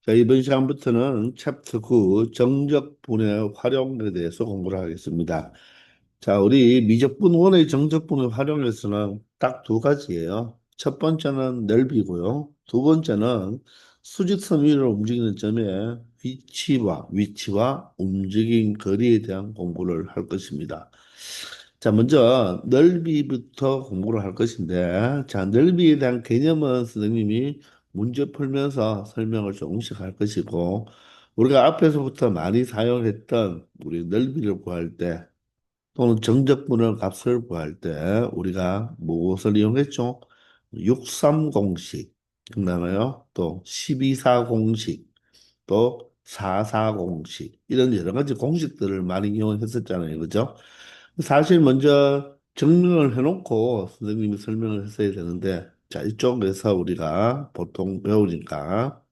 자, 이번 시간부터는 챕터 9 정적분의 활용에 대해서 공부를 하겠습니다. 자, 우리 미적분 원의 정적분의 활용에서는 딱 두 가지예요. 첫 번째는 넓이고요. 두 번째는 수직선 위로 움직이는 점의 위치와 움직임 거리에 대한 공부를 할 것입니다. 자, 먼저 넓이부터 공부를 할 것인데, 자, 넓이에 대한 개념은 선생님이 문제 풀면서 설명을 조금씩 할 것이고, 우리가 앞에서부터 많이 사용했던 우리 넓이를 구할 때, 또는 정적분의 값을 구할 때, 우리가 무엇을 이용했죠? 63 공식, 기억나나요? 또 12사 공식, 또 44 공식, 이런 여러 가지 공식들을 많이 이용했었잖아요. 그죠? 사실 먼저 증명을 해놓고 선생님이 설명을 했어야 되는데, 자, 이쪽에서 우리가 보통 배우니까,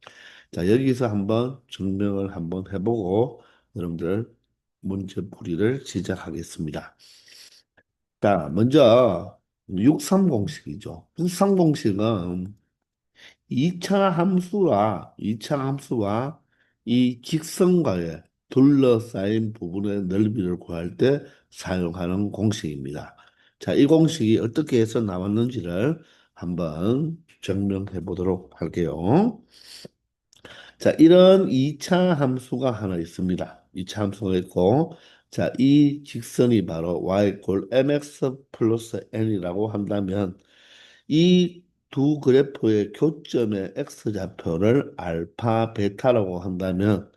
자, 여기서 한번 증명을 한번 해보고, 여러분들 문제풀이를 시작하겠습니다. 자, 먼저 63공식이죠. 63공식은 2차 함수와 이 직선과의 둘러싸인 부분의 넓이를 구할 때 사용하는 공식입니다. 자, 이 공식이 어떻게 해서 나왔는지를 한번 증명해 보도록 할게요. 자, 이런 2차 함수가 하나 있습니다. 2차 함수가 있고, 자, 이 직선이 바로 y mx 플러스 n이라고 한다면, 이 두 그래프의 교점의 x좌표를 알파, 베타라고 한다면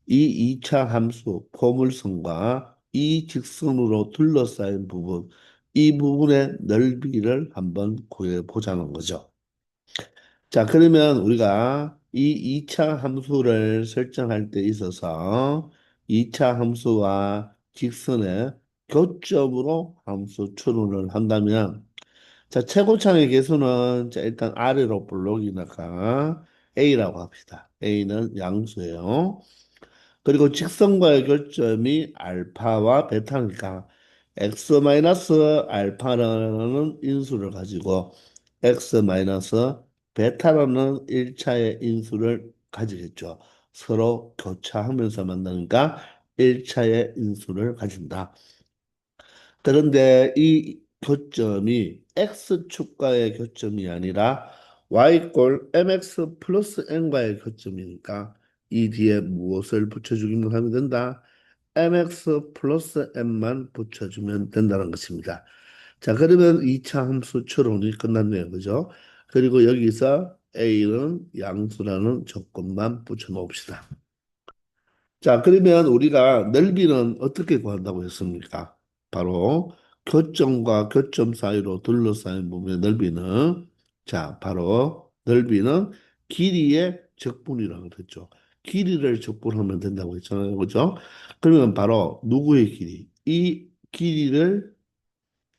이 2차 함수 포물선과 이 직선으로 둘러싸인 부분, 이 부분의 넓이를 한번 구해 보자는 거죠. 자, 그러면 우리가 이 2차 함수를 설정할 때 있어서 2차 함수와 직선의 교점으로 함수 추론을 한다면, 자, 최고창의 개수는 자, 일단 아래로 볼록이니까 A라고 합시다. A는 양수예요. 그리고 직선과의 교점이 알파와 베타니까 x 마이너스 알파라는 인수를 가지고 x 마이너스 베타라는 1차의 인수를 가지겠죠. 서로 교차하면서 만나니까 1차의 인수를 가진다. 그런데 이 교점이 x축과의 교점이 아니라 y mx 플러스 n과의 교점이니까 이 뒤에 무엇을 붙여주기만 하면 된다? mx 플러스 n만 붙여주면 된다는 것입니다. 자, 그러면 2차 함수 추론이 끝났네요. 그죠? 그리고 여기서 a는 양수라는 조건만 붙여 놓읍시다. 자, 그러면 우리가 넓이는 어떻게 구한다고 했습니까? 바로 교점과 교점 사이로 둘러싸인 부분의 넓이는, 자, 바로 넓이는 길이의 적분이라고 했죠. 길이를 적분하면 된다고 했잖아요. 그죠? 그러면 바로 누구의 길이? 이 길이를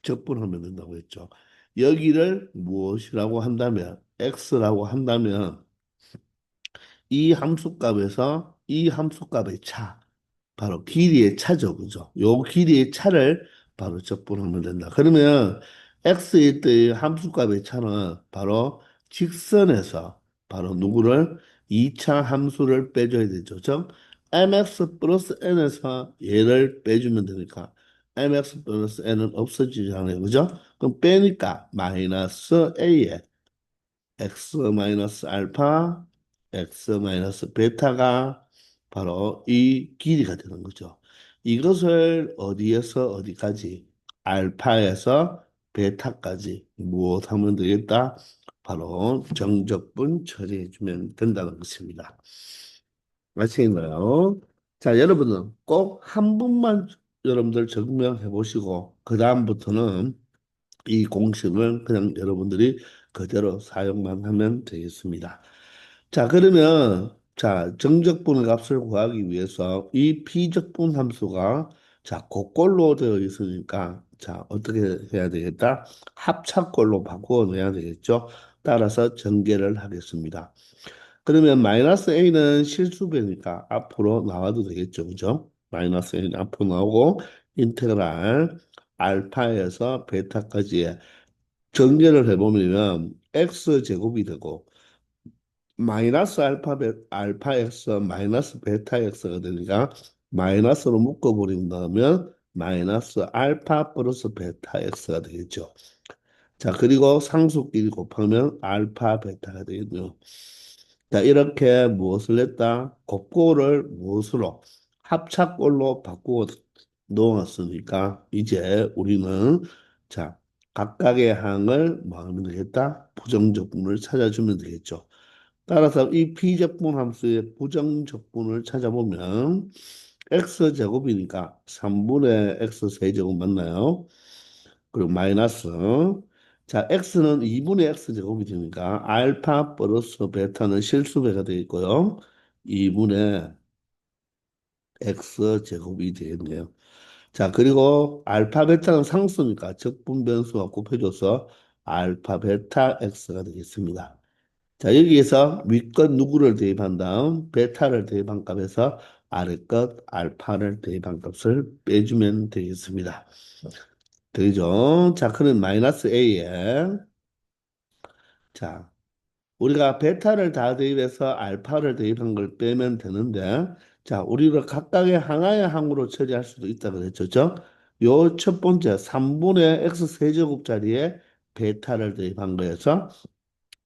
적분하면 된다고 했죠. 여기를 무엇이라고 한다면, x라고 한다면, 이 함수값에서 이 함수값의 차, 바로 길이의 차죠. 그죠? 요 길이의 차를 바로 적분하면 된다. 그러면 x의 때의 함수값의 차는 바로 직선에서 바로 누구를 2차 함수를 빼줘야 되죠. 즉 mx 플러스 n에서 얘를 빼주면 되니까 mx 플러스 n은 없어지잖아요. 그죠? 그럼 빼니까 마이너스 a에 x 마이너스 알파, x 마이너스 베타가 바로 이 길이가 되는 거죠. 이것을 어디에서 어디까지? 알파에서 베타까지 무엇 하면 되겠다? 바로 정적분 처리해주면 된다는 것입니다. 아시겠나요? 자, 여러분은 꼭 한 번만 여러분들 증명해 보시고, 그 다음부터는 이 공식을 그냥 여러분들이 그대로 사용만 하면 되겠습니다. 자, 그러면 자, 정적분의 값을 구하기 위해서 이 비적분 함수가 자, 곡꼴로 되어 있으니까 자, 어떻게 해야 되겠다? 합차꼴로 바꾸어 놓아야 되겠죠? 따라서 전개를 하겠습니다. 그러면 마이너스 a는 실수배니까 앞으로 나와도 되겠죠, 그죠? 마이너스 a는 앞으로 나오고 인테그랄 알파에서 베타까지의 전개를 해보면 x 제곱이 되고 마이너스 알파 x 마이너스 베타 x가 되니까 마이너스로 묶어버린다면 마이너스 알파 플러스 베타 x가 되겠죠. 자, 그리고 상수끼리 곱하면 알파 베타가 되겠네요. 자, 이렇게 무엇을 했다? 곱골을 무엇으로? 합착골로 바꾸어 놓았으니까 이제 우리는 자, 각각의 항을 뭐 하면 되겠다? 부정적분을 찾아주면 되겠죠. 따라서 이 비적분 함수의 부정적분을 찾아보면 x제곱이니까 3분의 x 세제곱 맞나요? 그리고 마이너스 자 x는 2분의 x제곱이 되니까 알파 플러스 베타는 실수배가 되겠고요. 2분의 x제곱이 되겠네요. 자 그리고 알파 베타는 상수니까 적분 변수가 곱해줘서 알파 베타 x가 되겠습니다. 자, 여기에서 윗것 누구를 대입한 다음 베타를 대입한 값에서 아래것 알파를 대입한 값을 빼주면 되겠습니다. 되죠? 자, 그는 마이너스 A에 자, 우리가 베타를 다 대입해서 알파를 대입한 걸 빼면 되는데 자, 우리가 각각의 하나의 항으로 처리할 수도 있다 그랬죠. 요 첫 번째 3분의 x 세제곱짜리에 베타를 대입한 거에서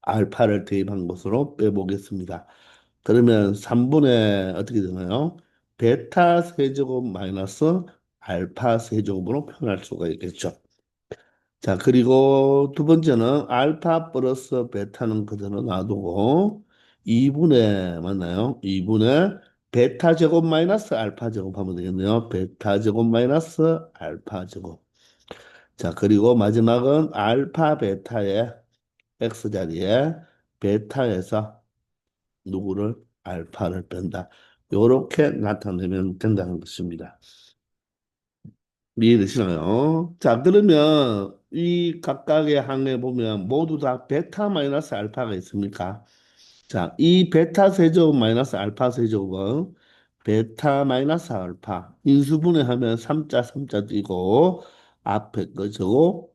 알파를 대입한 것으로 빼보겠습니다. 그러면 3분의 어떻게 되나요? 베타 세제곱 마이너스 알파 세제곱으로 표현할 수가 있겠죠. 자, 그리고 두 번째는 알파 플러스 베타는 그대로 놔두고 2분의 맞나요? 2분의 베타 제곱 마이너스 알파 제곱 하면 되겠네요. 베타 제곱 마이너스 알파 제곱. 자, 그리고 마지막은 알파 베타의 x 자리에 베타에서 누구를 알파를 뺀다. 이렇게 나타내면 된다는 것입니다. 이해되시나요? 자, 그러면 이 각각의 항에 보면 모두 다 베타 마이너스 알파가 있습니까? 자, 이 베타 세제곱 마이너스 알파 세제곱은 베타 마이너스 알파 인수분해하면 3자 3자 띄고 앞에 거죠.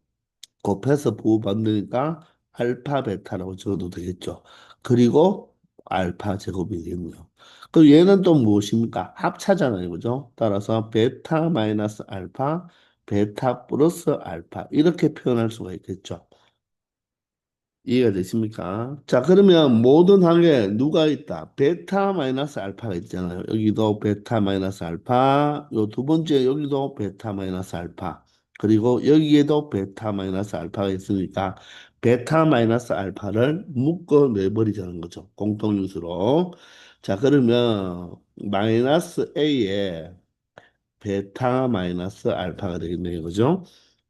곱해서 부호받으니까 알파 베타라고 적어도 되겠죠. 그리고 알파 제곱이 되겠네요. 그럼 얘는 또 무엇입니까? 합차잖아요. 그죠? 따라서 베타 마이너스 알파, 베타 플러스 알파 이렇게 표현할 수가 있겠죠. 이해가 되십니까? 자, 그러면 모든 항에 누가 있다? 베타 마이너스 알파가 있잖아요. 여기도 베타 마이너스 알파, 요 두 번째 여기도 베타 마이너스 알파, 그리고 여기에도 베타 마이너스 알파가 있으니까 베타 마이너스 알파를 묶어 내버리자는 거죠. 공통인수로. 자, 그러면 마이너스 A에 베타 마이너스 알파가 되겠네요. 그죠?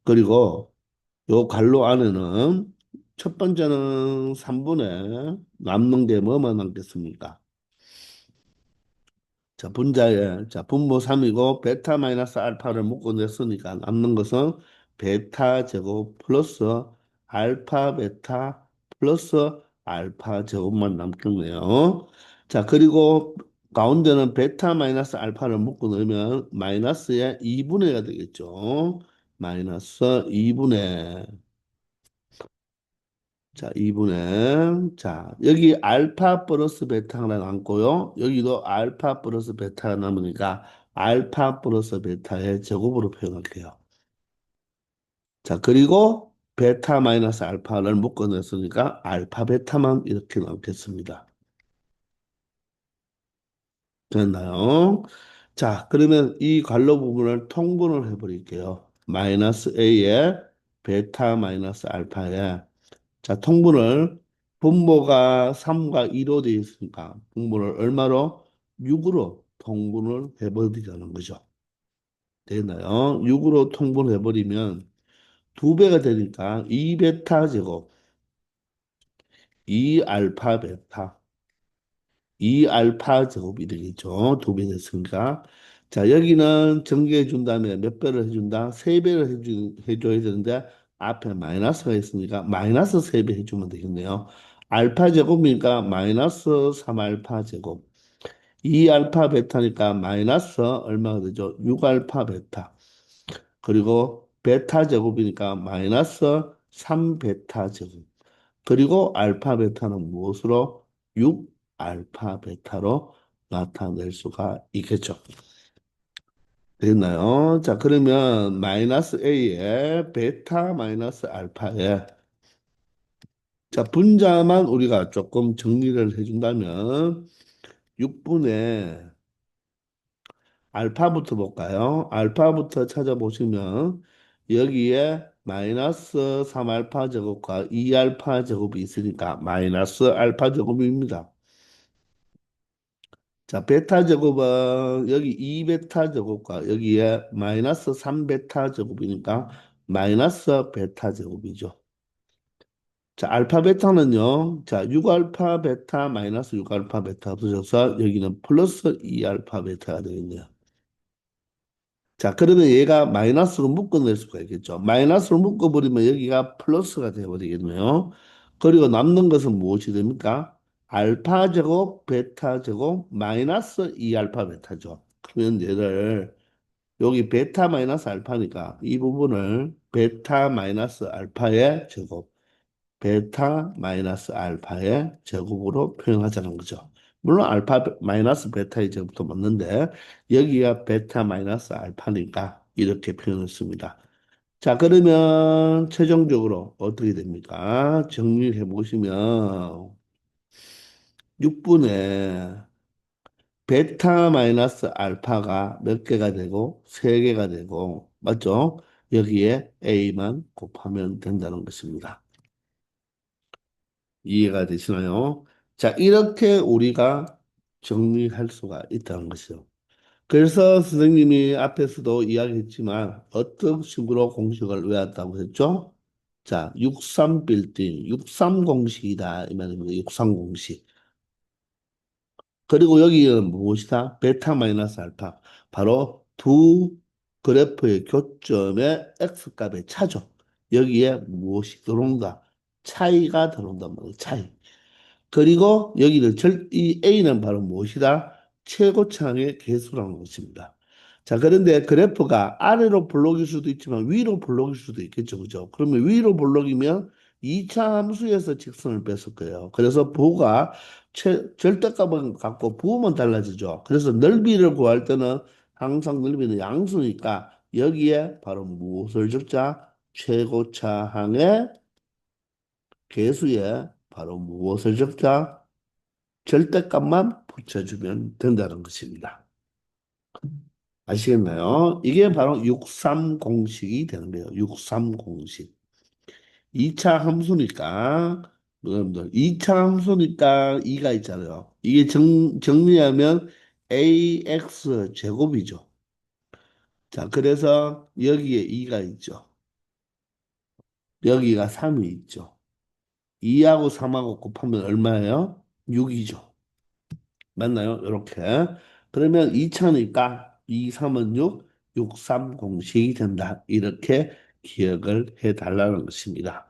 그리고 요 괄호 안에는 첫 번째는 3분의 남는 게 뭐만 남겠습니까? 자, 분자에 자, 분모 3이고 베타 마이너스 알파를 묶어냈으니까 남는 것은 베타 제곱 플러스 알파 베타 플러스 알파 제곱만 남겠네요. 자, 그리고 가운데는 베타 마이너스 알파를 묶어놓으면 마이너스의 2분의가 되겠죠. 마이너스 2분의 자, 2분의 자, 여기 알파 플러스 베타가 남고요. 여기도 알파 플러스 베타가 남으니까 알파 플러스 베타의 제곱으로 표현할게요. 자, 그리고 베타 마이너스 알파를 묶어냈으니까 알파 베타만 이렇게 남겠습니다. 됐나요? 자, 그러면 이 괄호 부분을 통분을 해버릴게요. 마이너스 A에 베타 마이너스 알파에 자, 통분을 분모가 3과 2로 되어 있으니까 분모를 얼마로? 6으로 통분을 해버리자는 거죠. 되나요? 6으로 통분해버리면 2배가 되니까 2베타 제곱, 2알파 베타, 2알파 제곱이 되겠죠. 2배 됐으니까. 자, 여기는 전개해 준 다음에 몇 배를 해준다? 3배를 해줘야 되는데 앞에 마이너스가 있으니까 마이너스 3배 해주면 되겠네요. 알파 제곱이니까 마이너스 3알파 제곱. 2알파 베타니까 마이너스 얼마가 되죠? 6알파 베타. 그리고 베타 제곱이니까 마이너스 3베타 제곱. 그리고 알파 베타는 무엇으로? 6 알파 베타로 나타낼 수가 있겠죠. 됐나요? 자, 그러면 마이너스 A에 베타 마이너스 알파에 자, 분자만 우리가 조금 정리를 해준다면 6분의 알파부터 볼까요? 알파부터 찾아보시면 여기에 마이너스 3알파 제곱과 2알파 제곱이 있으니까 마이너스 알파 제곱입니다. 자, 베타 제곱은 여기 2베타 제곱과 여기에 마이너스 3베타 제곱이니까 마이너스 베타 제곱이죠. 자, 알파 베타는요. 자, 6알파 베타 마이너스 6알파 베타 붙여서 여기는 플러스 2알파 베타가 되겠네요. 자, 그러면 얘가 마이너스로 묶어낼 수가 있겠죠. 마이너스로 묶어버리면 여기가 플러스가 되어버리겠네요. 그리고 남는 것은 무엇이 됩니까? 알파 제곱, 베타 제곱, 마이너스 2알파 베타죠. 그러면 얘를 여기 베타 마이너스 알파니까 이 부분을 베타 마이너스 알파의 제곱, 베타 마이너스 알파의 제곱으로 표현하자는 거죠. 물론 알파 마이너스 베타의 제곱도 맞는데 여기가 베타 마이너스 알파니까 이렇게 표현했습니다. 자, 그러면 최종적으로 어떻게 됩니까? 정리해 보시면 6분의 베타 마이너스 알파가 몇 개가 되고 3개가 되고 맞죠? 여기에 A만 곱하면 된다는 것입니다. 이해가 되시나요? 자, 이렇게 우리가 정리할 수가 있다는 것이죠. 그래서 선생님이 앞에서도 이야기했지만 어떤 식으로 공식을 외웠다고 했죠? 자, 63 빌딩, 63 공식이다. 이 말입니다. 63 공식. 그리고 여기는 무엇이다? 베타 마이너스 알파. 바로 두 그래프의 교점의 x값의 차죠. 여기에 무엇이 들어온다? 차이가 들어온단 말이에요. 차이. 그리고 여기는 이 A는 바로 무엇이다? 최고차항의 개수라는 것입니다. 자, 그런데 그래프가 아래로 블록일 수도 있지만 위로 블록일 수도 있겠죠. 그죠? 그러면 위로 블록이면 2차 함수에서 직선을 뺐을 거예요. 그래서 부호가 절대값은 같고 부호만 달라지죠. 그래서 넓이를 구할 때는 항상 넓이는 양수니까 여기에 바로 무엇을 적자? 최고차항의 개수에 바로 무엇을 적자? 절대값만 붙여주면 된다는 것입니다. 아시겠나요? 이게 바로 63 공식이 되는 거예요. 63 공식. 2차 함수니까 여러분들 2차 함수니까 2가 있잖아요. 이게 정리하면 ax 제곱이죠. 자, 그래서 여기에 2가 있죠. 여기가 3이 있죠. 2하고 3하고 곱하면 얼마예요? 6이죠. 맞나요? 이렇게. 그러면 2차니까 2, 3은 6, 6, 3 공식이 된다. 이렇게 기억을 해달라는 것입니다.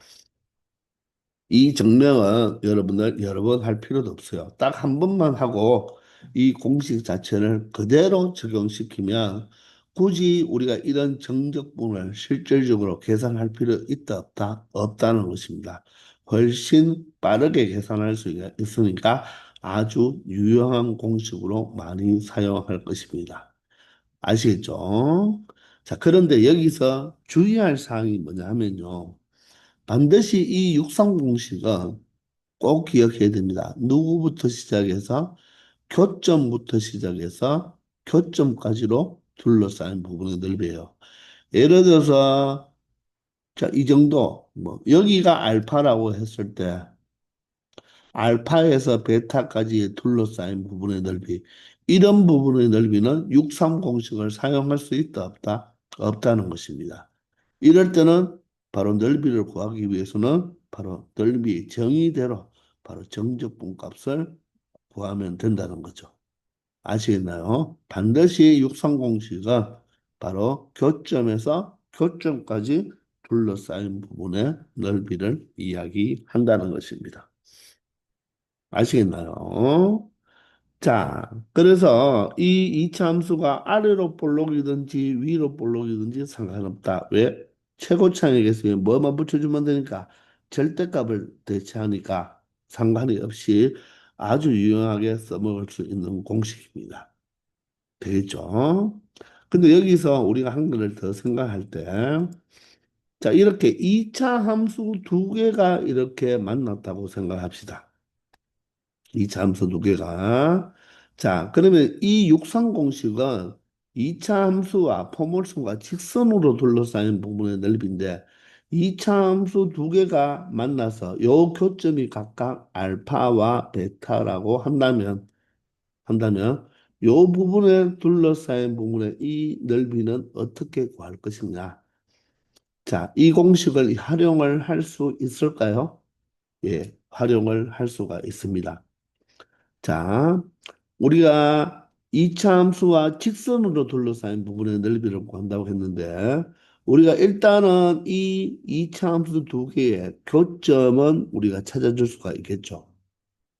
이 증명은 여러분들 여러 번 할 필요도 없어요. 딱 한 번만 하고 이 공식 자체를 그대로 적용시키면 굳이 우리가 이런 정적분을 실질적으로 계산할 필요 있다 없다? 없다는 것입니다. 훨씬 빠르게 계산할 수 있으니까 아주 유용한 공식으로 많이 사용할 것입니다. 아시겠죠? 자, 그런데 여기서 주의할 사항이 뭐냐 하면요. 반드시 이 육상 공식은 꼭 기억해야 됩니다. 누구부터 시작해서 교점부터 시작해서 교점까지로 둘러싸인 부분의 넓이에요. 예를 들어서 자, 이 정도 뭐 여기가 알파라고 했을 때 알파에서 베타까지 둘러싸인 부분의 넓이 이런 부분의 넓이는 63 공식을 사용할 수 있다 없다? 없다는 것입니다. 이럴 때는 바로 넓이를 구하기 위해서는 바로 넓이 정의대로 바로 정적분 값을 구하면 된다는 거죠. 아시겠나요? 반드시 육상 공식은 바로 교점에서 교점까지 둘러싸인 부분의 넓이를 이야기한다는 것입니다. 아시겠나요? 자, 그래서 이 이차 함수가 아래로 볼록이든지 위로 볼록이든지 상관없다. 왜? 최고차항에 있으면 뭐만 붙여주면 되니까 절대값을 대체하니까 상관이 없이 아주 유용하게 써먹을 수 있는 공식입니다. 되겠죠? 근데 여기서 우리가 한 가지를 더 생각할 때, 자, 이렇게 2차 함수 두 개가 이렇게 만났다고 생각합시다. 2차 함수 두 개가. 자, 그러면 이 육상 공식은 2차 함수와 포물선과 직선으로 둘러싸인 부분의 넓이인데 2차 함수 두 개가 만나서 요 교점이 각각 알파와 베타라고 한다면 요 부분에 둘러싸인 부분의 이 넓이는 어떻게 구할 것이냐? 자, 이 공식을 활용을 할 수 있을까요? 예, 활용을 할 수가 있습니다. 자, 우리가 이차 함수와 직선으로 둘러싸인 부분의 넓이를 구한다고 했는데, 우리가 일단은 이 이차 함수 두 개의 교점은 우리가 찾아줄 수가 있겠죠.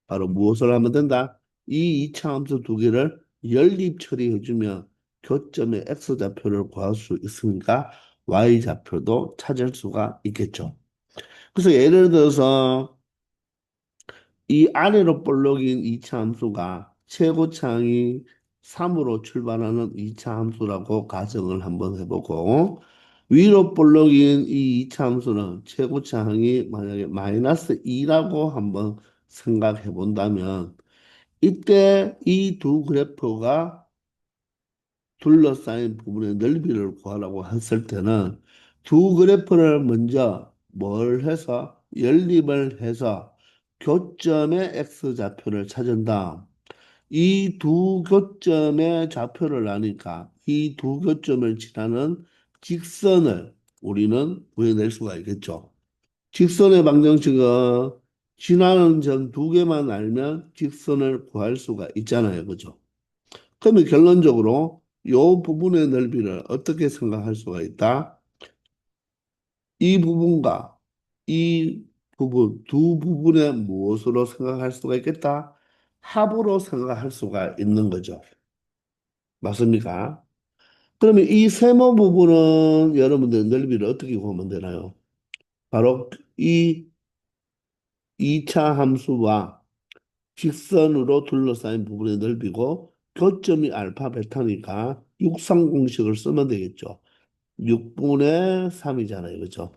바로 무엇을 하면 된다? 이 이차 함수 두 개를 연립 처리해주면 교점의 x좌표를 구할 수 있으니까 y좌표도 찾을 수가 있겠죠. 그래서 예를 들어서 이 아래로 볼록인 2차 함수가 최고차항이 3으로 출발하는 2차 함수라고 가정을 한번 해보고 위로 볼록인 이 2차 함수는 최고차항이 만약에 마이너스 2라고 한번 생각해 본다면 이때 이 두 그래프가 둘러싸인 부분의 넓이를 구하라고 했을 때는 두 그래프를 먼저 뭘 해서 연립을 해서 교점의 x좌표를 찾은 다음 이 두 교점의 좌표를 아니까 이 두 교점을 지나는 직선을 우리는 구해낼 수가 있겠죠. 직선의 방정식은 지나는 점 두 개만 알면 직선을 구할 수가 있잖아요. 그죠? 그러면 결론적으로 이 부분의 넓이를 어떻게 생각할 수가 있다? 이 부분과 이 부분, 두 부분의 무엇으로 생각할 수가 있겠다? 합으로 생각할 수가 있는 거죠. 맞습니까? 그러면 이 세모 부분은 여러분들 넓이를 어떻게 구하면 되나요? 바로 이 2차 함수와 직선으로 둘러싸인 부분의 넓이고 교점이 알파 베타니까 육상 공식을 쓰면 되겠죠. 6분의 3이잖아요. 그죠?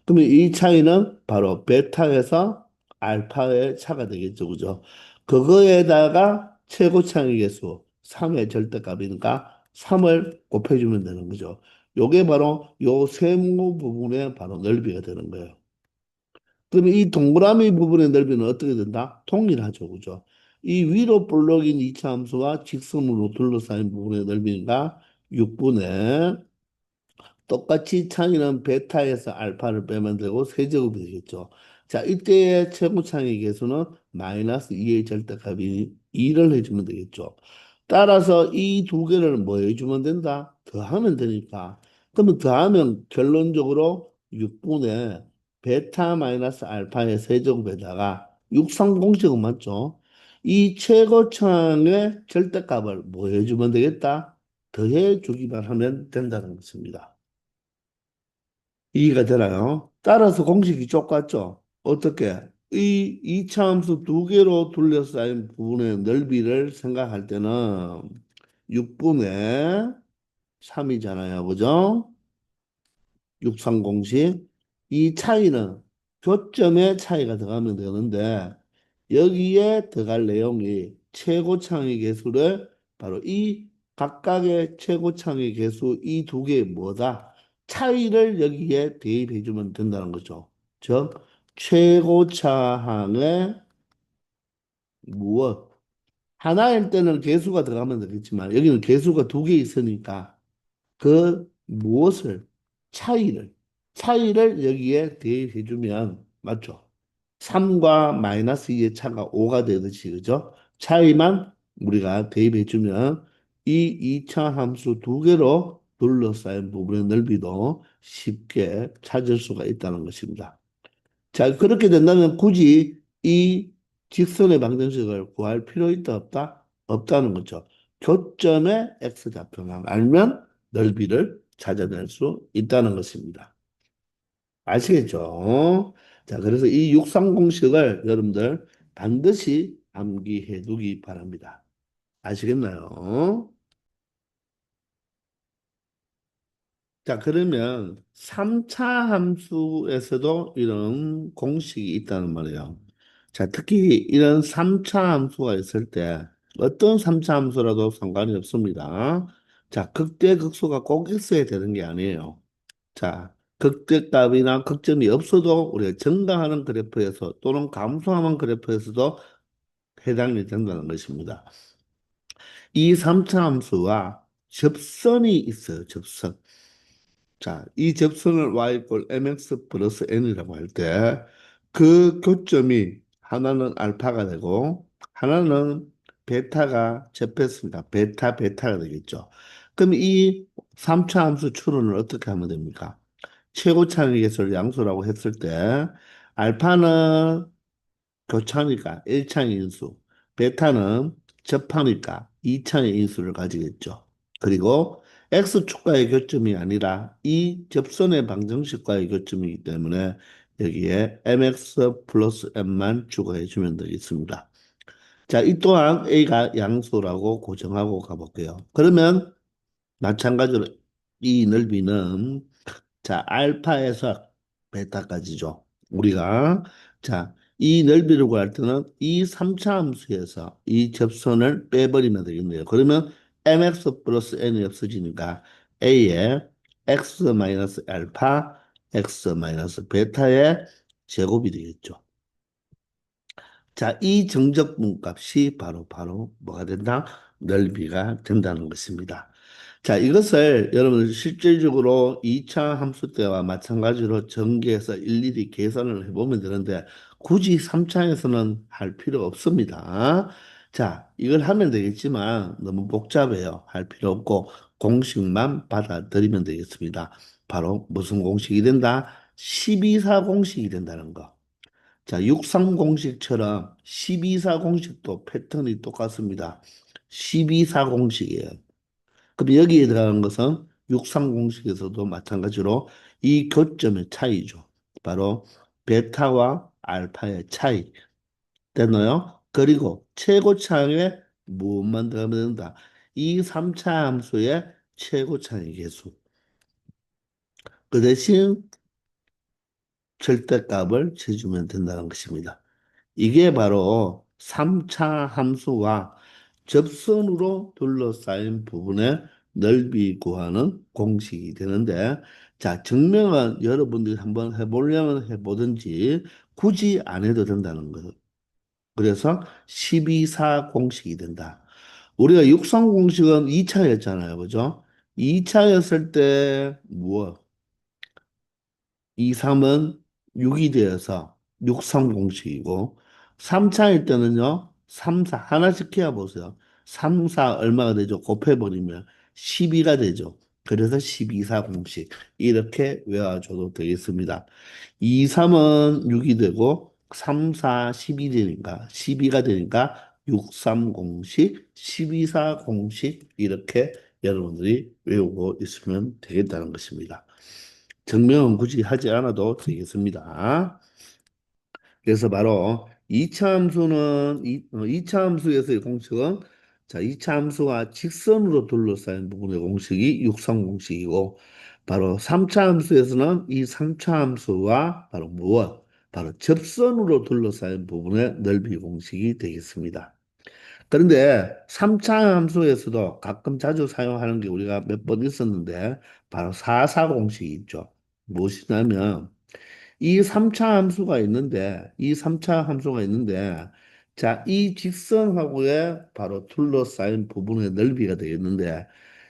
그러면 이 차이는 바로 베타에서 알파의 차가 되겠죠. 그죠? 그거에다가 최고차의 개수 3의 절대값이니까 3을 곱해주면 되는 거죠. 요게 바로 요 세모 부분의 바로 넓이가 되는 거예요. 그러면 이 동그라미 부분의 넓이는 어떻게 된다? 동일하죠. 그죠? 이 위로 볼록인 이차 함수와 직선으로 둘러싸인 부분의 넓이가 6분의 똑같이 창의는 베타에서 알파를 빼면 되고 세제곱이 되겠죠. 자, 이때의 최고 창의 개수는 마이너스 2의 절대값이 2를 해주면 되겠죠. 따라서 이 두 개를 뭐 해주면 된다? 더하면 되니까. 그러면 더하면 결론적으로 6분의 베타 마이너스 알파의 세제곱에다가 육상 공식은 맞죠? 이 최고창의 절대값을 뭐 해주면 되겠다? 더해 주기만 하면 된다는 것입니다. 이해가 되나요? 따라서 공식이 똑같죠. 어떻게? 이 이차함수 두 개로 둘러싸인 부분의 넓이를 생각할 때는 6분의 3이잖아요. 그죠? 육상공식. 이 차이는 교점의 차이가 들어가면 되는데 여기에 들어갈 내용이 최고창의 개수를 바로 이 각각의 최고창의 개수 이 두 개의 뭐다? 차이를 여기에 대입해 주면 된다는 거죠. 즉 최고차항의 무엇? 하나일 때는 개수가 들어가면 되겠지만 여기는 개수가 두 개 있으니까 그 무엇을 차이를 여기에 대입해 주면 맞죠? 3과 마이너스 2의 차가 5가 되듯이 그죠? 차이만 우리가 대입해 주면 이 2차 함수 두 개로 둘러싸인 부분의 넓이도 쉽게 찾을 수가 있다는 것입니다. 자, 그렇게 된다면 굳이 이 직선의 방정식을 구할 필요 있다 없다? 없다는 거죠. 교점의 x좌표만 알면 넓이를 찾아낼 수 있다는 것입니다. 아시겠죠? 자, 그래서 이 육상 공식을 여러분들 반드시 암기해 두기 바랍니다. 아시겠나요? 자, 그러면 3차 함수에서도 이런 공식이 있다는 말이에요. 자, 특히 이런 3차 함수가 있을 때 어떤 3차 함수라도 상관이 없습니다. 자, 극대 극소가 꼭 있어야 되는 게 아니에요. 자, 극대값이나 극점이 없어도 우리가 증가하는 그래프에서 또는 감소하는 그래프에서도 해당이 된다는 것입니다. 이 3차 함수와 접선이 있어요. 접선. 자, 이 접선을 y 꼴 mx 플러스 n이라고 할 때 그 교점이 하나는 알파가 되고 하나는 베타가 접했습니다. 베타가 되겠죠. 그럼 이 3차 함수 추론을 어떻게 하면 됩니까? 최고차항의 개수를 양수라고 했을 때 알파는 교차니까 1차의 인수, 베타는 접하니까 2차의 인수를 가지겠죠. 그리고 X축과의 교점이 아니라 이 접선의 방정식과의 교점이기 때문에 여기에 mx 플러스 m만 추가해 주면 되겠습니다. 자, 이 또한 A가 양수라고 고정하고 가볼게요. 그러면 마찬가지로 이 넓이는 자, 알파에서 베타까지죠. 우리가 자, 이 넓이를 구할 때는 이 3차 함수에서 이 접선을 빼버리면 되겠네요. 그러면 mx 플러스 n이 없어지니까 a의 x 마이너스 알파, x 마이너스 베타의 제곱이 되겠죠. 자, 이 정적분 값이 바로 뭐가 된다? 넓이가 된다는 것입니다. 자, 이것을 여러분 실질적으로 2차 함수 때와 마찬가지로 전개해서 일일이 계산을 해보면 되는데 굳이 3차에서는 할 필요 없습니다. 자, 이걸 하면 되겠지만 너무 복잡해요. 할 필요 없고 공식만 받아들이면 되겠습니다. 바로 무슨 공식이 된다? 12사 공식이 된다는 거. 자, 63 공식처럼 12사 공식도 패턴이 똑같습니다. 12사 공식이에요. 그럼 여기에 들어가는 것은 63 공식에서도 마찬가지로 이 교점의 차이죠. 바로 베타와 알파의 차이. 됐나요? 그리고 최고차항에 무엇만 들어가면 된다? 이 3차 함수의 최고차항의 개수. 그 대신 절대값을 재주면 된다는 것입니다. 이게 바로 3차 함수와 접선으로 둘러싸인 부분의 넓이 구하는 공식이 되는데, 자, 증명은 여러분들이 한번 해보려면 해보든지 굳이 안 해도 된다는 거예요. 그래서 12사 공식이 된다. 우리가 육상 공식은 2차였잖아요. 그죠? 2차였을 때 무엇? 2, 3은 6이 되어서 6, 3 공식이고 3차일 때는요. 3, 4 하나씩 해야 보세요. 3, 4 얼마가 되죠? 곱해버리면 12가 되죠. 그래서 12, 4 공식 이렇게 외워줘도 되겠습니다. 2, 3은 6이 되고 3, 4, 12 되니까 12가 되니까 6, 3 공식, 12, 4 공식 이렇게 여러분들이 외우고 있으면 되겠다는 것입니다. 증명은 굳이 하지 않아도 되겠습니다. 그래서 바로 이차 함수는 이차 함수에서의 공식은 자, 이차 함수와 직선으로 둘러싸인 부분의 공식이 육상 공식이고 바로 3차 함수에서는 이 3차 함수와 바로 무엇? 바로 접선으로 둘러싸인 부분의 넓이 공식이 되겠습니다. 그런데 3차 함수에서도 가끔 자주 사용하는 게 우리가 몇 번 있었는데 바로 4사 공식이 있죠. 무엇이냐면 이 3차 함수가 있는데 이 3차 함수가 있는데 자, 이 직선하고의 바로 둘러싸인 부분의 넓이가 되겠는데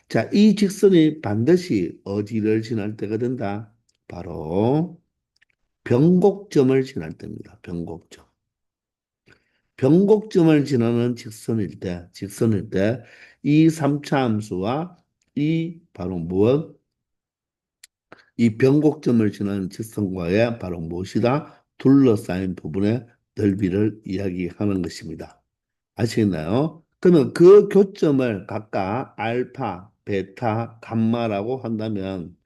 자, 이 직선이 반드시 어디를 지날 때가 된다? 바로 변곡점을 지날 때입니다. 변곡점. 변곡점을 지나는 직선일 때, 이 3차 함수와 이 바로 무엇? 이 변곡점을 지나는 직선과의 바로 무엇이다? 둘러싸인 부분의 넓이를 이야기하는 것입니다. 아시겠나요? 그러면 그 교점을 각각 알파, 베타, 감마라고 한다면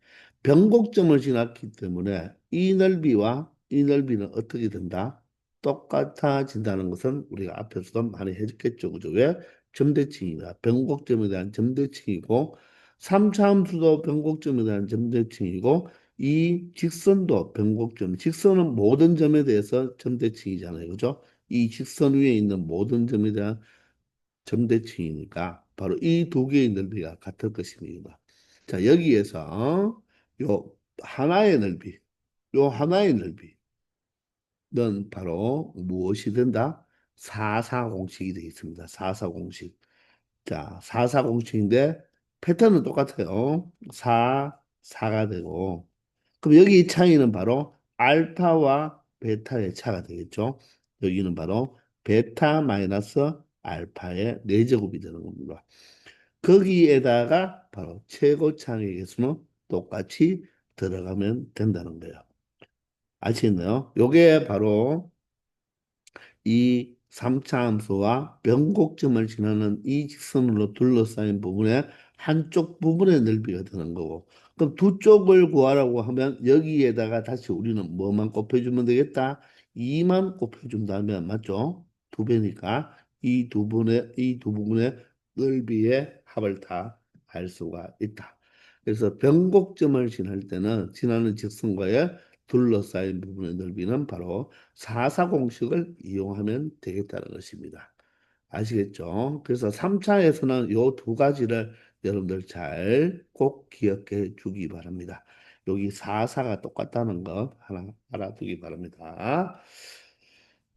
변곡점을 지났기 때문에 이 넓이와 이 넓이는 어떻게 된다? 똑같아진다는 것은 우리가 앞에서도 많이 해줬겠죠. 그죠? 왜? 점대칭이다. 변곡점에 대한 점대칭이고, 3차 함수도 변곡점에 대한 점대칭이고, 이 직선도 변곡점. 직선은 모든 점에 대해서 점대칭이잖아요. 그죠? 이 직선 위에 있는 모든 점에 대한 점대칭이니까 바로 이 두 개의 넓이가 같을 것입니다. 자, 여기에서 요 하나의 넓이, 요 하나의 넓이는 바로 무엇이 된다? 사사공식이 되겠습니다. 사사공식. 자, 사사공식인데 패턴은 똑같아요. 4가 되고 그럼 여기 이 차이는 바로 알파와 베타의 차가 되겠죠. 여기는 바로 베타 마이너스 알파의 4제곱이 되는 겁니다. 거기에다가 바로 최고차의 개수는 똑같이 들어가면 된다는 거예요. 아시겠나요? 요게 바로 이 3차 함수와 변곡점을 지나는 이 직선으로 둘러싸인 부분의 한쪽 부분의 넓이가 되는 거고 그럼 두 쪽을 구하라고 하면 여기에다가 다시 우리는 뭐만 곱해주면 되겠다? 2만 곱해준다면 맞죠? 두 배니까 이 두 부분의 넓이의 합을 다 알 수가 있다. 그래서 변곡점을 지날 때는 지나는 직선과의 둘러싸인 부분의 넓이는 바로 사사공식을 이용하면 되겠다는 것입니다. 아시겠죠? 그래서 3차에서는 이 두 가지를 여러분들 잘 꼭 기억해 주기 바랍니다. 여기 사사가 똑같다는 것 하나 알아두기 바랍니다.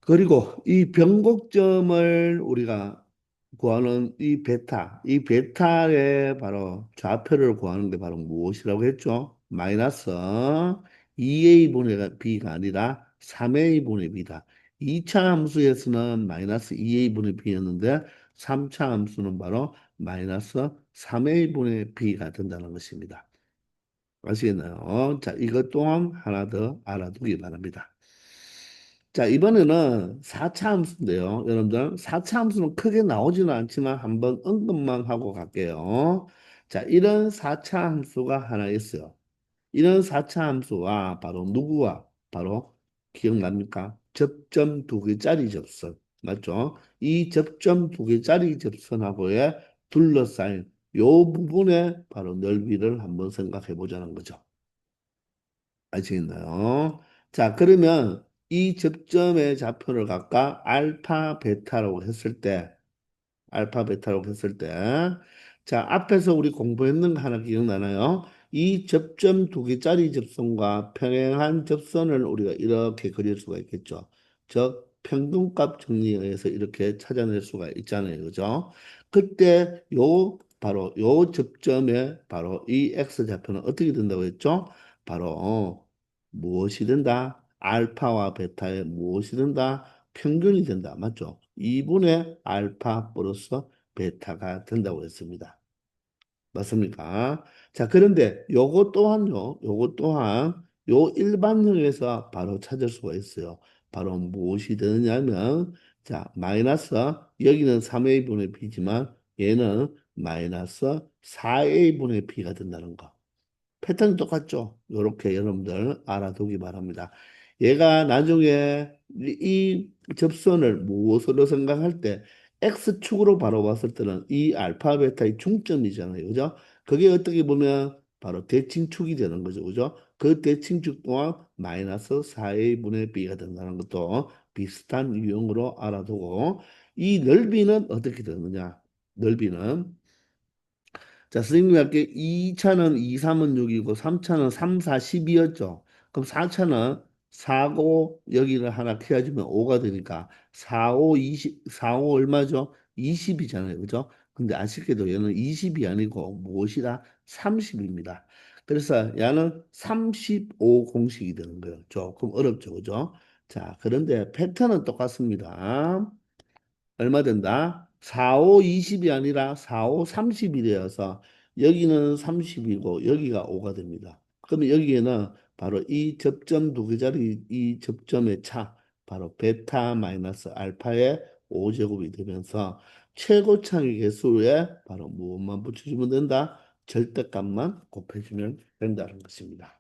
그리고 이 변곡점을 우리가 구하는 이 베타의 바로 좌표를 구하는 게 바로 무엇이라고 했죠? 마이너스 2a분의 b가 아니라 3a분의 b다. 2차 함수에서는 마이너스 2a분의 b였는데 3차 함수는 바로 마이너스 3a분의 b가 된다는 것입니다. 아시겠나요? 자, 이것 또한 하나 더 알아두기 바랍니다. 자, 이번에는 4차 함수인데요. 여러분들, 4차 함수는 크게 나오지는 않지만 한번 언급만 하고 갈게요. 자, 이런 4차 함수가 하나 있어요. 이런 4차 함수와 바로 누구와 바로 기억납니까? 접점 두 개짜리 접선. 맞죠? 이 접점 두 개짜리 접선하고의 둘러싸인 요 부분의 바로 넓이를 한번 생각해 보자는 거죠. 아시겠나요? 자, 그러면 이 접점의 좌표를 각각 알파, 베타라고 했을 때, 알파, 베타라고 했을 때, 자, 앞에서 우리 공부했는 거 하나 기억나나요? 이 접점 두 개짜리 접선과 평행한 접선을 우리가 이렇게 그릴 수가 있겠죠. 즉, 평균값 정리에 의해서 이렇게 찾아낼 수가 있잖아요. 그죠? 그때 바로 요 접점에 바로 이 X좌표는 어떻게 된다고 했죠? 바로 무엇이 된다? 알파와 베타의 무엇이 된다? 평균이 된다. 맞죠? 2분의 알파 플러스 베타가 된다고 했습니다. 맞습니까? 자, 그런데 요것 또한요, 요것 또한 요 일반형에서 바로 찾을 수가 있어요. 바로 무엇이 되느냐면, 자, 마이너스, 여기는 3a분의 b지만 얘는 마이너스 4a분의 b가 된다는 거. 패턴이 똑같죠? 이렇게 여러분들 알아두기 바랍니다. 얘가 나중에 이 접선을 무엇으로 생각할 때 X축으로 바로 봤을 때는 이 알파 베타의 중점이잖아요. 그죠? 그게 어떻게 보면 바로 대칭축이 되는 거죠. 그죠? 그 대칭축 또한 마이너스 4a분의 b가 된다는 것도 비슷한 유형으로 알아두고 이 넓이는 어떻게 되느냐? 넓이는 자, 선생님이 할게 2차는 2, 3은 6이고 3차는 3, 4, 12였죠. 그럼 4차는 4, 5 여기를 하나 켜주면 5가 되니까 4, 5, 20, 4, 5 얼마죠? 20이잖아요. 그죠? 근데 아쉽게도 얘는 20이 아니고 무엇이다? 30입니다. 그래서 얘는 35 공식이 되는 거예요. 조금 어렵죠. 그죠? 자, 그런데 패턴은 똑같습니다. 얼마 된다? 4, 5, 20이 아니라 4, 5, 30이 되어서 여기는 30이고 여기가 5가 됩니다. 그러면 여기에는 바로 이 접점 두 개짜리 이 접점의 차, 바로 베타 마이너스 알파의 5제곱이 되면서 최고차의 개수에 바로 무엇만 붙여주면 된다? 절대값만 곱해주면 된다는 것입니다.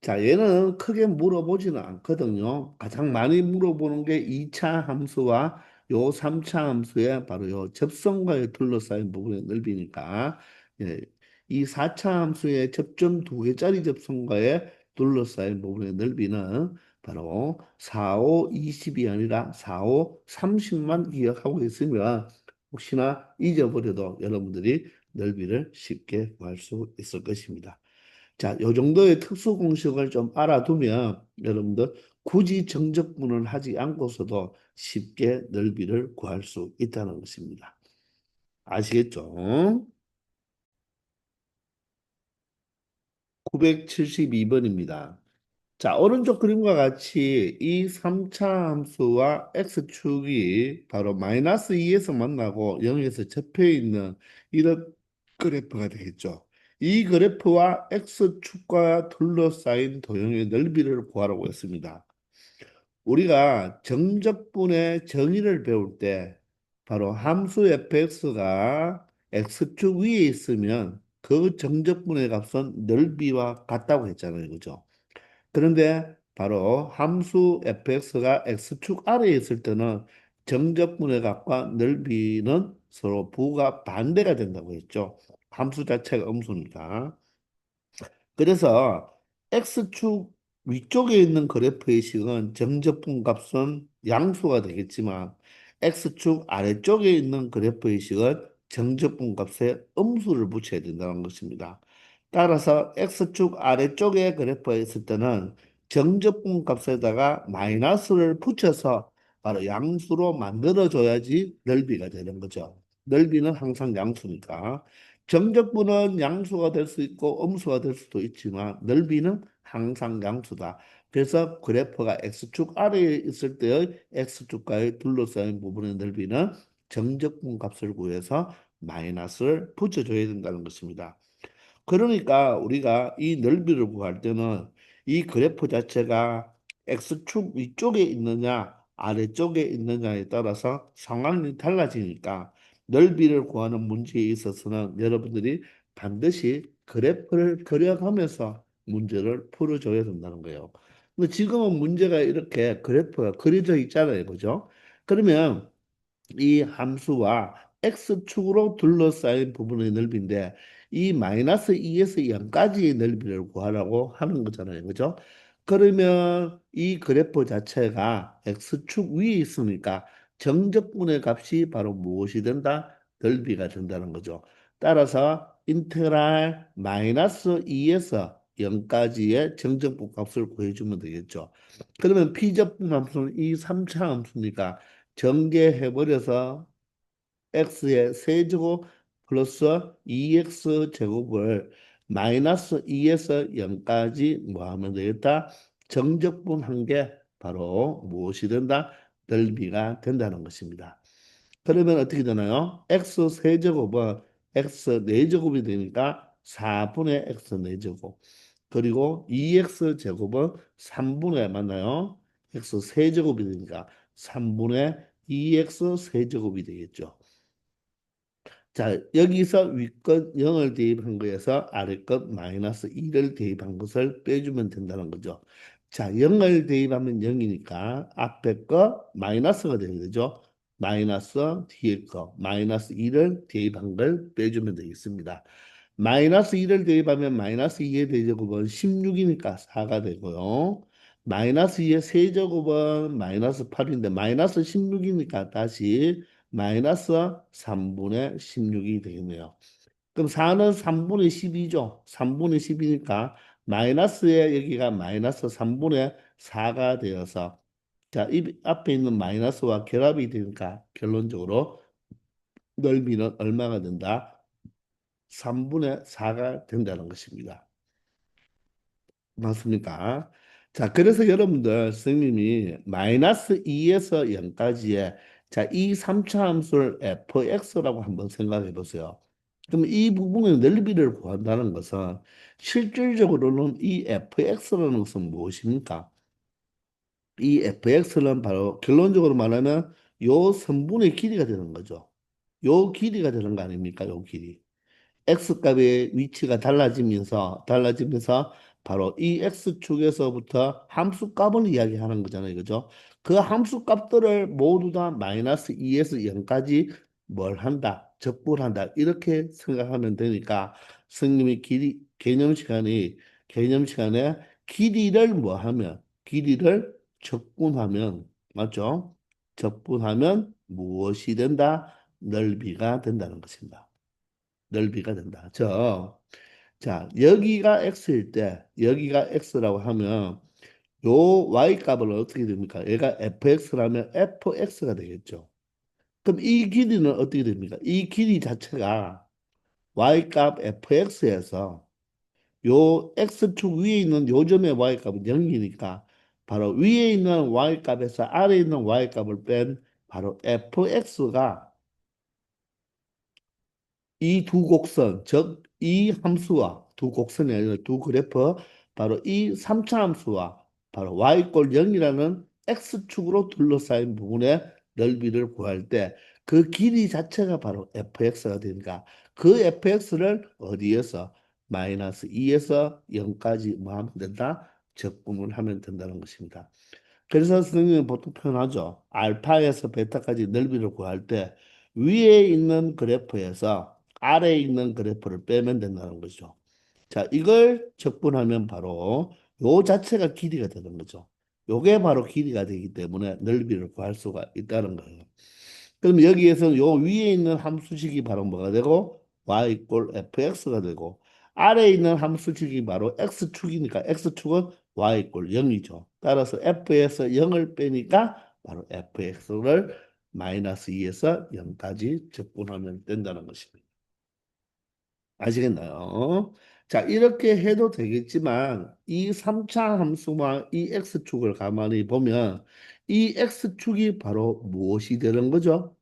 자, 얘는 크게 물어보지는 않거든요. 가장 많이 물어보는 게 2차 함수와 요 3차 함수의 바로 요 접선과에 둘러싸인 부분의 넓이니까, 예, 이 4차 함수의 접점 두 개짜리 접선과에 둘러싸인 부분의 넓이는 바로 4, 5, 20이 아니라 4, 5, 30만 기억하고 있으면 혹시나 잊어버려도 여러분들이 넓이를 쉽게 구할 수 있을 것입니다. 자, 요 정도의 특수 공식을 좀 알아두면 여러분들 굳이 정적분을 하지 않고서도 쉽게 넓이를 구할 수 있다는 것입니다. 아시겠죠? 972번입니다. 자, 오른쪽 그림과 같이 이 3차 함수와 x축이 바로 마이너스 2에서 만나고 0에서 접해 있는 이런 그래프가 되겠죠. 이 그래프와 x축과 둘러싸인 도형의 넓이를 구하라고 했습니다. 우리가 정적분의 정의를 배울 때 바로 함수 fx가 x축 위에 있으면 그 정적분의 값은 넓이와 같다고 했잖아요. 그죠? 그런데 바로 함수 fx가 x축 아래에 있을 때는 정적분의 값과 넓이는 서로 부가 반대가 된다고 했죠. 함수 자체가 음수니까. 그래서 X축 위쪽에 있는 그래프의 식은 정적분 값은 양수가 되겠지만 X축 아래쪽에 있는 그래프의 식은 정적분 값에 음수를 붙여야 된다는 것입니다. 따라서 X축 아래쪽에 그래프가 있을 때는 정적분 값에다가 마이너스를 붙여서 바로 양수로 만들어줘야지 넓이가 되는 거죠. 넓이는 항상 양수니까. 정적분은 양수가 될 수 있고 음수가 될 수도 있지만 넓이는 항상 양수다. 그래서 그래프가 x축 아래에 있을 때의 x축과의 둘러싸인 부분의 넓이는 정적분 값을 구해서 마이너스를 붙여줘야 된다는 것입니다. 그러니까 우리가 이 넓이를 구할 때는 이 그래프 자체가 X축 위쪽에 있느냐 아래쪽에 있느냐에 따라서 상황이 달라지니까 넓이를 구하는 문제에 있어서는 여러분들이 반드시 그래프를 그려가면서 문제를 풀어줘야 된다는 거예요. 근데 지금은 문제가 이렇게 그래프가 그려져 있잖아요. 그죠? 그러면 이 함수와 x축으로 둘러싸인 부분의 넓이인데 이 마이너스 2에서 0까지의 넓이를 구하라고 하는 거잖아요. 그죠? 그러면 이 그래프 자체가 x축 위에 있으니까 정적분의 값이 바로 무엇이 된다? 넓이가 된다는 거죠. 따라서 인테그랄 마이너스 2에서 0까지의 정적분 값을 구해주면 되겠죠. 그러면 피적분 함수는 이 3차 함수니까 전개해버려서 x의 세제곱 플러스 2x 제곱을 마이너스 2에서 0까지 뭐 하면 되겠다? 정적분한 게 바로 무엇이 된다? 넓이가 된다는 것입니다. 그러면 어떻게 되나요? x 세제곱은 x 4제곱이 되니까 4분의 x 4제곱. 그리고 2x 제곱은 3분의 맞나요? x 세제곱이 되니까 3분의 2x 세제곱이 되겠죠. 자, 여기서 위껏 0을 대입한 거에서 아래껏 마이너스 2를 대입한 것을 빼주면 된다는 거죠. 자, 0을 대입하면 0이니까 앞에 거 마이너스가 되는 거죠. 마이너스 뒤에 거 마이너스 2를 대입한 걸 빼주면 되겠습니다. 마이너스 2를 대입하면 마이너스 2의 대제곱은 16이니까 4가 되고요. 마이너스 2의 세제곱은 마이너스 8인데 마이너스 16이니까 다시 마이너스 3분의 16이 되겠네요. 그럼 4는 3분의 12죠. 3분의 10이니까 마이너스에 여기가 마이너스 3분의 4가 되어서 자, 이 앞에 있는 마이너스와 결합이 되니까 결론적으로 넓이는 얼마가 된다? 3분의 4가 된다는 것입니다. 맞습니까? 자, 그래서 여러분들 선생님이 마이너스 2에서 0까지의 자, 이 3차 함수를 fx라고 한번 생각해 보세요. 그럼 이 부분의 넓이를 구한다는 것은 실질적으로는 이 fx라는 것은 무엇입니까? 이 fx는 바로 결론적으로 말하면 요 선분의 길이가 되는 거죠. 요 길이가 되는 거 아닙니까? 요 길이. X값의 위치가 달라지면서 바로 이 x축에서부터 함수 값을 이야기하는 거잖아요. 그죠? 그 함수 값들을 모두 다 마이너스 2에서 0까지 뭘 한다? 적분한다. 이렇게 생각하면 되니까 선생님이 개념 시간에 길이를 뭐 하면 길이를 적분하면 맞죠? 적분하면 무엇이 된다? 넓이가 된다는 것입니다. 넓이가 된다. 자, 여기가 x일 때, 여기가 x라고 하면 요 y 값은 어떻게 됩니까? 얘가 fx라면 fx가 되겠죠. 그럼 이 길이는 어떻게 됩니까? 이 길이 자체가 y 값 fx에서 요 x축 위에 있는 요점의 y 값은 0이니까 바로 위에 있는 y 값에서 아래에 있는 y 값을 뺀 바로 fx가 이 두 곡선, 즉 이 함수와 두 곡선이 아니라 두 그래프, 바로 이 3차 함수와 바로 y꼴 0이라는 x축으로 둘러싸인 부분의 넓이를 구할 때 그 길이 자체가 바로 fx가 되니까 그 fx를 어디에서 마이너스 2에서 0까지 뭐 하면 된다? 적분을 하면 된다는 것입니다. 그래서 선생님은 보통 표현하죠. 알파에서 베타까지 넓이를 구할 때 위에 있는 그래프에서 아래에 있는 그래프를 빼면 된다는 거죠. 자, 이걸 적분하면 바로 요 자체가 길이가 되는 거죠. 요게 바로 길이가 되기 때문에 넓이를 구할 수가 있다는 거예요. 그럼 여기에서 요 위에 있는 함수식이 바로 뭐가 되고 y 꼴 fx가 되고 아래에 있는 함수식이 바로 x축이니까 x축은 y 꼴 0이죠. 따라서 f에서 0을 빼니까 바로 fx를 마이너스 2에서 0까지 적분하면 된다는 것입니다. 아시겠나요? 자, 이렇게 해도 되겠지만 이 3차 함수와 이 x축을 가만히 보면 이 x축이 바로 무엇이 되는 거죠?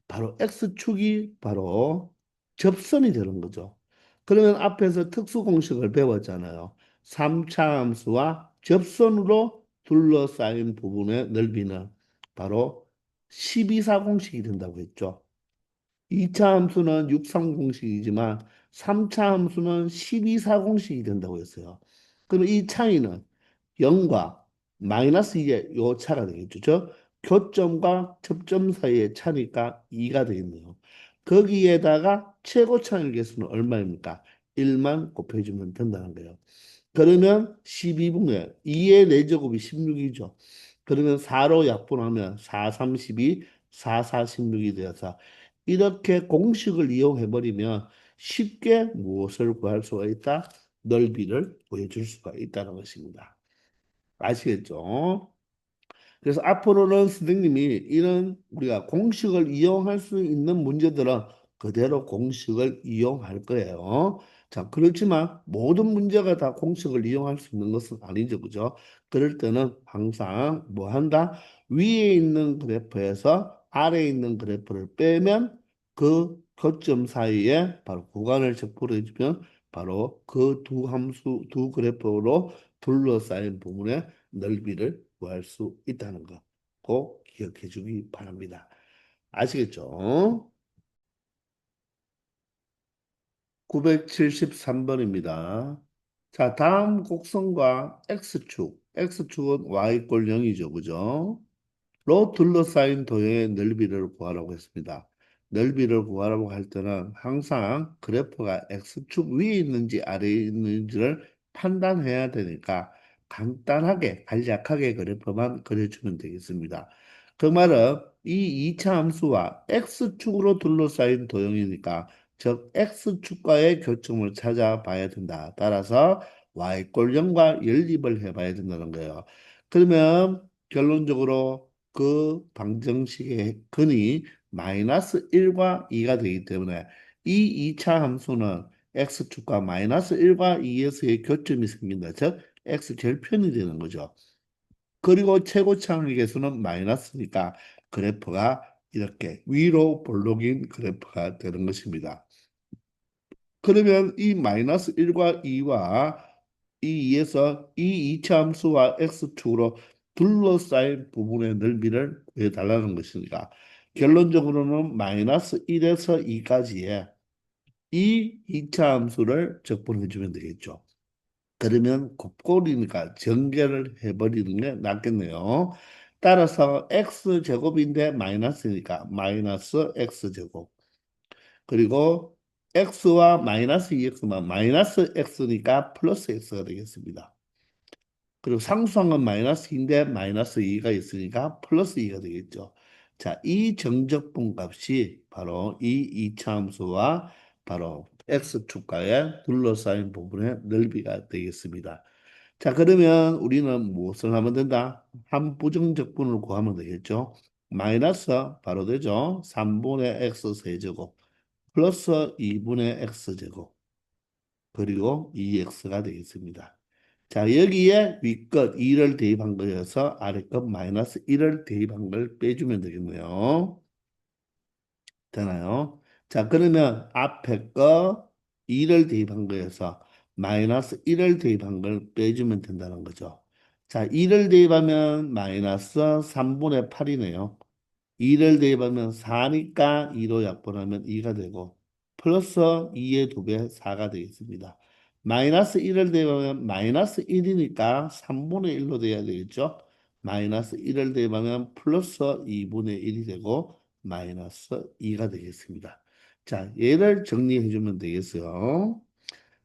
바로 X축이 바로 접선이 되는 거죠. 그러면 앞에서 특수 공식을 배웠잖아요. 3차 함수와 접선으로 둘러싸인 부분의 넓이는 바로 12사 공식이 된다고 했죠. 2차 함수는 6삼 공식이지만 3차 함수는 12사 공식이 된다고 했어요. 그럼 이 차이는 0과 마이너스 2의 요 차가 되겠죠. 교점과 접점 사이의 차니까 2가 되겠네요. 거기에다가 최고차의 개수는 얼마입니까? 1만 곱해주면 된다는 거예요. 그러면 12분의 2의 4제곱이 16이죠. 그러면 4로 약분하면 4, 3, 12, 4, 4, 16이 되어서 이렇게 공식을 이용해버리면 쉽게 무엇을 구할 수가 있다? 넓이를 구해줄 수가 있다는 것입니다. 아시겠죠? 그래서 앞으로는 선생님이 이런 우리가 공식을 이용할 수 있는 문제들은 그대로 공식을 이용할 거예요. 자, 그렇지만 모든 문제가 다 공식을 이용할 수 있는 것은 아니죠. 그죠? 그럴 때는 항상 뭐 한다? 위에 있는 그래프에서 아래에 있는 그래프를 빼면 그 거점 사이에 바로 구간을 적분해 주면 바로 그 두 함수, 두 그래프로 둘러싸인 부분의 넓이를 구할 수 있다는 거 꼭 기억해 주기 바랍니다. 아시겠죠? 973번입니다. 자, 다음 곡선과 X축. X축은 Y꼴 0이죠. 그죠? 로 둘러싸인 도형의 넓이를 구하라고 했습니다. 넓이를 구하라고 할 때는 항상 그래프가 X축 위에 있는지 아래에 있는지를 판단해야 되니까 간단하게 간략하게 그래프만 그려주면 되겠습니다. 그 말은 이 2차 함수와 X축으로 둘러싸인 도형이니까 즉 X축과의 교점을 찾아봐야 된다. 따라서 Y꼴 0과 연립을 해봐야 된다는 거예요. 그러면 결론적으로 그 방정식의 근이 마이너스 1과 2가 되기 때문에 이 2차 함수는 x축과 마이너스 1과 2에서의 교점이 생긴다. 즉 x 절편이 되는 거죠. 그리고 최고차항의 개수는 마이너스니까 그래프가 이렇게 위로 볼록인 그래프가 되는 것입니다. 그러면 이 마이너스 1과 2와 이 2에서 이 이차 함수와 x축으로 둘러싸인 부분의 넓이를 구해달라는 것이니까 결론적으로는 마이너스 1에서 2까지의 이 이차 함수를 적분해 주면 되겠죠. 그러면 곱골이니까 전개를 해버리는 게 낫겠네요. 따라서 x제곱인데 마이너스니까 마이너스 x제곱. 그리고 x와 마이너스 2x만 마이너스 x니까 플러스 x가 되겠습니다. 그리고 상수항은 마이너스인데 마이너스 2가 있으니까 플러스 2가 되겠죠. 자, 이 정적분 값이 바로 이 이차함수와 바로 x축과의 둘러싸인 부분의 넓이가 되겠습니다. 자, 그러면 우리는 무엇을 하면 된다? 한 부정적분을 구하면 되겠죠. 마이너스 바로 되죠. 3분의 x 세제곱 플러스 2분의 x제곱 그리고 2x가 되겠습니다. 자, 여기에 위끝 2를 대입한 거여서 아래끝 마이너스 1을 대입한 걸 빼주면 되겠네요. 되나요? 자, 그러면 앞에 거 2를 대입한 거여서 마이너스 1을 대입한 걸 빼주면 된다는 거죠. 자, 2를 대입하면 마이너스 3분의 8이네요. 2를 대입하면 4니까 2로 약분하면 2가 되고 플러스 2의 2배 4가 되겠습니다. 마이너스 1을 대입하면 마이너스 1이니까 3분의 1로 돼야 되겠죠. 마이너스 1을 대입하면 플러스 2분의 1이 되고 마이너스 2가 되겠습니다. 자, 얘를 정리해 주면 되겠어요.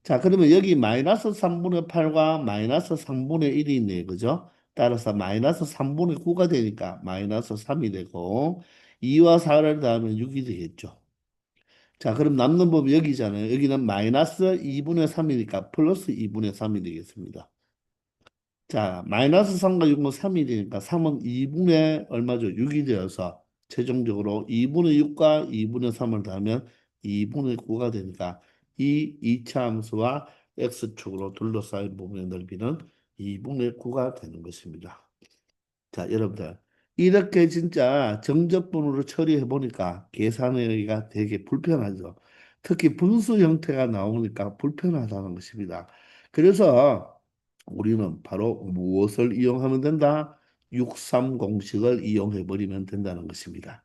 자, 그러면 여기 마이너스 3분의 8과 마이너스 3분의 1이 있네요. 그죠? 따라서 마이너스 3분의 9가 되니까 마이너스 3이 되고 2와 4를 더하면 6이 되겠죠. 자, 그럼 남는 법이 여기잖아요. 여기는 마이너스 2분의 3이니까 플러스 2분의 3이 되겠습니다. 자, 마이너스 3과 6은 3이 되니까 3은 2분의 얼마죠? 6이 되어서 최종적으로 2분의 6과 2분의 3을 더하면 2분의 9가 되니까 이 이차 함수와 x축으로 둘러싸인 부분의 넓이는 2분의 9가 되는 것입니다. 자, 여러분들. 이렇게 진짜 정적분으로 처리해 보니까 계산하기가 되게 불편하죠. 특히 분수 형태가 나오니까 불편하다는 것입니다. 그래서 우리는 바로 무엇을 이용하면 된다? 63 공식을 이용해 버리면 된다는 것입니다.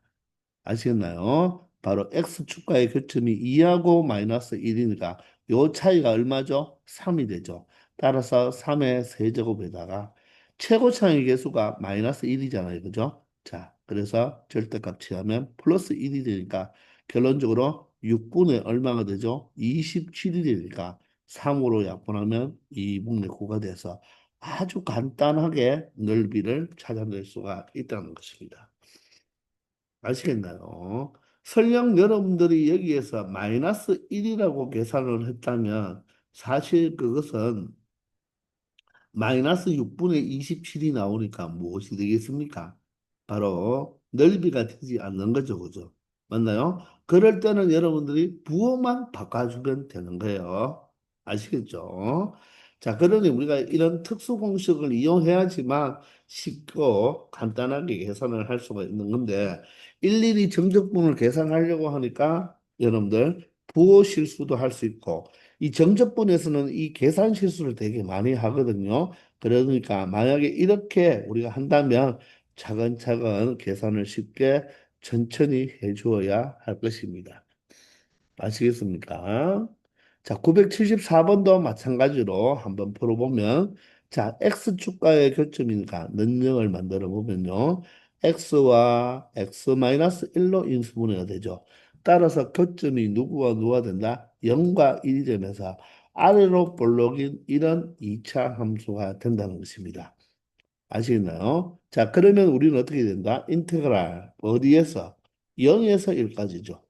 아시겠나요? 바로 x축과의 교점이 2하고 마이너스 1이니까 요 차이가 얼마죠? 3이 되죠. 따라서 3의 세제곱에다가 최고차의 계수가 마이너스 1이잖아요. 그죠? 자, 그래서 절대값 취하면 플러스 1이 되니까 결론적으로 6분의 얼마가 되죠? 27이 되니까 3으로 약분하면 2분의 9가 돼서 아주 간단하게 넓이를 찾아낼 수가 있다는 것입니다. 아시겠나요? 설령 여러분들이 여기에서 마이너스 1이라고 계산을 했다면 사실 그것은 마이너스 6분의 27이 나오니까 무엇이 되겠습니까? 바로 넓이가 되지 않는 거죠. 그죠? 맞나요? 그럴 때는 여러분들이 부호만 바꿔주면 되는 거예요. 아시겠죠? 자, 그러니 우리가 이런 특수 공식을 이용해야지만 쉽고 간단하게 계산을 할 수가 있는 건데 일일이 정적분을 계산하려고 하니까 여러분들 부호 실수도 할 수 있고 이 정적분에서는 이 계산 실수를 되게 많이 하거든요. 그러니까 만약에 이렇게 우리가 한다면 차근차근 계산을 쉽게 천천히 해 주어야 할 것입니다. 아시겠습니까? 자, 974번도 마찬가지로 한번 풀어보면 자, x축과의 교점이니까 는영을 만들어 보면요. x와 x-1로 인수분해가 되죠. 따라서 교점이 누구와 누가 된다? 0과 1이 되면서 아래로 볼록인 이런 2차 함수가 된다는 것입니다. 아시겠나요? 자, 그러면 우리는 어떻게 된다? 인테그랄 어디에서? 0에서 1까지죠.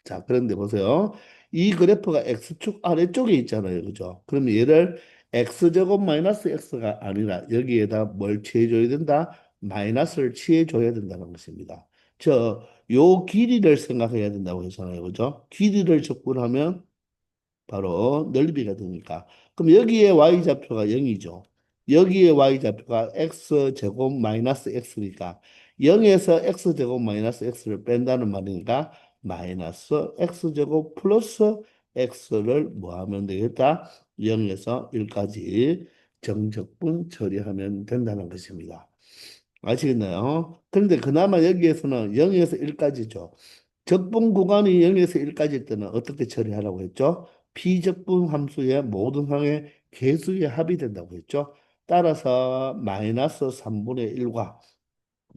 자, 그런데 보세요. 이 그래프가 x축 아래쪽에 있잖아요. 그죠? 그럼 얘를 x제곱 마이너스 x가 아니라 여기에다 뭘 취해줘야 된다? 마이너스를 취해줘야 된다는 것입니다. 요 길이를 생각해야 된다고 했잖아요. 그죠? 길이를 적분하면 바로 넓이가 되니까. 그럼 여기에 y좌표가 0이죠. 여기에 y좌표가 x제곱 마이너스 x니까 0에서 x제곱 마이너스 x를 뺀다는 말이니까 마이너스 x제곱 플러스 x를 뭐 하면 되겠다? 0에서 1까지 정적분 처리하면 된다는 것입니다. 아시겠나요? 그런데 그나마 여기에서는 0에서 1까지죠. 적분 구간이 0에서 1까지일 때는 어떻게 처리하라고 했죠? 비적분 함수의 모든 항의 개수의 합이 된다고 했죠. 따라서 마이너스 3분의 1과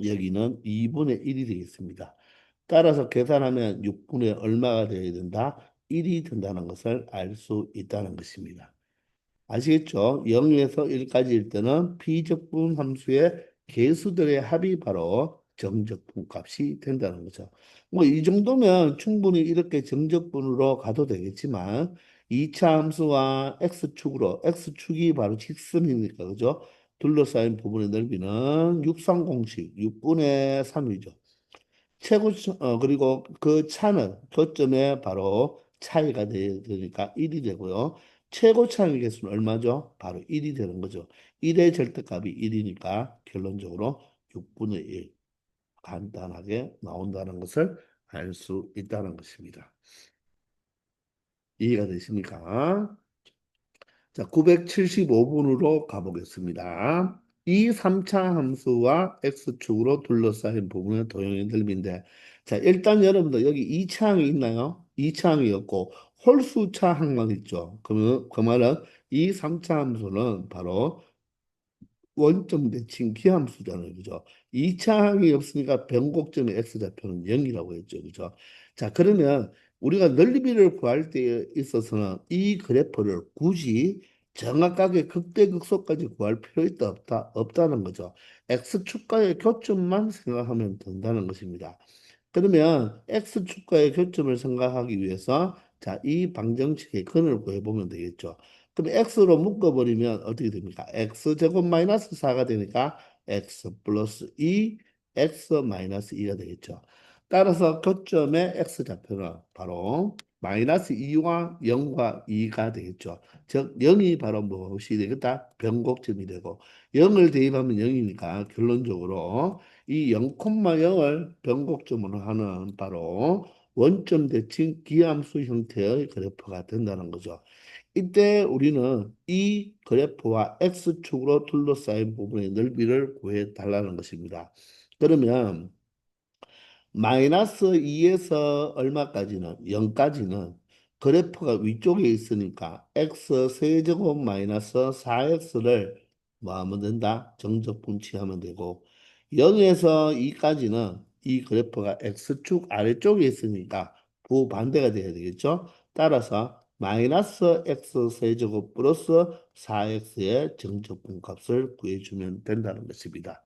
여기는 2분의 1이 되겠습니다. 따라서 계산하면 6분의 얼마가 되어야 된다? 1이 된다는 것을 알 수 있다는 것입니다. 아시겠죠? 0에서 1까지일 때는 비적분 함수의 개수들의 합이 바로 정적분 값이 된다는 거죠. 뭐 이 정도면 충분히 이렇게 정적분으로 가도 되겠지만 2차 함수와 x축으로 x축이 바로 직선이니까 그죠? 둘러싸인 부분의 넓이는 육상공식 6분의 3이죠. 그리고 그 차는 교점에 바로 차이가 되니까 1이 되고요. 최고 차의 개수는 얼마죠? 바로 1이 되는 거죠. 1의 절대값이 1이니까 결론적으로 6분의 1 간단하게 나온다는 것을 알 수 있다는 것입니다. 이해가 되십니까? 자, 975분으로 가보겠습니다. 이 3차 함수와 x축으로 둘러싸인 부분의 도형의 넓이인데, 자, 일단 여러분들 여기 2차 항이 있나요? 2차 항이 없고 홀수차 항만 있죠. 그러면 그 말은 이 3차 함수는 바로 원점 대칭 기함수잖아요. 그죠? 2차 항이 없으니까 변곡점의 x좌표는 0이라고 했죠. 그죠? 자, 그러면 우리가 넓이를 구할 때 있어서는 이 그래프를 굳이 정확하게 극대극소까지 구할 필요 있다 없다는 거죠. x축과의 교점만 생각하면 된다는 것입니다. 그러면 x축과의 교점을 생각하기 위해서 자, 이 방정식의 근을 구해보면 되겠죠. 그럼 x로 묶어버리면 어떻게 됩니까? x제곱 마이너스 4가 되니까 x 플러스 2, x 마이너스 2가 되겠죠. 따라서 교점의 x좌표는 바로 마이너스 2와 0과 2가 되겠죠. 즉 0이 바로 무엇이 되겠다? 변곡점이 되고 0을 대입하면 0이니까 결론적으로 이 0,0을 변곡점으로 하는 바로 원점 대칭 기함수 형태의 그래프가 된다는 거죠. 이때 우리는 이 그래프와 x축으로 둘러싸인 부분의 넓이를 구해 달라는 것입니다. 그러면 마이너스 2에서 얼마까지는 0까지는 그래프가 위쪽에 있으니까 x 세제곱 마이너스 4x를 뭐 하면 된다? 정적 분치하면 되고 0에서 2까지는 이 그래프가 x축 아래쪽에 있으니까 부반대가 돼야 되겠죠? 따라서 마이너스 x 세제곱 플러스 4x의 정적 분값을 구해주면 된다는 것입니다.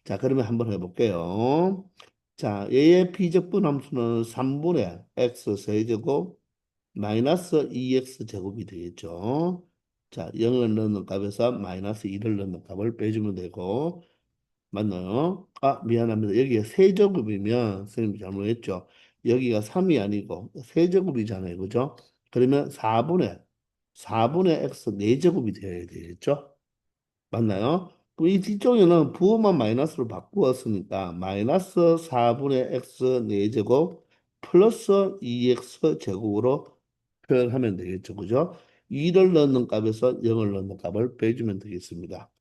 자, 그러면 한번 해볼게요. 자, 얘의 비적분 함수는 3분의 x 세제곱 마이너스 2x 제곱이 되겠죠. 자, 0을 넣는 값에서 마이너스 2를 넣는 값을 빼주면 되고 맞나요? 아, 미안합니다. 여기가 세제곱이면 선생님이 잘못했죠. 여기가 3이 아니고 세제곱이잖아요. 그죠? 그러면 4분의 x 4제곱이 되어야 되겠죠? 맞나요? 그럼 이 뒤쪽에는 부호만 마이너스로 바꾸었으니까 마이너스 4분의 x 4제곱 플러스 2x 제곱으로 표현하면 되겠죠. 그죠? 2를 넣는 값에서 0을 넣는 값을 빼주면 되겠습니다.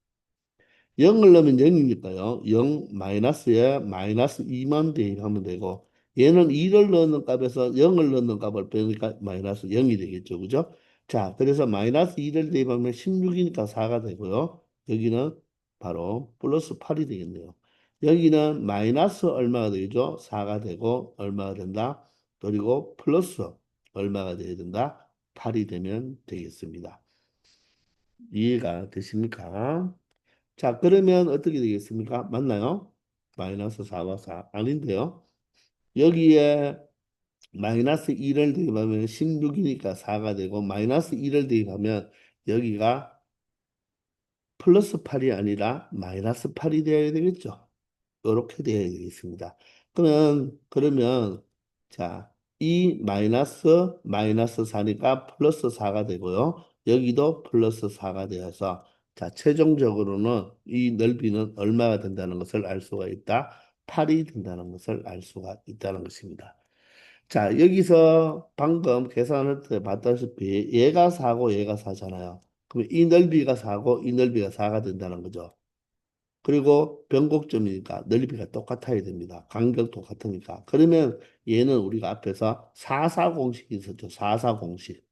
0을 넣으면 0이니까요. 0 마이너스에 마이너스 2만 대입하면 되고 얘는 2를 넣는 값에서 0을 넣는 값을 빼니까 마이너스 0이 되겠죠. 그죠? 자, 그래서 마이너스 2를 대입하면 16이니까 4가 되고요. 여기는 바로 플러스 8이 되겠네요. 여기는 마이너스 얼마가 되죠? 4가 되고 얼마가 된다? 그리고 플러스 얼마가 돼야 된다? 8이 되면 되겠습니다. 이해가 되십니까? 자, 그러면 어떻게 되겠습니까? 맞나요? 마이너스 4와 4. 아닌데요. 여기에 마이너스 2를 대입하면 16이니까 4가 되고 마이너스 2를 대입하면 여기가 플러스 8이 아니라 마이너스 8이 되어야 되겠죠. 이렇게 되어야 되겠습니다. 그러면 자, 이 마이너스 4니까 플러스 4가 되고요. 여기도 플러스 4가 되어서 자, 최종적으로는 이 넓이는 얼마가 된다는 것을 알 수가 있다. 8이 된다는 것을 알 수가 있다는 것입니다. 자, 여기서 방금 계산할 때 봤다시피 얘가 4고 얘가 4잖아요. 그럼 이 넓이가 4고 이 넓이가 4가 된다는 거죠. 그리고 변곡점이니까 넓이가 똑같아야 됩니다. 간격도 같으니까. 그러면 얘는 우리가 앞에서 4사 공식이 있었죠. 4사 공식.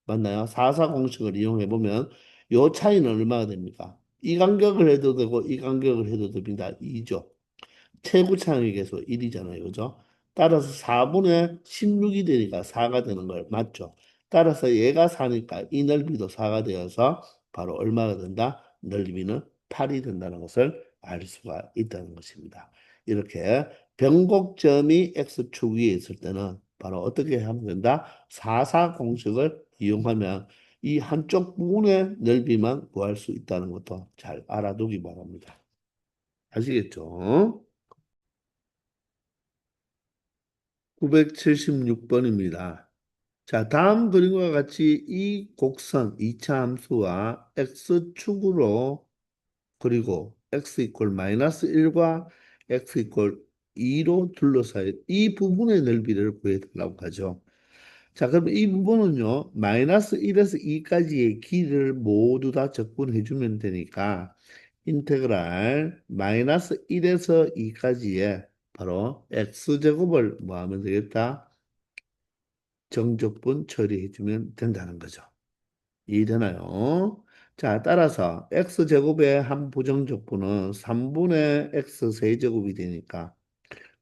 맞나요? 4사 공식을 이용해 보면 요 차이는 얼마가 됩니까? 이 간격을 해도 되고 이 간격을 해도 됩니다. 2죠. 최고차항의 계수 1이잖아요. 그죠? 따라서 4분의 16이 되니까 4가 되는 걸 맞죠? 따라서 얘가 4니까 이 넓이도 4가 되어서 바로 얼마가 된다? 넓이는 8이 된다는 것을 알 수가 있다는 것입니다. 이렇게 변곡점이 X축 위에 있을 때는 바로 어떻게 하면 된다? 4사 공식을 이용하면 이 한쪽 부분의 넓이만 구할 수 있다는 것도 잘 알아두기 바랍니다. 아시겠죠? 976번입니다. 자, 다음 그림과 같이 이 곡선 2차 함수와 x축으로 그리고 x 이퀄 마이너스 1과 x 이퀄 2로 둘러싸인 이 부분의 넓이를 구해달라고 하죠. 자, 그럼 이 부분은요, 마이너스 1에서 2까지의 길이를 모두 다 적분해 주면 되니까 인테그랄 마이너스 1에서 2까지의 바로 x제곱을 뭐 하면 되겠다? 정적분 처리해주면 된다는 거죠. 이해되나요? 자, 따라서 x제곱의 한 부정적분은 3분의 x 세제곱이 되니까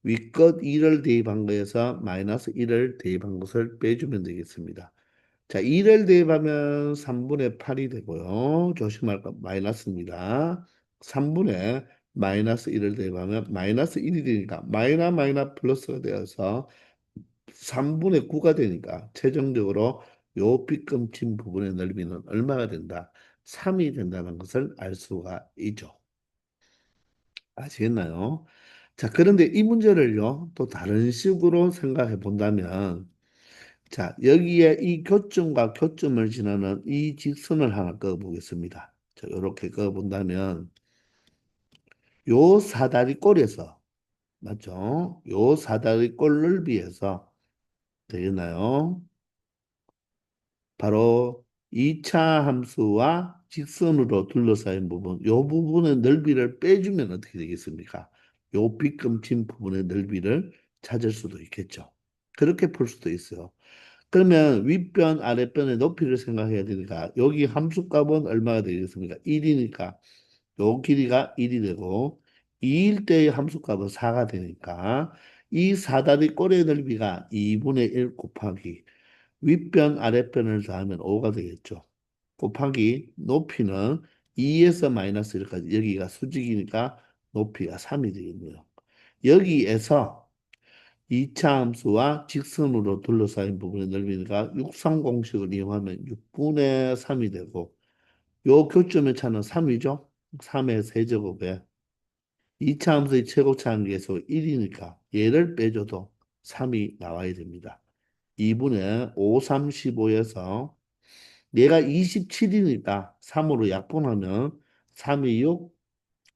위껏 2를 대입한 거에서 마이너스 1을 대입한 것을 빼주면 되겠습니다. 자, 2를 대입하면 3분의 8이 되고요. 조심할 거 마이너스입니다. 3분의 마이너스 1을 대입하면 마이너스 1이 되니까 마이너 플러스가 되어서 3분의 9가 되니까 최종적으로 요 빗금친 부분의 넓이는 얼마가 된다? 3이 된다는 것을 알 수가 있죠. 아시겠나요? 자, 그런데 이 문제를요, 또 다른 식으로 생각해 본다면, 자, 여기에 이 교점과 교점을 지나는 이 직선을 하나 그어보겠습니다. 자, 이렇게 그어본다면, 요 사다리 꼴에서, 맞죠? 요 사다리 꼴 넓이에서, 되겠나요? 바로 2차 함수와 직선으로 둘러싸인 부분, 요 부분의 넓이를 빼주면 어떻게 되겠습니까? 요 빗금친 부분의 넓이를 찾을 수도 있겠죠. 그렇게 풀 수도 있어요. 그러면 윗변, 아랫변의 높이를 생각해야 되니까 여기 함수값은 얼마가 되겠습니까? 1이니까 요 길이가 1이 되고 2일 때의 함수값은 4가 되니까 이 사다리 꼴의 넓이가 2분의 1 곱하기 윗변, 아랫변을 더하면 5가 되겠죠. 곱하기 높이는 2에서 마이너스 1까지 여기가 수직이니까 높이가 3이 되겠네요. 여기에서 2차 함수와 직선으로 둘러싸인 부분의 넓이가 육상 공식을 이용하면 6분의 3이 되고 요 교점의 차는 3이죠. 3의 세제곱에 2차 함수의 최고차 한계에서 1이니까 얘를 빼줘도 3이 나와야 됩니다. 2분의 5, 3, 15에서 얘가 27이니까 3으로 약분하면 3이 6,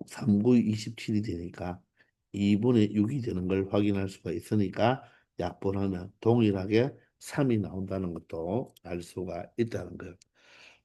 3, 9, 27이 되니까 2분의 6이 되는 걸 확인할 수가 있으니까 약분하면 동일하게 3이 나온다는 것도 알 수가 있다는 거예요.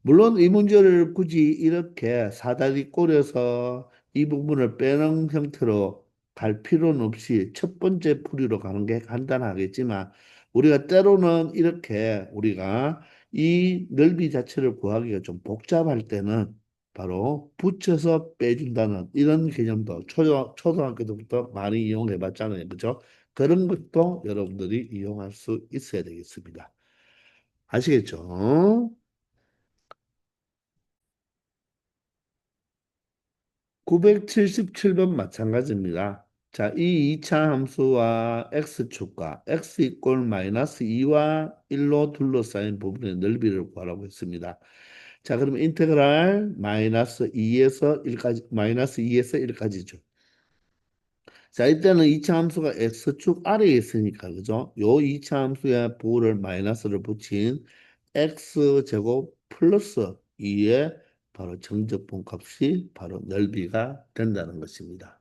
물론 이 문제를 굳이 이렇게 사다리 꼴에서 이 부분을 빼는 형태로 갈 필요는 없이 첫 번째 풀이로 가는 게 간단하겠지만 우리가 때로는 이렇게 우리가 이 넓이 자체를 구하기가 좀 복잡할 때는 바로 붙여서 빼준다는 이런 개념도 초등학교 때부터 많이 이용해 봤잖아요. 그죠? 그런 것도 여러분들이 이용할 수 있어야 되겠습니다. 아시겠죠? 977번 마찬가지입니다. 자, 이 2차 함수와 x축과 x 이꼴 마이너스 2와 1로 둘러싸인 부분의 넓이를 구하라고 했습니다. 자, 그러면 인테그랄 마이너스 2에서 1까지, 마이너스 2에서 1까지죠. 자, 이때는 2차 함수가 x축 아래에 있으니까, 그죠? 요 2차 함수에 부호를 마이너스를 붙인 x제곱 플러스 2의 바로 정적분 값이 바로 넓이가 된다는 것입니다.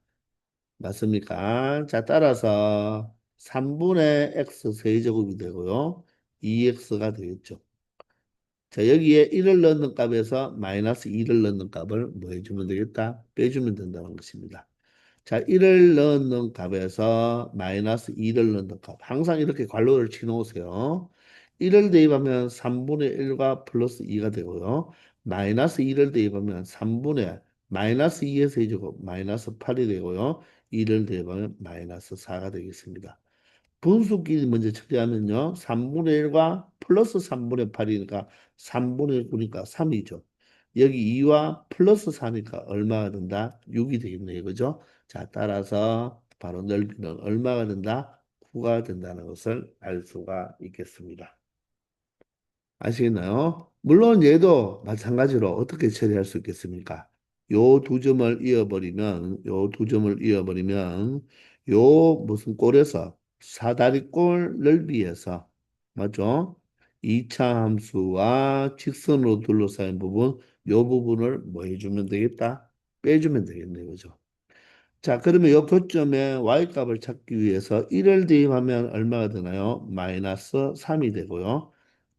맞습니까? 자, 따라서 3분의 x 세제곱이 되고요. 2x가 되겠죠. 자, 여기에 1을 넣는 값에서 마이너스 2를 넣는 값을 뭐 해주면 되겠다? 빼주면 된다는 것입니다. 자, 1을 넣는 값에서 마이너스 2를 넣는 값. 항상 이렇게 괄호를 치놓으세요. 1을 대입하면 3분의 1과 플러스 2가 되고요. 마이너스 1을 대입하면 3분의 마이너스 2의 세제곱 마이너스 8이 되고요. 2를 대입하면 마이너스 4가 되겠습니다. 분수끼리 먼저 처리하면요. 3분의 1과 플러스 3분의 8이니까 3분의 1 구니까 3이죠. 여기 2와 플러스 4니까 얼마가 된다? 6이 되겠네요. 그죠? 자, 따라서 바로 넓이는 얼마가 된다? 9가 된다는 것을 알 수가 있겠습니다. 아시겠나요? 물론 얘도 마찬가지로 어떻게 처리할 수 있겠습니까? 요 두 점을 이어버리면, 요 무슨 꼴에서 사다리꼴 넓이에서, 맞죠? 2차 함수와 직선으로 둘러싸인 부분, 요 부분을 뭐 해주면 되겠다? 빼주면 되겠네요. 그죠? 자, 그러면 요 교점의 y값을 찾기 위해서 1을 대입하면 얼마가 되나요? 마이너스 3이 되고요.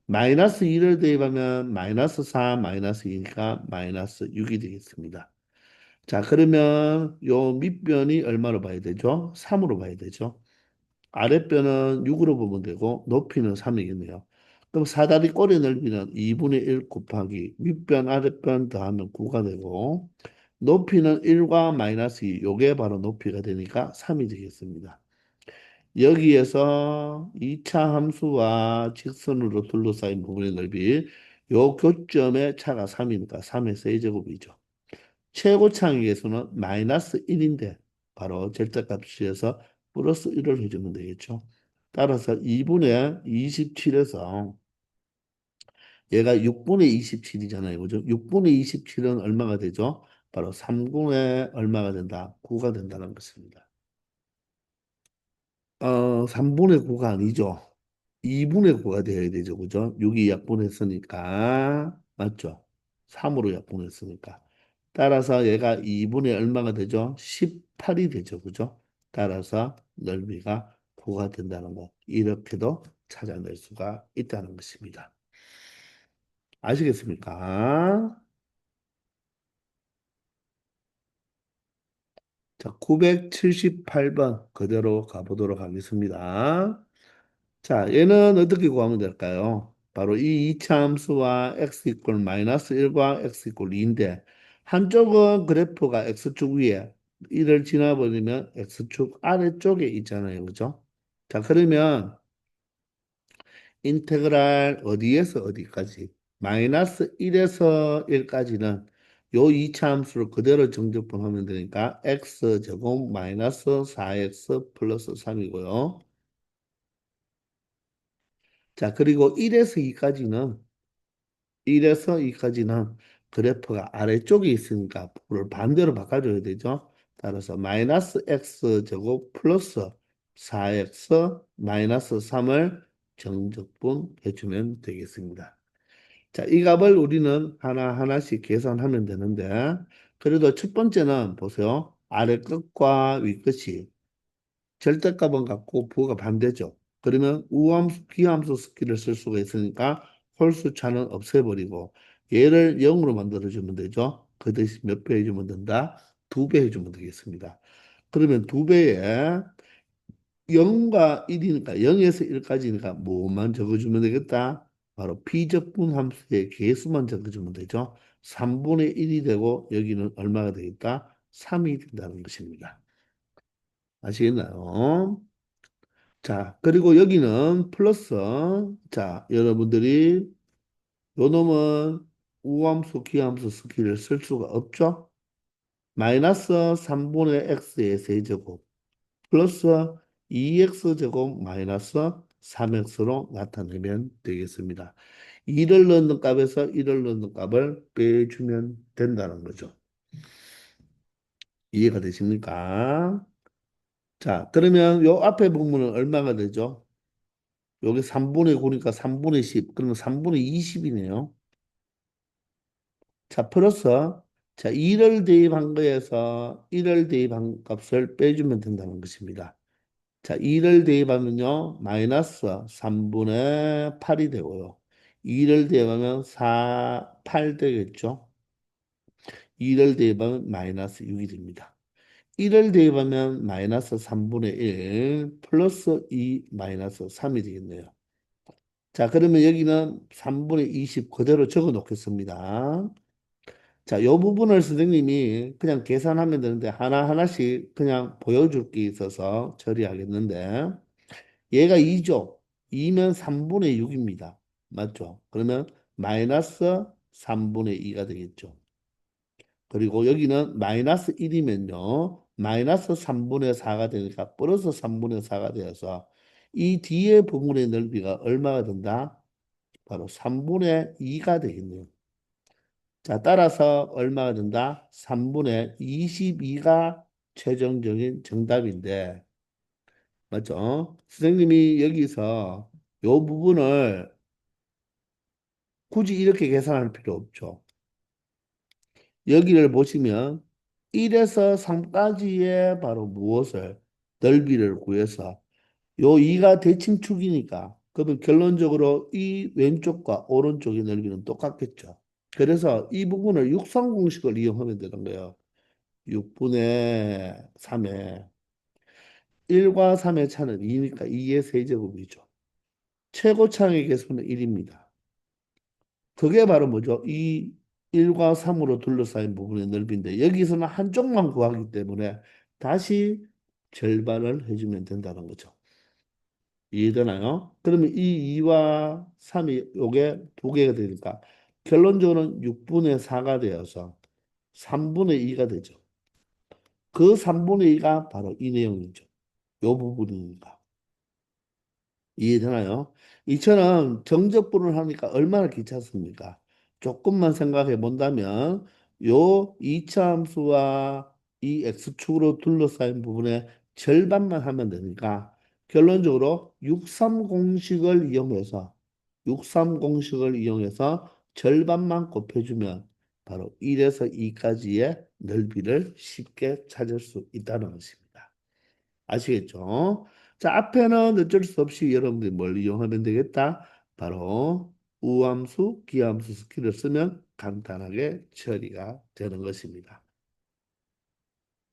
마이너스 2를 대입하면 마이너스 4, 마이너스 2니까 마이너스 6이 되겠습니다. 자, 그러면 요 밑변이 얼마로 봐야 되죠? 3으로 봐야 되죠. 아랫변은 6으로 보면 되고 높이는 3이겠네요. 그럼 사다리 꼬리 넓이는 2분의 1 곱하기 밑변 아랫변 더하면 9가 되고 높이는 1과 마이너스 2, 요게 바로 높이가 되니까 3이 되겠습니다. 여기에서 2차 함수와 직선으로 둘러싸인 부분의 넓이 요 교점의 차가 3이니까 3의 세제곱이죠. 최고창위에서는 마이너스 1인데 바로 절대값에서 플러스 1을 해주면 되겠죠. 따라서 2분의 27에서 얘가 6분의 27이잖아요. 그죠? 6분의 27은 얼마가 되죠? 바로 3분의 얼마가 된다? 9가 된다는 것입니다. 3분의 9가 아니죠. 2분의 9가 되어야 되죠. 그죠? 6이 약분했으니까. 맞죠? 3으로 약분했으니까. 따라서 얘가 2분의 얼마가 되죠? 18이 되죠. 그죠? 따라서 넓이가 9가 된다는 거. 이렇게도 찾아낼 수가 있다는 것입니다. 아시겠습니까? 자, 978번 그대로 가보도록 하겠습니다. 자, 얘는 어떻게 구하면 될까요? 바로 이 이차 함수와 x 이퀄 마이너스 1과 x 이퀄 2인데 한쪽은 그래프가 x축 위에 1을 지나버리면 x축 아래쪽에 있잖아요. 그죠? 자, 그러면 인테그랄 어디에서 어디까지? 마이너스 1에서 1까지는 요 이차 함수를 그대로 정적분하면 되니까 x제곱 마이너스 4x 플러스 3이고요. 자, 그리고 1에서 2까지는 그래프가 아래쪽에 있으니까 그걸 반대로 바꿔줘야 되죠. 따라서 마이너스 x 제곱 플러스 4x 마이너스 3을 정적분 해주면 되겠습니다. 자, 이 값을 우리는 하나하나씩 계산하면 되는데 그래도 첫 번째는 보세요. 아래 끝과 위 끝이 절대값은 같고 부호가 반대죠. 그러면 우함수, 귀함수 스키를 쓸 수가 있으니까 홀수차는 없애버리고 얘를 0으로 만들어주면 되죠. 그 대신 몇 배 해주면 된다? 2배 해주면 되겠습니다. 그러면 2배에 0과 1이니까 0에서 1까지니까 뭐만 적어주면 되겠다? 바로 비적분 함수의 개수만 적어주면 되죠. 3분의 1이 되고 여기는 얼마가 되겠다? 3이 된다는 것입니다. 아시겠나요? 자, 그리고 여기는 플러스. 자, 여러분들이 요 놈은 우함수, 기함수 스키를 쓸 수가 없죠? 마이너스 3분의 x의 세제곱 플러스 2x제곱 마이너스 3x로 나타내면 되겠습니다. 2를 넣는 값에서 1을 넣는 값을 빼주면 된다는 거죠. 이해가 되십니까? 자, 그러면 요 앞에 부분은 얼마가 되죠? 여기 3분의 9니까 3분의 10. 그러면 3분의 20이네요. 자, 플러스. 자, 2를 대입한 거에서 1을 대입한 값을 빼주면 된다는 것입니다. 자, 2를 대입하면요. 마이너스 3분의 8이 되고요. 2를 대입하면 4, 8 되겠죠. 2를 대입하면 마이너스 6이 됩니다. 1을 대입하면 마이너스 3분의 1 플러스 2 마이너스 3이 되겠네요. 자, 그러면 여기는 3분의 20 그대로 적어 놓겠습니다. 자, 요 부분을 선생님이 그냥 계산하면 되는데 하나하나씩 그냥 보여줄 게 있어서 처리하겠는데 얘가 2죠. 2면 3분의 6입니다. 맞죠? 그러면 마이너스 3분의 2가 되겠죠. 그리고 여기는 마이너스 1이면요. 마이너스 3분의 4가 되니까 플러스 3분의 4가 되어서 이 뒤에 부분의 넓이가 얼마가 된다? 바로 3분의 2가 되겠네요. 자, 따라서 얼마가 된다? 3분의 22가 최종적인 정답인데, 맞죠? 선생님이 여기서 요 부분을 굳이 이렇게 계산할 필요 없죠. 여기를 보시면 1에서 3까지의 바로 무엇을 넓이를 구해서 요 2가 대칭축이니까 그러면 결론적으로 이 왼쪽과 오른쪽의 넓이는 똑같겠죠. 그래서 이 부분을 육성 공식을 이용하면 되는 거예요. 6분의 3에 1과 3의 차는 2니까 2의 세제곱이죠. 최고차의 개수는 1입니다. 그게 바로 뭐죠? 이 1과 3으로 둘러싸인 부분의 넓이인데 여기서는 한쪽만 구하기 때문에 다시 절반을 해주면 된다는 거죠. 이해되나요? 그러면 이 2와 3이 요게 두 개가 되니까 결론적으로는 6분의 4가 되어서 3분의 2가 되죠. 그 3분의 2가 바로 이 내용이죠. 요 부분이니까. 이해되나요? 이처럼 정적분을 하니까 얼마나 귀찮습니까? 조금만 생각해 본다면 요 이차함수와 이 x축으로 둘러싸인 부분의 절반만 하면 되니까 결론적으로 63 공식을 이용해서 63 공식을 이용해서 절반만 곱해주면 바로 1에서 2까지의 넓이를 쉽게 찾을 수 있다는 것입니다. 아시겠죠? 자, 앞에는 어쩔 수 없이 여러분들이 뭘 이용하면 되겠다? 바로 우함수, 기함수 스킬을 쓰면 간단하게 처리가 되는 것입니다.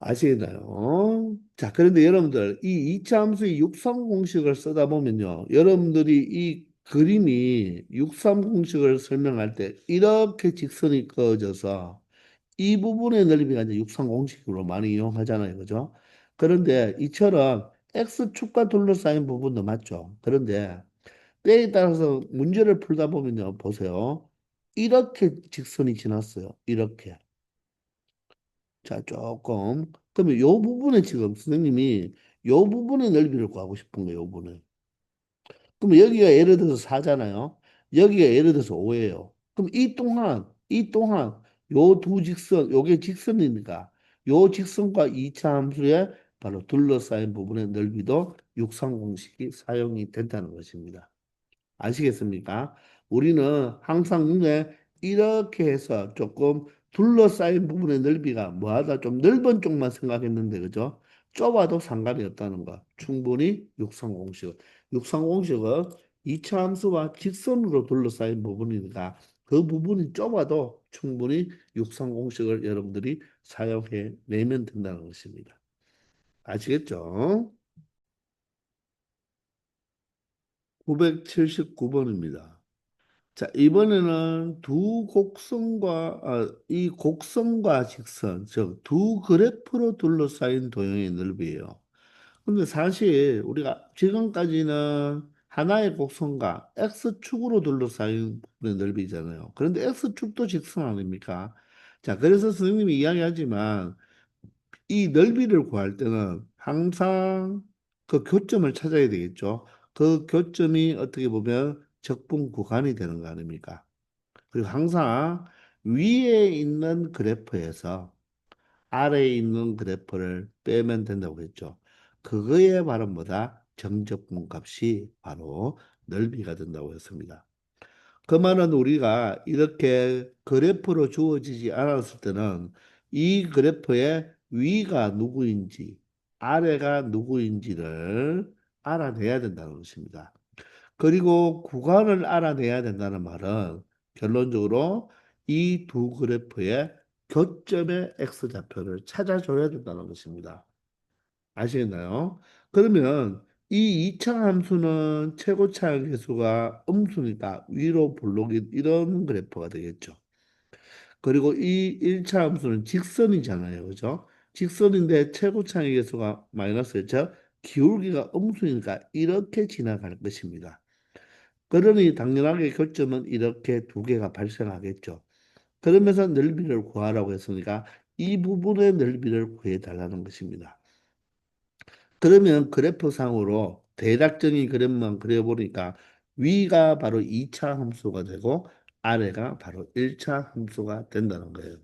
아시겠나요? 자, 그런데 여러분들 이 이차함수의 육삼 공식을 쓰다 보면요. 여러분들이 이 그림이 육삼 공식을 설명할 때 이렇게 직선이 그어져서 이 부분의 넓이가 이제 육상 공식으로 많이 이용하잖아요. 그죠? 그런데 이처럼 X축과 둘러싸인 부분도 맞죠. 그런데 때에 따라서 문제를 풀다 보면요. 보세요. 이렇게 직선이 지났어요. 이렇게. 자, 조금. 그러면 요 부분에 지금 선생님이 요 부분의 넓이를 구하고 싶은 거예요. 요 부분을. 그럼 여기가 예를 들어서 4잖아요. 여기가 예를 들어서 5예요. 그럼 이 또한 요 두 직선, 요게 직선이니까 요 직선과 2차 함수에 바로 둘러싸인 부분의 넓이도 육상 공식이 사용이 된다는 것입니다. 아시겠습니까? 우리는 항상 눈에 이렇게 해서 조금 둘러싸인 부분의 넓이가 뭐하다 좀 넓은 쪽만 생각했는데 그죠? 좁아도 상관이 없다는 거. 충분히 육상공식. 육상공식은 이차함수와 직선으로 둘러싸인 부분이니까 그 부분이 좁아도 충분히 육상공식을 여러분들이 사용해 내면 된다는 것입니다. 아시겠죠? 979번입니다. 자, 이번에는 두 곡선과, 이 곡선과 직선, 즉, 두 그래프로 둘러싸인 도형의 넓이에요. 근데 사실 우리가 지금까지는 하나의 곡선과 X축으로 둘러싸인 부분의 넓이잖아요. 그런데 X축도 직선 아닙니까? 자, 그래서 선생님이 이야기하지만 이 넓이를 구할 때는 항상 그 교점을 찾아야 되겠죠. 그 교점이 어떻게 보면 적분 구간이 되는 거 아닙니까? 그리고 항상 위에 있는 그래프에서 아래에 있는 그래프를 빼면 된다고 했죠. 그거에 바로 뭐다? 정적분 값이 바로 넓이가 된다고 했습니다. 그 말은 우리가 이렇게 그래프로 주어지지 않았을 때는 이 그래프의 위가 누구인지 아래가 누구인지를 알아내야 된다는 것입니다. 그리고 구간을 알아내야 된다는 말은 결론적으로 이 두 그래프의 교점의 X좌표를 찾아줘야 된다는 것입니다. 아시겠나요? 그러면 이 이차 함수는 최고차의 개수가 음수니까 위로 볼록인 이런 그래프가 되겠죠. 그리고 이 1차 함수는 직선이잖아요. 그죠? 직선인데 최고차의 개수가 마이너스죠. 기울기가 음수니까 이렇게 지나갈 것입니다. 그러니 당연하게 교점은 이렇게 두 개가 발생하겠죠. 그러면서 넓이를 구하라고 했으니까 이 부분의 넓이를 구해달라는 것입니다. 그러면 그래프상으로 대략적인 그림만 그려보니까 위가 바로 2차 함수가 되고 아래가 바로 1차 함수가 된다는 거예요.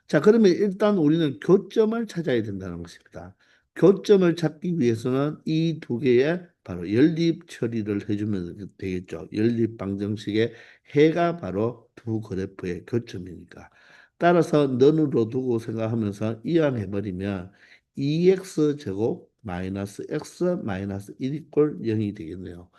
자, 그러면 일단 우리는 교점을 찾아야 된다는 것입니다. 교점을 찾기 위해서는 이 두 개의 바로 연립 처리를 해주면 되겠죠. 연립 방정식의 해가 바로 두 그래프의 교점이니까. 따라서 너으로 두고 생각하면서 이항해버리면 2x 제곱 마이너스 x 마이너스 1 이꼴 0이 되겠네요.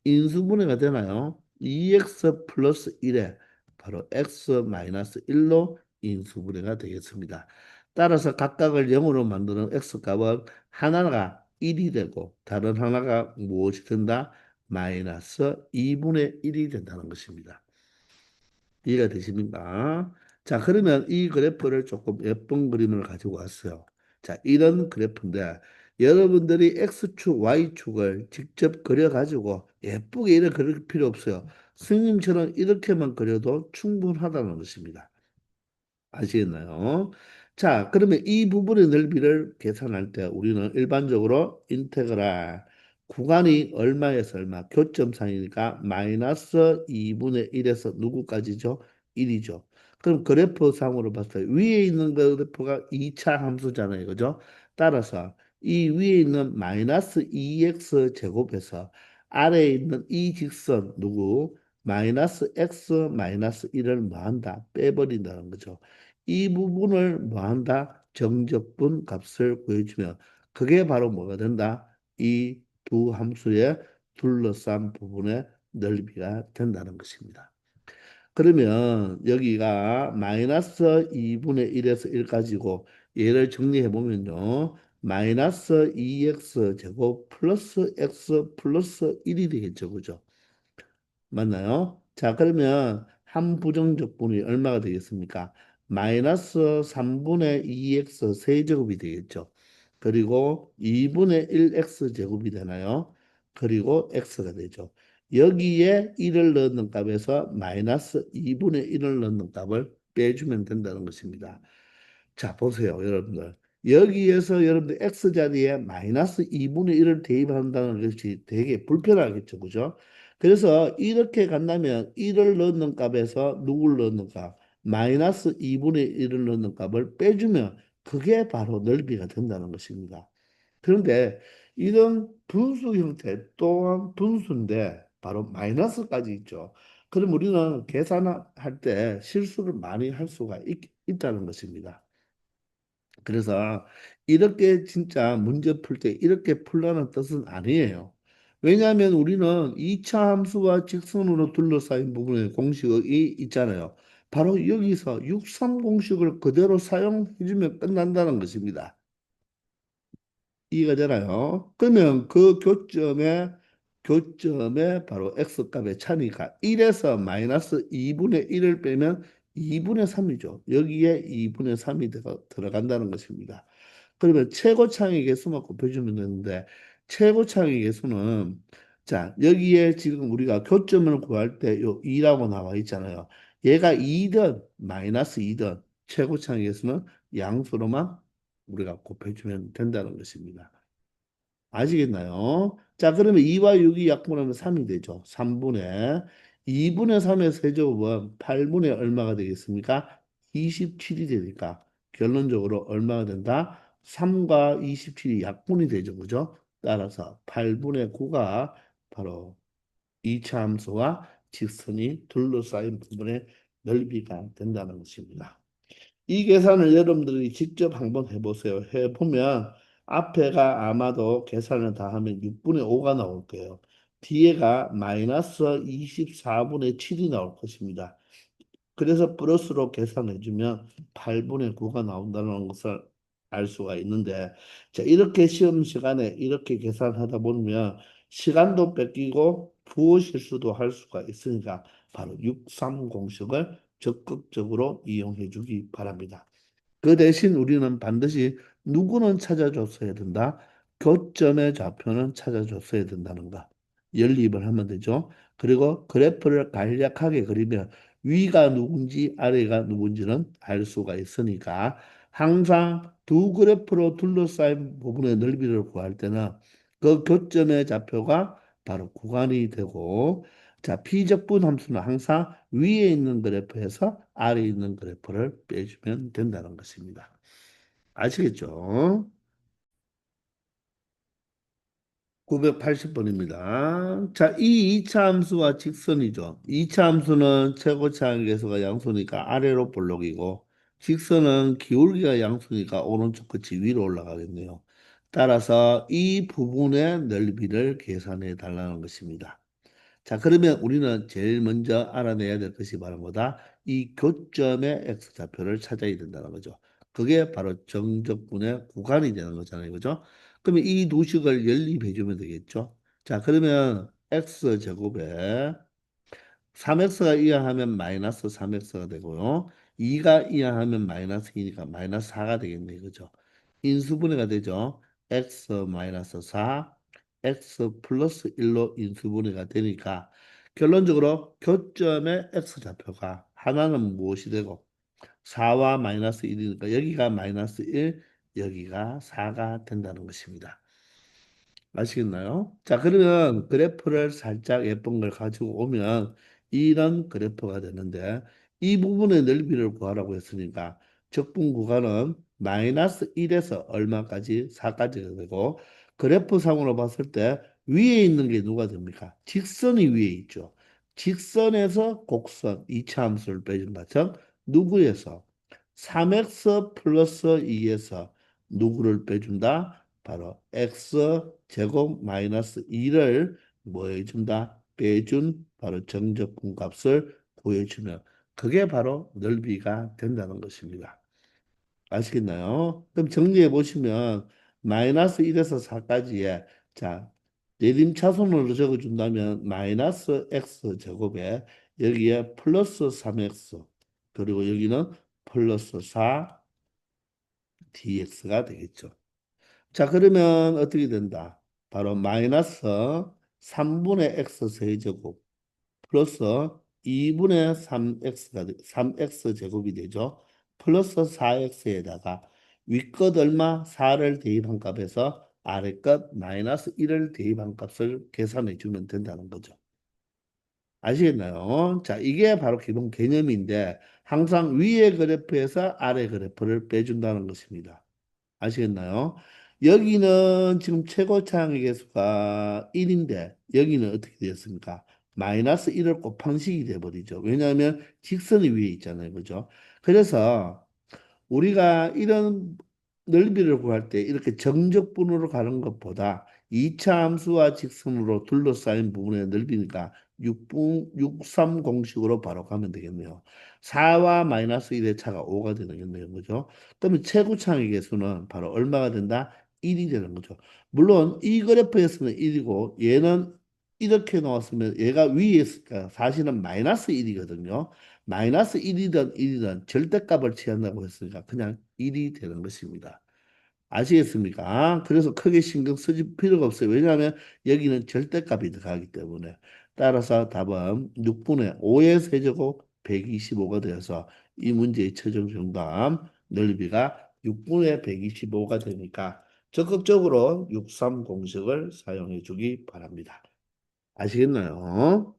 인수분해가 되나요? 2x 플러스 1에 바로 x 마이너스 1로 인수분해가 되겠습니다. 따라서 각각을 0으로 만드는 x값은 하나가 1이 되고 다른 하나가 무엇이 된다? 마이너스 2분의 1이 된다는 것입니다. 이해가 되십니까? 자, 그러면 이 그래프를 조금 예쁜 그림을 가지고 왔어요. 자, 이런 그래프인데 여러분들이 X축, Y축을 직접 그려가지고 예쁘게 이렇게 그릴 필요 없어요. 스님처럼 이렇게만 그려도 충분하다는 것입니다. 아시겠나요? 자, 그러면 이 부분의 넓이를 계산할 때 우리는 일반적으로 인테그랄 구간이 얼마에서 얼마, 교점상이니까 마이너스 2분의 1에서 누구까지죠? 1이죠. 그럼 그래프상으로 봤을 때 위에 있는 그래프가 2차 함수잖아요. 그죠? 따라서 이 위에 있는 마이너스 2x 제곱에서 아래에 있는 이 직선 누구? 마이너스 x 마이너스 1을 뭐한다? 빼버린다는 거죠. 이 부분을 뭐한다? 정적분 값을 구해주면 그게 바로 뭐가 된다? 이 두 함수의 둘러싼 부분의 넓이가 된다는 것입니다. 그러면 여기가 마이너스 2분의 1에서 1까지고 얘를 정리해 보면요. 마이너스 2x 제곱 플러스 x 플러스 1이 되겠죠. 그죠? 맞나요? 자, 그러면 한 부정적분이 얼마가 되겠습니까? 마이너스 3분의 2x 세제곱이 되겠죠. 그리고 2분의 1x 제곱이 되나요? 그리고 x가 되죠. 여기에 1을 넣는 값에서 마이너스 2분의 1을 넣는 값을 빼주면 된다는 것입니다. 자, 보세요, 여러분들. 여기에서 여러분들 x자리에 마이너스 2분의 1을 대입한다는 것이 되게 불편하겠죠. 그죠? 그래서 이렇게 간다면 1을 넣는 값에서 누구를 넣는 값? 마이너스 2분의 1을 넣는 값을 빼주면 그게 바로 넓이가 된다는 것입니다. 그런데 이런 분수 형태 또한 분수인데 바로 마이너스까지 있죠. 그럼 우리는 계산할 때 실수를 많이 할 수가 있다는 것입니다. 그래서 이렇게 진짜 문제 풀 때 이렇게 풀라는 뜻은 아니에요. 왜냐하면 우리는 2차 함수와 직선으로 둘러싸인 부분에 공식이 있잖아요. 바로 여기서 63 공식을 그대로 사용해주면 끝난다는 것입니다. 이해가 되나요? 그러면 그 교점에 바로 x값의 차니까 1에서 마이너스 2분의 1을 빼면 2분의 3이죠. 여기에 2분의 3이 들어간다는 것입니다. 그러면 최고창의 개수만 곱해주면 되는데 최고창의 개수는 자 여기에 지금 우리가 교점을 구할 때 요 2라고 나와 있잖아요. 얘가 2든 마이너스 2든 최고창의 개수는 양수로만 우리가 곱해주면 된다는 것입니다. 아시겠나요? 자, 그러면 2와 6이 약분하면 3이 되죠. 3분의 2분의 3의 세제곱은 8분의 얼마가 되겠습니까? 27이 되니까 결론적으로 얼마가 된다? 3과 27이 약분이 되죠. 그죠? 따라서 8분의 9가 바로 이차 함수와 직선이 둘러싸인 부분의 넓이가 된다는 것입니다. 이 계산을 여러분들이 직접 한번 해보세요. 해보면 앞에가 아마도 계산을 다 하면 6분의 5가 나올 거예요. 뒤에가 마이너스 24분의 7이 나올 것입니다. 그래서 플러스로 계산해주면 8분의 9가 나온다는 것을 알 수가 있는데, 자, 이렇게 시험 시간에 이렇게 계산하다 보면 시간도 뺏기고 부호 실수도 할 수가 있으니까 바로 6, 3 공식을 적극적으로 이용해 주기 바랍니다. 그 대신 우리는 반드시 누구는 찾아줬어야 된다. 교점의 좌표는 찾아줬어야 된다는 거. 연립을 하면 되죠. 그리고 그래프를 간략하게 그리면 위가 누군지 아래가 누군지는 알 수가 있으니까 항상 두 그래프로 둘러싸인 부분의 넓이를 구할 때는 그 교점의 좌표가 바로 구간이 되고, 자, 피적분 함수는 항상 위에 있는 그래프에서 아래에 있는 그래프를 빼주면 된다는 것입니다. 아시겠죠? 980번입니다. 자, 이 2차 함수와 직선이죠. 2차 함수는 최고차항 계수가 양수니까 아래로 볼록이고, 직선은 기울기가 양수니까 오른쪽 끝이 위로 올라가겠네요. 따라서 이 부분의 넓이를 계산해 달라는 것입니다. 자, 그러면 우리는 제일 먼저 알아내야 될 것이 바로 뭐다? 이 교점의 x좌표를 찾아야 된다는 거죠. 그게 바로 정적분의 구간이 되는 거잖아요. 그죠? 그러면 이 두 식을 연립해 주면 되겠죠. 자, 그러면 x제곱에 3x가 이하하면 마이너스 3x가 되고요. 2가 이하하면 마이너스 2니까 마이너스 4가 되겠네. 그죠? 인수분해가 되죠. x 마이너스 4, x 플러스 1로 인수분해가 되니까 결론적으로 교점의 x좌표가 하나는 무엇이 되고 4와 마이너스 1이니까 여기가 마이너스 1, 여기가 4가 된다는 것입니다. 아시겠나요? 자, 그러면 그래프를 살짝 예쁜 걸 가지고 오면 이런 그래프가 되는데 이 부분의 넓이를 구하라고 했으니까 적분 구간은 마이너스 1에서 얼마까지? 4까지가 되고 그래프상으로 봤을 때 위에 있는 게 누가 됩니까? 직선이 위에 있죠. 직선에서 곡선 2차 함수를 빼준다. 즉 누구에서? 3x 플러스 2에서 누구를 빼준다? 바로 x 제곱 마이너스 2를 뭐 해준다? 빼준 바로 정적분 값을 구해주면 그게 바로 넓이가 된다는 것입니다. 아시겠나요? 그럼 정리해 보시면 마이너스 1에서 4까지의 자 내림차순으로 적어준다면 마이너스 x 제곱에 여기에 플러스 3x 그리고 여기는 플러스 4 dx가 되겠죠. 자, 그러면 어떻게 된다? 바로 마이너스 3분의 x 세제곱 플러스 2분의 3x 제곱이 되죠. 플러스 4x에다가 윗것 얼마? 4를 대입한 값에서 아래것 마이너스 1을 대입한 값을 계산해 주면 된다는 거죠. 아시겠나요? 자, 이게 바로 기본 개념인데 항상 위의 그래프에서 아래 그래프를 빼준다는 것입니다. 아시겠나요? 여기는 지금 최고차항의 개수가 1인데 여기는 어떻게 되었습니까? 마이너스 1을 곱한 식이 돼버리죠. 왜냐하면 직선이 위에 있잖아요. 그죠? 그래서 우리가 이런 넓이를 구할 때 이렇게 정적분으로 가는 것보다 2차 함수와 직선으로 둘러싸인 부분의 넓이니까 3 공식으로 바로 가면 되겠네요. 4와 마이너스 1의 차가 5가 되겠네요. 그죠? 그러면 최고차항의 개수는 바로 얼마가 된다? 1이 되는 거죠. 물론 이 그래프에서는 1이고 얘는 이렇게 나왔으면 얘가 위에 있으니까 사실은 마이너스 1이거든요. 마이너스 1이든 1이든 절대값을 취한다고 했으니까 그냥 1이 되는 것입니다. 아시겠습니까? 그래서 크게 신경 쓰지 필요가 없어요. 왜냐하면 여기는 절대값이 들어가기 때문에. 따라서 답은 6분의 5의 세제곱 125가 되어서 이 문제의 최종 정답 넓이가 6분의 125가 되니까 적극적으로 63 공식을 사용해 주기 바랍니다. 아시겠나요?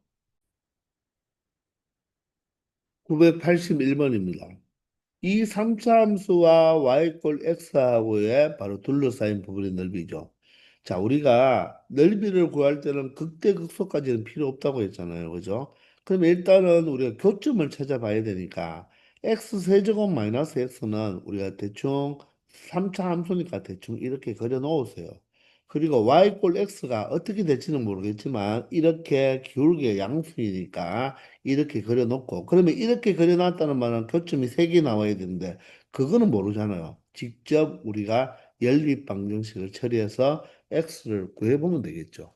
981번입니다. 이 삼차함수와 y꼴 x하고의 바로 둘러싸인 부분의 넓이죠. 자, 우리가 넓이를 구할 때는 극대극소까지는 필요 없다고 했잖아요. 그죠? 그럼 일단은 우리가 교점을 찾아봐야 되니까 x 세제곱 마이너스 x는 우리가 대충 3차 함수니까 대충 이렇게 그려 놓으세요. 그리고 y꼴 x가 어떻게 될지는 모르겠지만 이렇게 기울기가 양수이니까 이렇게 그려놓고 그러면 이렇게 그려놨다는 말은 교점이 3개 나와야 되는데 그거는 모르잖아요. 직접 우리가 연립 방정식을 처리해서 x를 구해보면 되겠죠.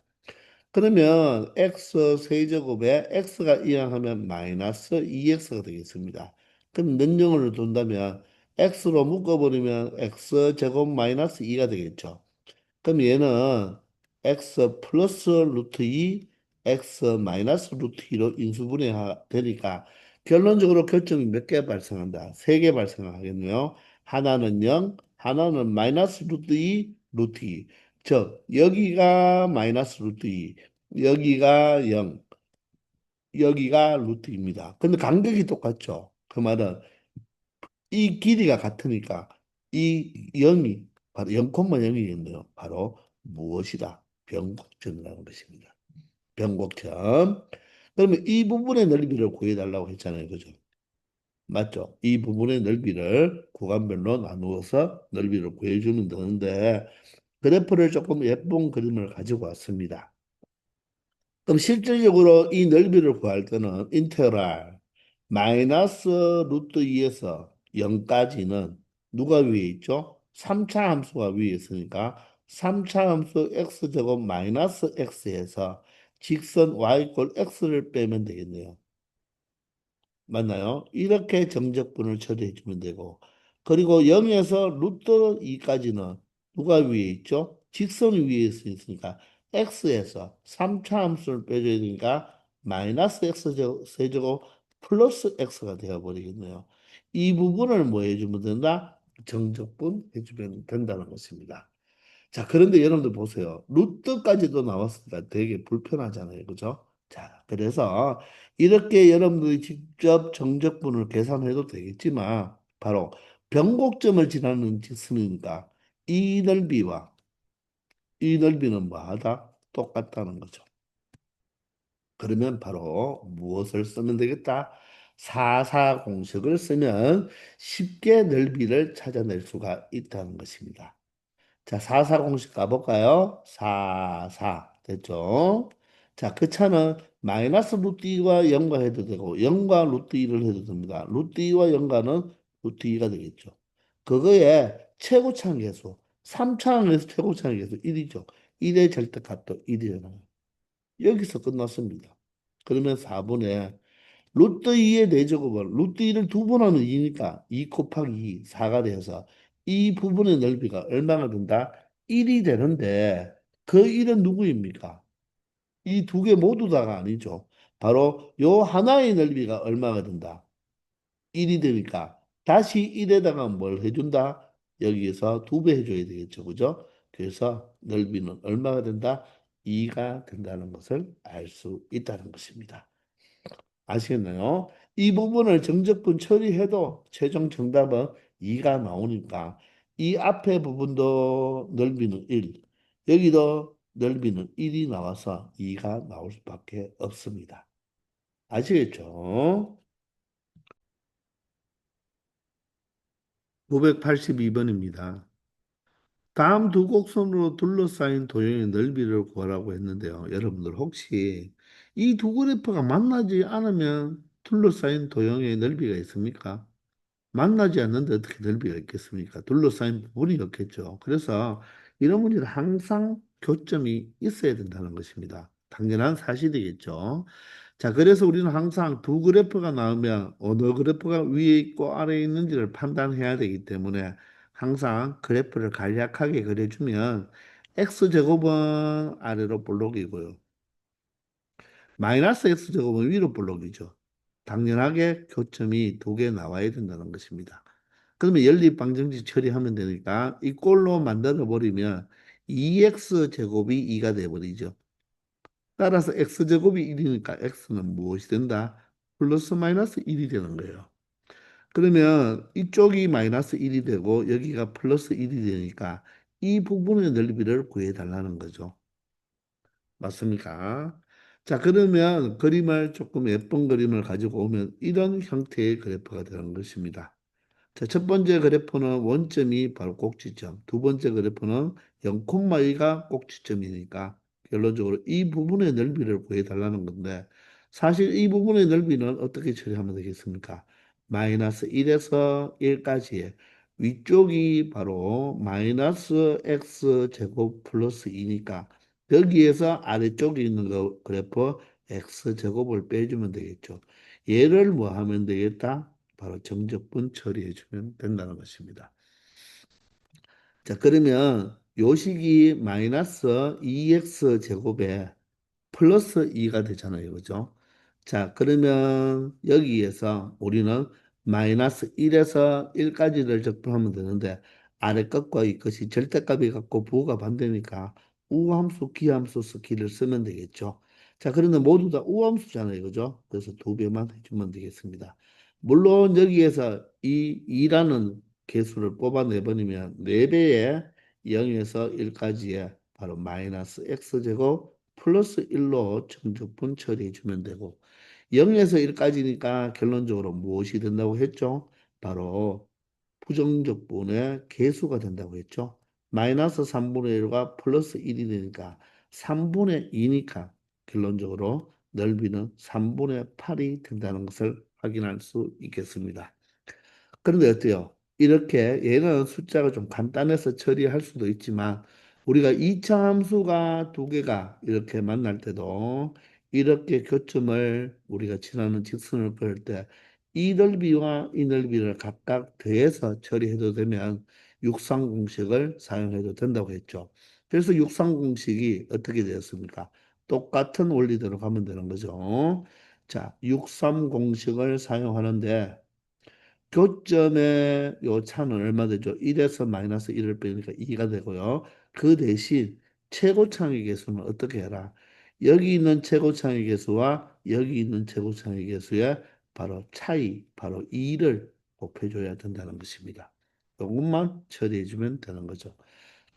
그러면 x 세제곱에 x가 이항하면 마이너스 2x가 되겠습니다. 그럼 능력을 둔다면 x로 묶어버리면 x제곱 마이너스 2가 되겠죠. 그럼 얘는 x 플러스 루트 2, x 마이너스 루트 2로 인수분해 되니까 결론적으로 결점이 몇 개 발생한다? 세 개 발생하겠네요. 하나는 0, 하나는 마이너스 루트 2, 루트 2. 즉, 여기가 마이너스 루트 2, 여기가 0, 여기가 루트입니다. 근데 간격이 똑같죠. 그 말은 이 길이가 같으니까 이 0이 바로 0,0이겠네요. 바로 무엇이다? 변곡점이라는 것입니다. 변곡점. 그러면 이 부분의 넓이를 구해달라고 했잖아요. 그죠? 맞죠? 이 부분의 넓이를 구간별로 나누어서 넓이를 구해주면 되는데 그래프를 조금 예쁜 그림을 가지고 왔습니다. 그럼 실질적으로 이 넓이를 구할 때는 인테그랄 마이너스 루트 2에서 0까지는 누가 위에 있죠? 3차 함수가 위에 있으니까 3차 함수 x제곱 마이너스 x에서 직선 y 꼴 x를 빼면 되겠네요. 맞나요? 이렇게 정적분을 처리해 주면 되고 그리고 0에서 루트 2까지는 누가 위에 있죠? 직선이 위에 있으니까 x에서 3차 함수를 빼줘야 되니까 마이너스 x 세제곱 플러스 x가 되어버리겠네요. 이 부분을 뭐 해주면 된다? 정적분 해주면 된다는 것입니다. 자, 그런데 여러분들 보세요. 루트까지도 나왔으니까 되게 불편하잖아요. 그죠? 자, 그래서 이렇게 여러분들이 직접 정적분을 계산해도 되겠지만, 바로 변곡점을 지나는 직선이니까 이 넓이와 이 넓이는 뭐하다? 똑같다는 거죠. 그러면 바로 무엇을 쓰면 되겠다? 사사 공식을 쓰면 쉽게 넓이를 찾아낼 수가 있다는 것입니다. 자, 4사 공식 가볼까요? 4, 됐죠? 자, 그 차는 마이너스 루트 2와 연과해도 되고 0과 루트 2를 해도 됩니다. 루트 2와 연과는 루트 2가 되겠죠. 그거에 최고차항 계수 3차항에서 최고차항 계수 1이죠. 1의 절대값도 1이잖아요. 여기서 끝났습니다. 그러면 4분의 루트 2의 4제곱은 루트 2를 두 번 하면 2니까 2 곱하기 2, 4가 돼서 이 부분의 넓이가 얼마나 된다? 1이 되는데 그 1은 누구입니까? 이 두 개 모두 다가 아니죠. 바로 요 하나의 넓이가 얼마가 된다? 1이 되니까 다시 1에다가 뭘 해준다? 여기에서 두 배 해줘야 되겠죠. 그죠? 그래서 넓이는 얼마가 된다? 2가 된다는 것을 알 수 있다는 것입니다. 아시겠나요? 이 부분을 정적분 처리해도 최종 정답은 2가 나오니까 이 앞에 부분도 넓이는 1, 여기도 넓이는 1이 나와서 2가 나올 수밖에 없습니다. 아시겠죠? 582번입니다. 다음 두 곡선으로 둘러싸인 도형의 넓이를 구하라고 했는데요. 여러분들 혹시 이 두 그래프가 만나지 않으면 둘러싸인 도형의 넓이가 있습니까? 만나지 않는데 어떻게 넓이가 있겠습니까? 둘러싸인 부분이 없겠죠. 그래서 이런 문제는 항상 교점이 있어야 된다는 것입니다. 당연한 사실이겠죠. 자, 그래서 우리는 항상 두 그래프가 나오면 어느 그래프가 위에 있고 아래에 있는지를 판단해야 되기 때문에 항상 그래프를 간략하게 그려주면 x제곱은 아래로 볼록이고요. 마이너스 x제곱은 위로 볼록이죠. 당연하게 교점이 두 개 나와야 된다는 것입니다. 그러면 연립방정식 처리하면 되니까 이 꼴로 만들어 버리면 2x 제곱이 2가 돼 버리죠. 따라서 x 제곱이 1이니까 x는 무엇이 된다? 플러스 마이너스 1이 되는 거예요. 그러면 이쪽이 마이너스 1이 되고 여기가 플러스 1이 되니까 이 부분의 넓이를 구해 달라는 거죠. 맞습니까? 자, 그러면 그림을 조금 예쁜 그림을 가지고 오면 이런 형태의 그래프가 되는 것입니다. 자, 첫 번째 그래프는 원점이 바로 꼭지점. 두 번째 그래프는 0,2가 꼭지점이니까 결론적으로 이 부분의 넓이를 구해달라는 건데 사실 이 부분의 넓이는 어떻게 처리하면 되겠습니까? 마이너스 1에서 1까지의 위쪽이 바로 마이너스 x 제곱 플러스 2니까 여기에서 아래쪽에 있는 거 그래프 x 제곱을 빼주면 되겠죠. 얘를 뭐 하면 되겠다? 바로 정적분 처리해 주면 된다는 것입니다. 자, 그러면 요 식이 마이너스 2x 제곱에 플러스 2가 되잖아요. 그죠? 자, 그러면 여기에서 우리는 마이너스 1에서 1까지를 적분하면 되는데 아래 것과 이 것이 절대값이 같고 부호가 반대니까 우함수, 기함수 스키를 쓰면 되겠죠. 자, 그런데 모두 다 우함수잖아요. 그죠? 그래서 두 배만 해주면 되겠습니다. 물론 여기에서 이 2라는 개수를 뽑아내버리면 4배의 0에서 1까지의 바로 마이너스 x제곱 플러스 1로 정적분 처리해 주면 되고 0에서 1까지니까 결론적으로 무엇이 된다고 했죠? 바로 부정적분의 개수가 된다고 했죠. 마이너스 3분의 1과 플러스 1이 되니까 3분의 2니까 결론적으로 넓이는 3분의 8이 된다는 것을 확인할 수 있겠습니다. 그런데 어때요? 이렇게 얘는 숫자가 좀 간단해서 처리할 수도 있지만 우리가 이차함수가 두 개가 이렇게 만날 때도 이렇게 교점을 우리가 지나는 직선을 그을 때 이 넓이와 이 넓이를 각각 더해서 처리해도 되면 육상공식을 사용해도 된다고 했죠. 그래서 육상공식이 어떻게 되었습니까? 똑같은 원리대로 가면 되는 거죠. 자, 육삼공식을 사용하는데 교점의 요 차는 얼마 되죠? 1에서 마이너스 1을 빼니까 2가 되고요. 그 대신 최고창의 개수는 어떻게 해라? 여기 있는 최고창의 개수와 여기 있는 최고창의 개수의 바로 차이, 바로 2를 곱해줘야 된다는 것입니다. 이것만 처리해주면 되는 거죠.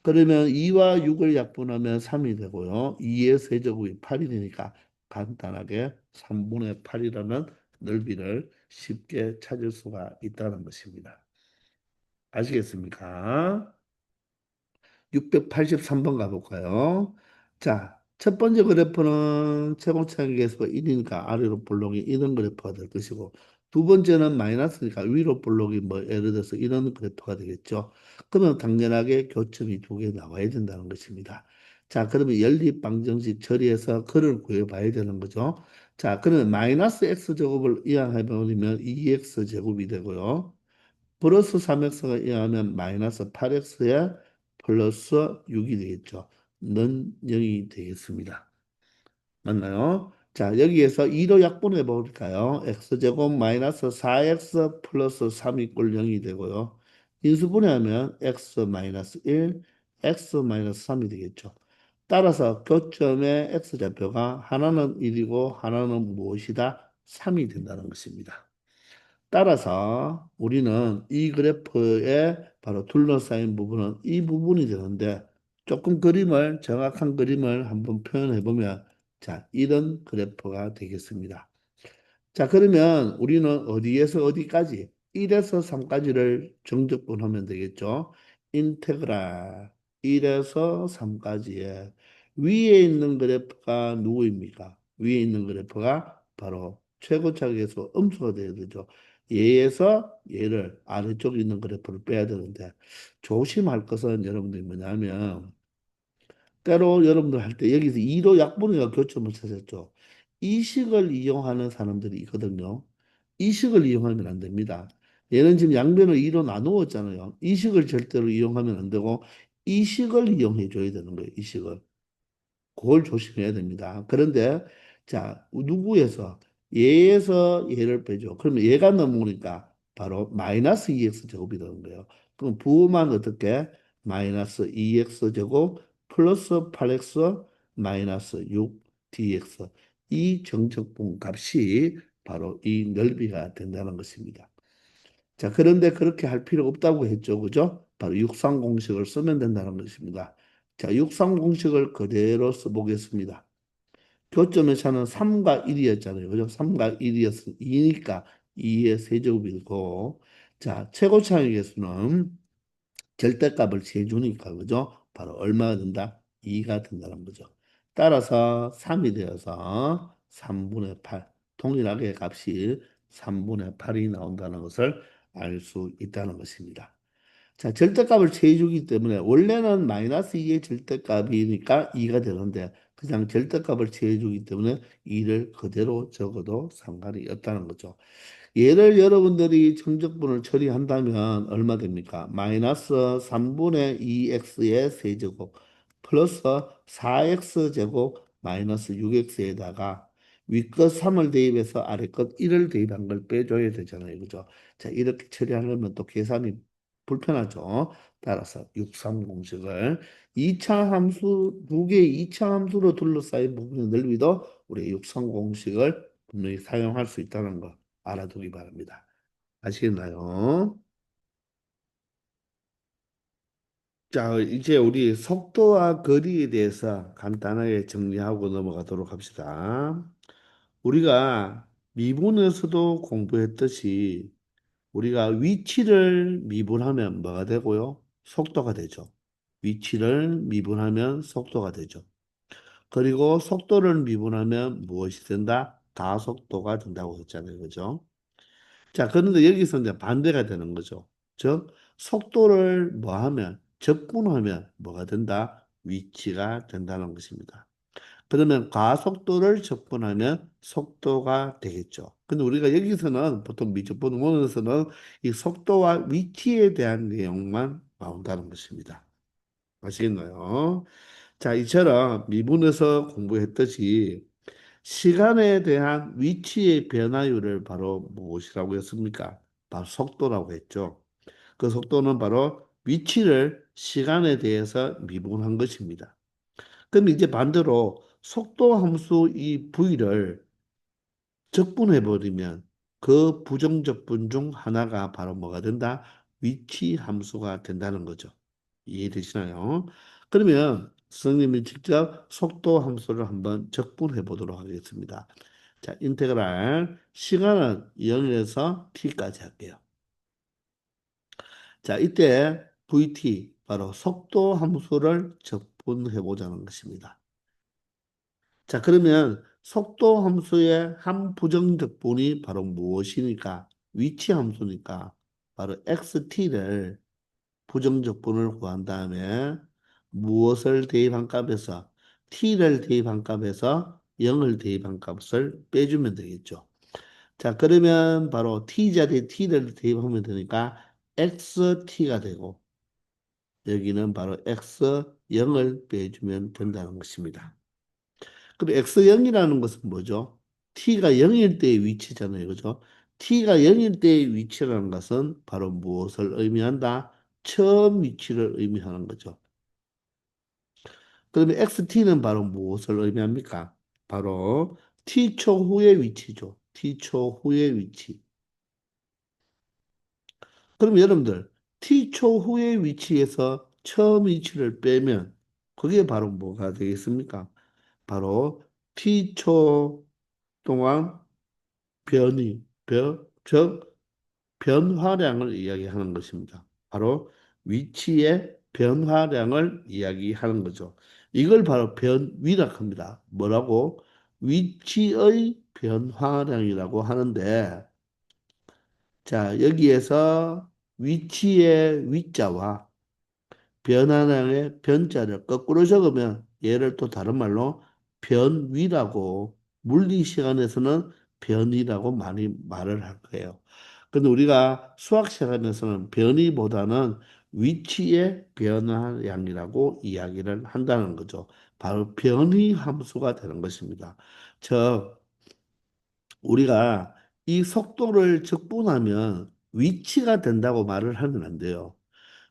그러면 2와 6을 약분하면 3이 되고요. 2의 세제곱이 8이 되니까 간단하게 3분의 8이라는 넓이를 쉽게 찾을 수가 있다는 것입니다. 아시겠습니까? 683번 가볼까요? 자, 첫 번째 그래프는 최고차의 개수가 1이니까 아래로 볼록이 이런 그래프가 될 것이고 두 번째는 마이너스니까 위로 볼록이 뭐 예를 들어서 이런 그래프가 되겠죠. 그러면 당연하게 교점이 두 개 나와야 된다는 것입니다. 자, 그러면 연립방정식 처리해서 그를 구해봐야 되는 거죠. 자, 그러면 마이너스 x제곱을 이항해버리면 2x 제곱이 되고요. 플러스 3x가 이하면 마이너스 8x에 플러스 6이 되겠죠. 는 0이 되겠습니다. 맞나요? 자, 여기에서 2로 약분해 볼까요? x제곱 마이너스 4x 플러스 3이 꼴 0이 되고요. 인수분해하면 x 마이너스 1, x 마이너스 3이 되겠죠. 따라서 교점의 x좌표가 하나는 1이고 하나는 무엇이다? 3이 된다는 것입니다. 따라서 우리는 이 그래프에 바로 둘러싸인 부분은 이 부분이 되는데 조금 그림을 정확한 그림을 한번 표현해 보면 자 이런 그래프가 되겠습니다. 자 그러면 우리는 어디에서 어디까지 1에서 3까지를 정적분하면 되겠죠. 인테그랄 1에서 3까지의 위에 있는 그래프가 누구입니까? 위에 있는 그래프가 바로 최고차계수 음수가 되어야 되죠. 얘에서 얘를 아래쪽에 있는 그래프를 빼야 되는데 조심할 것은 여러분들이 뭐냐면 때로 여러분들 할 때 여기서 2로 약분해가 교점을 찾았죠. 이 식을 이용하는 사람들이 있거든요. 이 식을 이용하면 안 됩니다. 얘는 지금 양변을 2로 나누었잖아요. 이 식을 절대로 이용하면 안 되고 이 식을 이용해 줘야 되는 거예요. 이 식을. 그걸 조심해야 됩니다. 그런데 자 누구에서 얘에서 얘를 빼죠. 그러면 얘가 넘으니까 바로 마이너스 2x 제곱이 되는 거예요. 그럼 부호만 어떻게 마이너스 2x 제곱 플러스 8x 마이너스 6dx 이 정적분 값이 바로 이 넓이가 된다는 것입니다. 자, 그런데 그렇게 할 필요 없다고 했죠. 그죠? 바로 육상 공식을 쓰면 된다는 것입니다. 자, 육상 공식을 그대로 써보겠습니다. 교점의 차는 3과 1이었잖아요. 그죠? 3과 1이었으니 2니까 2의 세제곱이고, 자, 최고차의 개수는 절대값을 재주니까, 그죠? 바로 얼마가 된다? 2가 된다는 거죠. 따라서 3이 되어서 3분의 8, 동일하게 값이 3분의 8이 나온다는 것을 알 수 있다는 것입니다. 자, 절대값을 취해주기 때문에 원래는 마이너스 2의 절대값이니까 2가 되는데 그냥 절대값을 취해주기 때문에 2를 그대로 적어도 상관이 없다는 거죠. 얘를 여러분들이 정적분을 처리한다면 얼마 됩니까? 마이너스 3분의 2x의 세제곱 플러스 4x 제곱 마이너스 6x에다가 위끝 3을 대입해서 아래끝 1을 대입한 걸 빼줘야 되잖아요. 그죠? 자, 이렇게 처리하려면 또 계산이 불편하죠. 따라서 육삼 공식을 2차 함수, 두 개의 2차 함수로 둘러싸인 부분의 넓이도 우리 육삼 공식을 분명히 사용할 수 있다는 거. 알아두기 바랍니다. 아시겠나요? 자, 이제 우리 속도와 거리에 대해서 간단하게 정리하고 넘어가도록 합시다. 우리가 미분에서도 공부했듯이 우리가 위치를 미분하면 뭐가 되고요? 속도가 되죠. 위치를 미분하면 속도가 되죠. 그리고 속도를 미분하면 무엇이 된다? 가속도가 된다고 했잖아요. 그죠? 자, 그런데 여기서 이제 반대가 되는 거죠. 즉, 속도를 뭐 하면, 적분하면 뭐가 된다? 위치가 된다는 것입니다. 그러면 가속도를 적분하면 속도가 되겠죠. 근데 우리가 여기서는 보통 미적분 원에서는 이 속도와 위치에 대한 내용만 나온다는 것입니다. 아시겠나요? 자, 이처럼 미분에서 공부했듯이 시간에 대한 위치의 변화율을 바로 무엇이라고 했습니까? 바로 속도라고 했죠. 그 속도는 바로 위치를 시간에 대해서 미분한 것입니다. 그럼 이제 반대로 속도 함수 이 v를 적분해버리면 그 부정적분 중 하나가 바로 뭐가 된다? 위치 함수가 된다는 거죠. 이해되시나요? 그러면 선생님이 직접 속도 함수를 한번 적분해 보도록 하겠습니다. 자, 인테그랄 시간은 0에서 t까지 할게요. 자, 이때 vt 바로 속도 함수를 적분해 보자는 것입니다. 자, 그러면 속도 함수의 한 부정적분이 바로 무엇이니까? 위치 함수니까 바로 xt,를 부정적분을 구한 다음에 무엇을 대입한 값에서 t를 대입한 값에서 0을 대입한 값을 빼주면 되겠죠. 자, 그러면 바로 t 자리에 t를 대입하면 되니까 xt가 되고 여기는 바로 x 0을 빼주면 된다는 것입니다. 그럼 x0이라는 것은 뭐죠? t가 0일 때의 위치잖아요. 그죠? t가 0일 때의 위치라는 것은 바로 무엇을 의미한다? 처음 위치를 의미하는 거죠. 그러면 xt,는 바로 무엇을 의미합니까? 바로 t초 후의 위치죠. t초 후의 위치. 그럼 여러분들 t초 후의 위치에서 처음 위치를 빼면 그게 바로 뭐가 되겠습니까? 바로 t초 동안 즉 변화량을 이야기하는 것입니다. 바로 위치의 변화량을 이야기하는 거죠. 이걸 바로 변위라고 합니다. 뭐라고? 위치의 변화량이라고 하는데, 자, 여기에서 위치의 위자와 변화량의 변자를 거꾸로 적으면 얘를 또 다른 말로 변위라고 물리 시간에서는 변위라고 많이 말을 할 거예요. 근데 우리가 수학 시간에서는 변위보다는 위치의 변화량이라고 이야기를 한다는 거죠. 바로 변위 함수가 되는 것입니다. 즉 우리가 이 속도를 적분하면 위치가 된다고 말을 하면 안 돼요.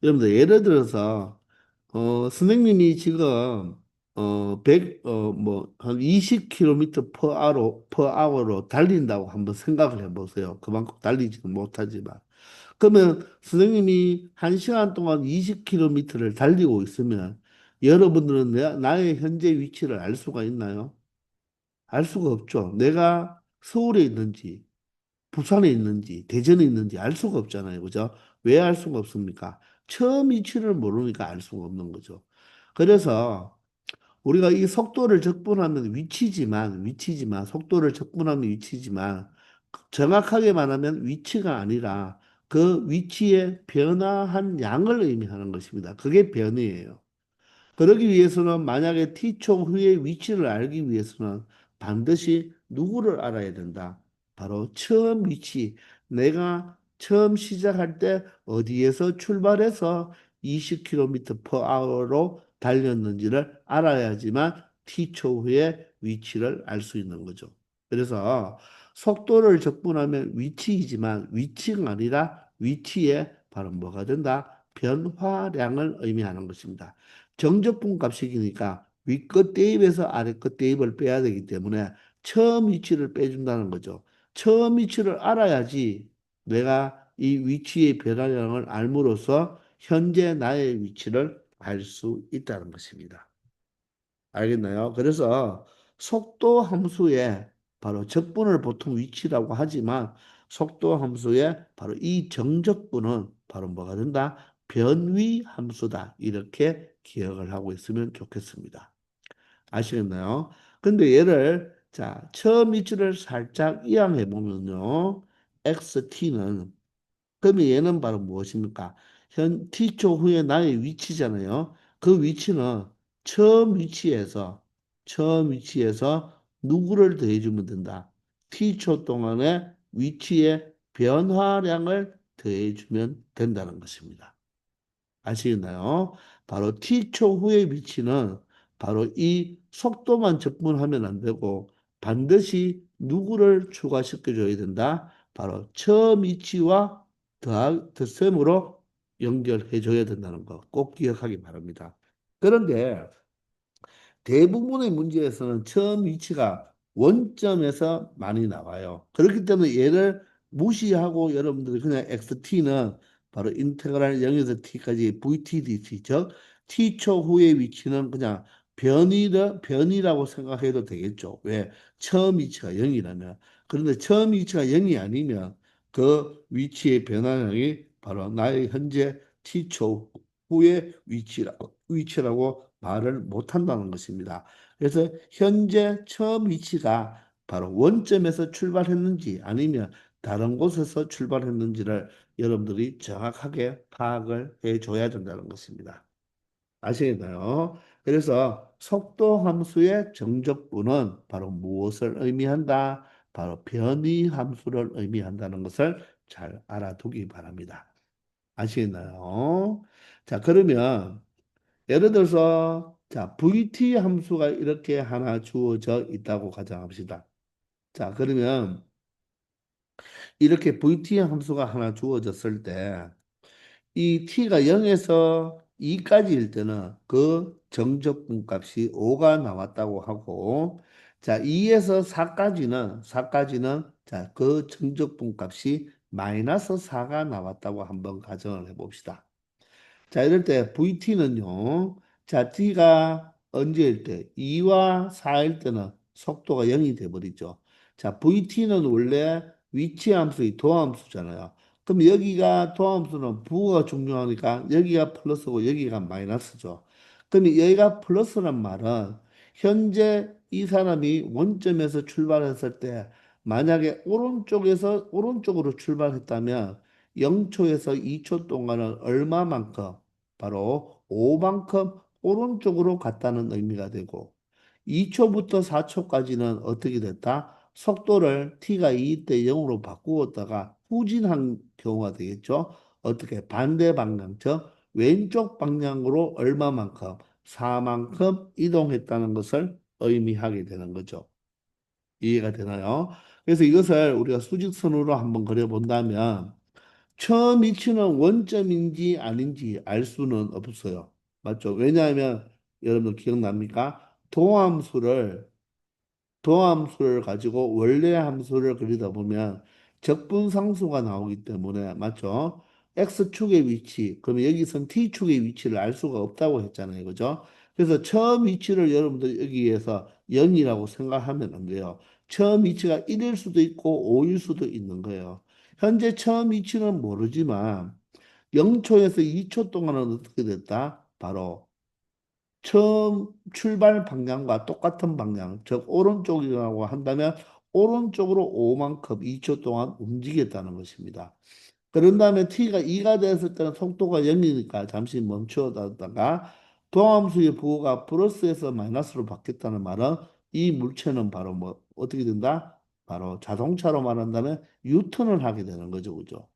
여러분들 예를 들어서 선생님이 지금 100, 뭐, 한 20km per hour로 달린다고 한번 생각을 해보세요. 그만큼 달리지는 못하지만. 그러면 선생님이 1시간 동안 20km를 달리고 있으면 여러분들은 나의 현재 위치를 알 수가 있나요? 알 수가 없죠. 내가 서울에 있는지, 부산에 있는지, 대전에 있는지 알 수가 없잖아요. 그죠? 왜 알 수가 없습니까? 처음 위치를 모르니까 알 수가 없는 거죠. 그래서 우리가 이 속도를 적분하면 위치지만, 속도를 적분하면 위치지만, 정확하게 말하면 위치가 아니라 그 위치에 변화한 양을 의미하는 것입니다. 그게 변이에요. 그러기 위해서는 만약에 t초 후의 위치를 알기 위해서는 반드시 누구를 알아야 된다. 바로 처음 위치. 내가 처음 시작할 때 어디에서 출발해서 20km per hour로 달렸는지를 알아야지만 t초 후의 위치를 알 수 있는 거죠. 그래서 속도를 적분하면 위치이지만 위치가 아니라 위치에 바로 뭐가 된다? 변화량을 의미하는 것입니다. 정적분 값이니까 위끝 대입에서 아래끝 대입을 빼야 되기 때문에 처음 위치를 빼준다는 거죠. 처음 위치를 알아야지 내가 이 위치의 변화량을 알므로써 현재 나의 위치를 알 수 있다는 것입니다. 알겠나요? 그래서 속도 함수에 바로 적분을 보통 위치라고 하지만 속도 함수에 바로 이 정적분은 바로 뭐가 된다? 변위 함수다. 이렇게 기억을 하고 있으면 좋겠습니다. 아시겠나요? 근데 얘를 자, 처음 위치를 살짝 이항해 보면요. xt는 그러면 얘는 바로 무엇입니까? 현 t초 후에 나의 위치잖아요. 그 위치는 처음 위치에서 처음 위치에서 누구를 더해주면 된다. t초 동안의 위치의 변화량을 더해주면 된다는 것입니다. 아시겠나요? 바로 t초 후의 위치는 바로 이 속도만 적분하면 안 되고 반드시 누구를 추가시켜 줘야 된다. 바로 처음 위치와 덧셈으로 연결해 줘야 된다는 거 꼭 기억하기 바랍니다. 그런데 대부분의 문제에서는 처음 위치가 원점에서 많이 나와요. 그렇기 때문에 얘를 무시하고 여러분들이 그냥 xt는 바로 인테그랄 0에서 t까지 vtdt, 즉 t초 후의 위치는 그냥 변이라고 생각해도 되겠죠. 왜? 처음 위치가 0이라면. 그런데 처음 위치가 0이 아니면 그 위치의 변화량이 바로 나의 현재 t초 후의 위치라고 말을 못한다는 것입니다. 그래서 현재 처음 위치가 바로 원점에서 출발했는지 아니면 다른 곳에서 출발했는지를 여러분들이 정확하게 파악을 해줘야 된다는 것입니다. 아시겠나요? 그래서 속도 함수의 정적분은 바로 무엇을 의미한다? 바로 변이 함수를 의미한다는 것을 잘 알아두기 바랍니다. 아시겠나요? 자, 그러면 예를 들어서 자, VT 함수가 이렇게 하나 주어져 있다고 가정합시다. 자, 그러면 이렇게 VT 함수가 하나 주어졌을 때 이 t가 0에서 2까지일 때는 그 정적분 값이 5가 나왔다고 하고 자, 2에서 4까지는 자, 그 정적분 값이 마이너스 4가 나왔다고 한번 가정을 해봅시다. 자, 이럴 때 VT는요. 자, T가 언제일 때? 2와 4일 때는 속도가 0이 돼버리죠. 자, VT는 원래 위치 함수의 도함수잖아요. 그럼 여기가 도함수는 부호가 중요하니까 여기가 플러스고 여기가 마이너스죠. 그럼 여기가 플러스란 말은 현재 이 사람이 원점에서 출발했을 때 만약에 오른쪽으로 출발했다면 0초에서 2초 동안은 얼마만큼 바로 5만큼 오른쪽으로 갔다는 의미가 되고 2초부터 4초까지는 어떻게 됐다? 속도를 t가 2 때 0으로 바꾸었다가 후진한 경우가 되겠죠. 어떻게 반대 방향, 즉 왼쪽 방향으로 얼마만큼 4만큼 이동했다는 것을 의미하게 되는 거죠. 이해가 되나요? 그래서 이것을 우리가 수직선으로 한번 그려본다면 처음 위치는 원점인지 아닌지 알 수는 없어요. 맞죠? 왜냐하면 여러분 기억납니까? 도함수를 가지고 원래 함수를 그리다 보면 적분상수가 나오기 때문에 맞죠? x축의 위치, 그러면 여기선 t축의 위치를 알 수가 없다고 했잖아요. 그죠? 그래서 처음 위치를 여러분들 여기에서 0이라고 생각하면 안 돼요. 처음 위치가 1일 수도 있고 5일 수도 있는 거예요. 현재 처음 위치는 모르지만 0초에서 2초 동안은 어떻게 됐다? 바로 처음 출발 방향과 똑같은 방향, 즉 오른쪽이라고 한다면 오른쪽으로 5만큼 2초 동안 움직였다는 것입니다. 그런 다음에 t가 2가 됐을 때는 속도가 0이니까 잠시 멈추어다가 도함수의 부호가 플러스에서 마이너스로 바뀌었다는 말은 이 물체는 바로 뭐 어떻게 된다? 바로 자동차로 말한다면 유턴을 하게 되는 거죠. 그죠?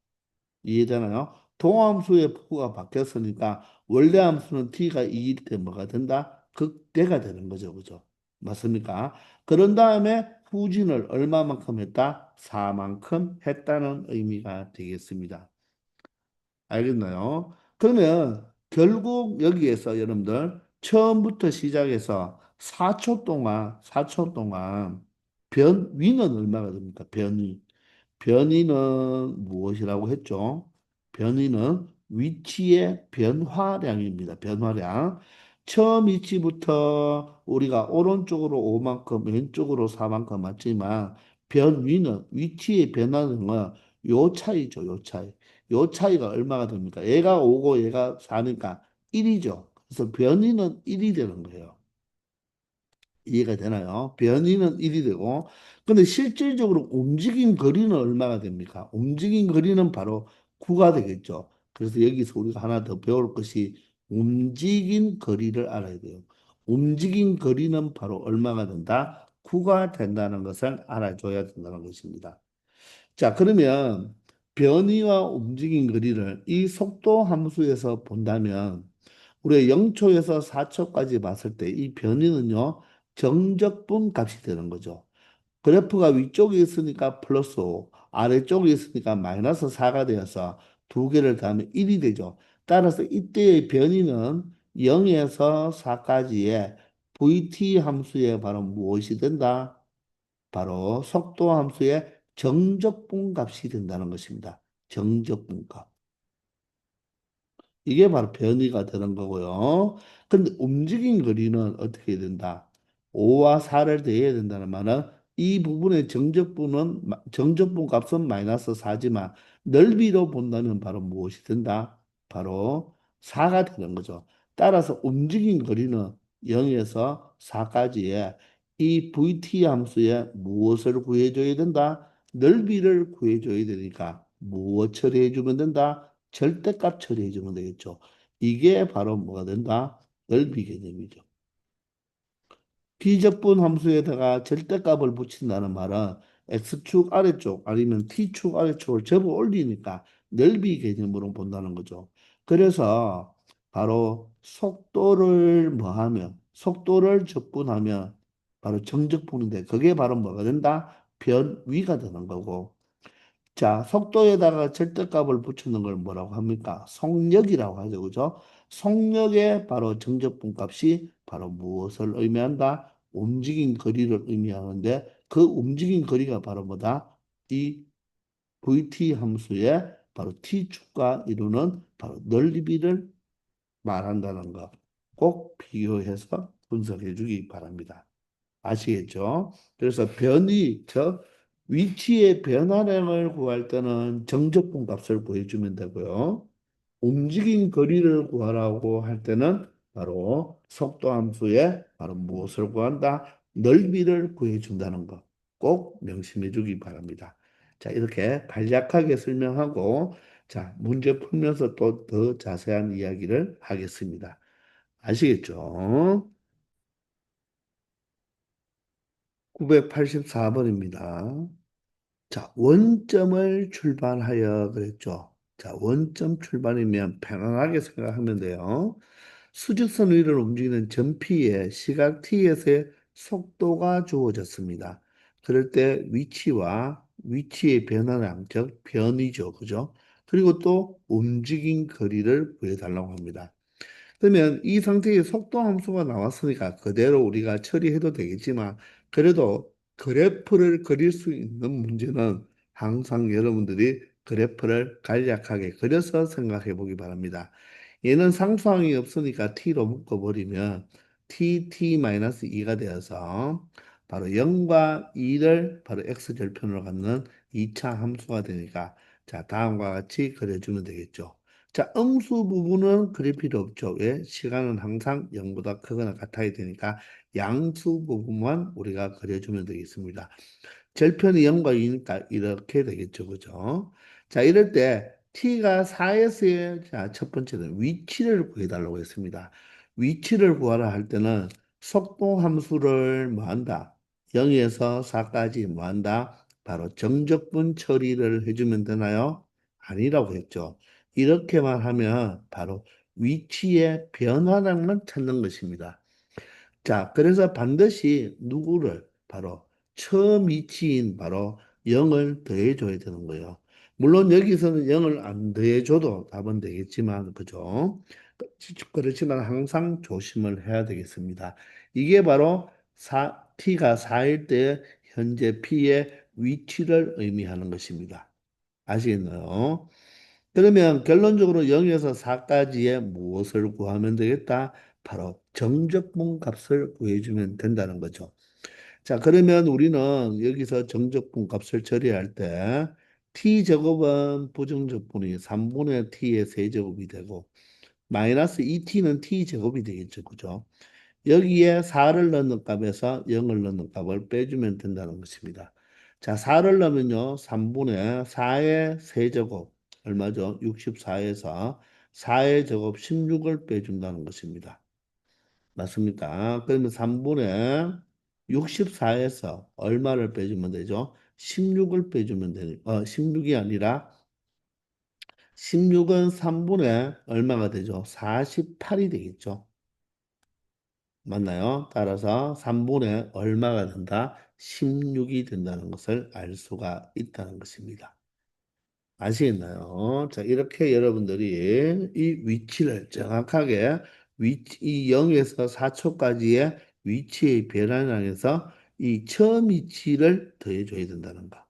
이해되나요? 동함수의 부호가 바뀌었으니까 원래 함수는 t가 2일 때 뭐가 된다? 극대가 되는 거죠. 그죠? 맞습니까? 그런 다음에 후진을 얼마만큼 했다? 4만큼 했다는 의미가 되겠습니다. 알겠나요? 그러면 결국 여기에서 여러분들 처음부터 시작해서 4초 동안 변위는 얼마가 됩니까? 변위. 변이는 무엇이라고 했죠? 변이는 위치의 변화량입니다. 변화량. 처음 위치부터 우리가 오른쪽으로 5만큼, 왼쪽으로 4만큼 맞지만 변위는 위치의 변화량은 요 차이죠. 요 차이. 요 차이가 얼마가 됩니까? 얘가 5고 얘가 4니까 1이죠. 그래서 변이는 1이 되는 거예요. 이해가 되나요? 변이는 1이 되고, 근데 실질적으로 움직인 거리는 얼마가 됩니까? 움직인 거리는 바로 9가 되겠죠. 그래서 여기서 우리가 하나 더 배울 것이 움직인 거리를 알아야 돼요. 움직인 거리는 바로 얼마가 된다? 9가 된다는 것을 알아줘야 된다는 것입니다. 자, 그러면 변이와 움직인 거리를 이 속도 함수에서 본다면 우리가 0초에서 4초까지 봤을 때 이 변이는요, 정적분 값이 되는 거죠. 그래프가 위쪽에 있으니까 플러스 5, 아래쪽에 있으니까 마이너스 4가 되어서 두 개를 더하면 1이 되죠. 따라서 이때의 변이는 0에서 4까지의 VT 함수의 바로 무엇이 된다? 바로 속도 함수의 정적분 값이 된다는 것입니다. 정적분 값. 이게 바로 변이가 되는 거고요. 근데 움직인 거리는 어떻게 된다? 5와 4를 대해야 된다는 말은 이 부분의 정적분 값은 마이너스 4지만 넓이로 본다면 바로 무엇이 된다? 바로 4가 되는 거죠. 따라서 움직인 거리는 0에서 4까지의 이 VT 함수에 무엇을 구해줘야 된다? 넓이를 구해줘야 되니까 무엇 처리해주면 된다? 절대값 처리해주면 되겠죠. 이게 바로 뭐가 된다? 넓이 개념이죠. 비적분 함수에다가 절대값을 붙인다는 말은 x축 아래쪽 아니면 t축 아래쪽을 접어 올리니까 넓이 개념으로 본다는 거죠. 그래서 바로 속도를 뭐하면 속도를 적분하면 바로 정적분인데 그게 바로 뭐가 된다? 변위가 되는 거고 자, 속도에다가 절대값을 붙이는 걸 뭐라고 합니까? 속력이라고 하죠. 그죠? 속력의 바로 정적분 값이 바로 무엇을 의미한다? 움직인 거리를 의미하는데 그 움직인 거리가 바로 뭐다? 이 VT 함수의 바로 T축과 이루는 바로 넓이를 말한다는 거 꼭 비교해서 분석해 주기 바랍니다. 아시겠죠? 그래서 변이, 즉 위치의 변화량을 구할 때는 정적분 값을 구해주면 되고요. 움직인 거리를 구하라고 할 때는 바로 속도 함수에 바로 무엇을 구한다? 넓이를 구해준다는 거 꼭 명심해 주기 바랍니다. 자, 이렇게 간략하게 설명하고 자, 문제 풀면서 또 더 자세한 이야기를 하겠습니다. 아시겠죠? 984번입니다. 자, 원점을 출발하여 그랬죠. 자, 원점 출발이면 편안하게 생각하면 돼요. 수직선 위를 움직이는 점피에 시각 t에서의 속도가 주어졌습니다. 그럴 때 위치의 변화량, 즉 변이죠. 그죠? 그리고 또 움직인 거리를 구해달라고 합니다. 그러면 이 상태의 속도 함수가 나왔으니까 그대로 우리가 처리해도 되겠지만 그래도 그래프를 그릴 수 있는 문제는 항상 여러분들이 그래프를 간략하게 그려서 생각해 보기 바랍니다. 얘는 상수항이 없으니까 t로 묶어버리면 t-2가 되어서 바로 0과 2를 바로 x절편으로 갖는 2차 함수가 되니까 자 다음과 같이 그려주면 되겠죠. 자, 음수 부분은 그릴 필요 없죠. 왜? 시간은 항상 0보다 크거나 같아야 되니까 양수 부분만 우리가 그려주면 되겠습니다. 절편이 0과 2니까 이렇게 되겠죠. 그죠? 자, 이럴 때 t가 4에서의 자, 첫 번째는 위치를 구해달라고 했습니다. 위치를 구하라 할 때는 속도 함수를 뭐 한다? 0에서 4까지 뭐 한다? 바로 정적분 처리를 해주면 되나요? 아니라고 했죠. 이렇게만 하면 바로 위치의 변화량만 찾는 것입니다. 자, 그래서 반드시 누구를 바로 처음 이치인 바로 0을 더해줘야 되는 거예요. 물론 여기서는 0을 안 더해줘도 답은 되겠지만, 그죠? 그렇지만 항상 조심을 해야 되겠습니다. 이게 바로 t가 4일 때 현재 p의 위치를 의미하는 것입니다. 아시겠나요? 그러면 결론적으로 0에서 4까지의 무엇을 구하면 되겠다? 바로 정적분 값을 구해주면 된다는 거죠. 자, 그러면 우리는 여기서 정적분 값을 처리할 때 t제곱은 부정적분이 3분의 t의 세제곱이 되고 마이너스 2t는 t제곱이 되겠죠. 그죠? 여기에 4를 넣는 값에서 0을 넣는 값을 빼주면 된다는 것입니다. 자, 4를 넣으면요. 3분의 4의 세제곱 얼마죠? 64에서 4의 제곱 16을 빼준다는 것입니다. 맞습니까? 그러면 3분의 64에서 얼마를 빼주면 되죠? 16을 빼주면 되니, 16이 아니라 16은 3분의 얼마가 되죠? 48이 되겠죠. 맞나요? 따라서 3분의 얼마가 된다? 16이 된다는 것을 알 수가 있다는 것입니다. 아시겠나요? 자, 이렇게 여러분들이 이 위치를 정확하게 이 0에서 4초까지의 위치의 변환량에서 이 처음 위치를 더해줘야 된다는 거.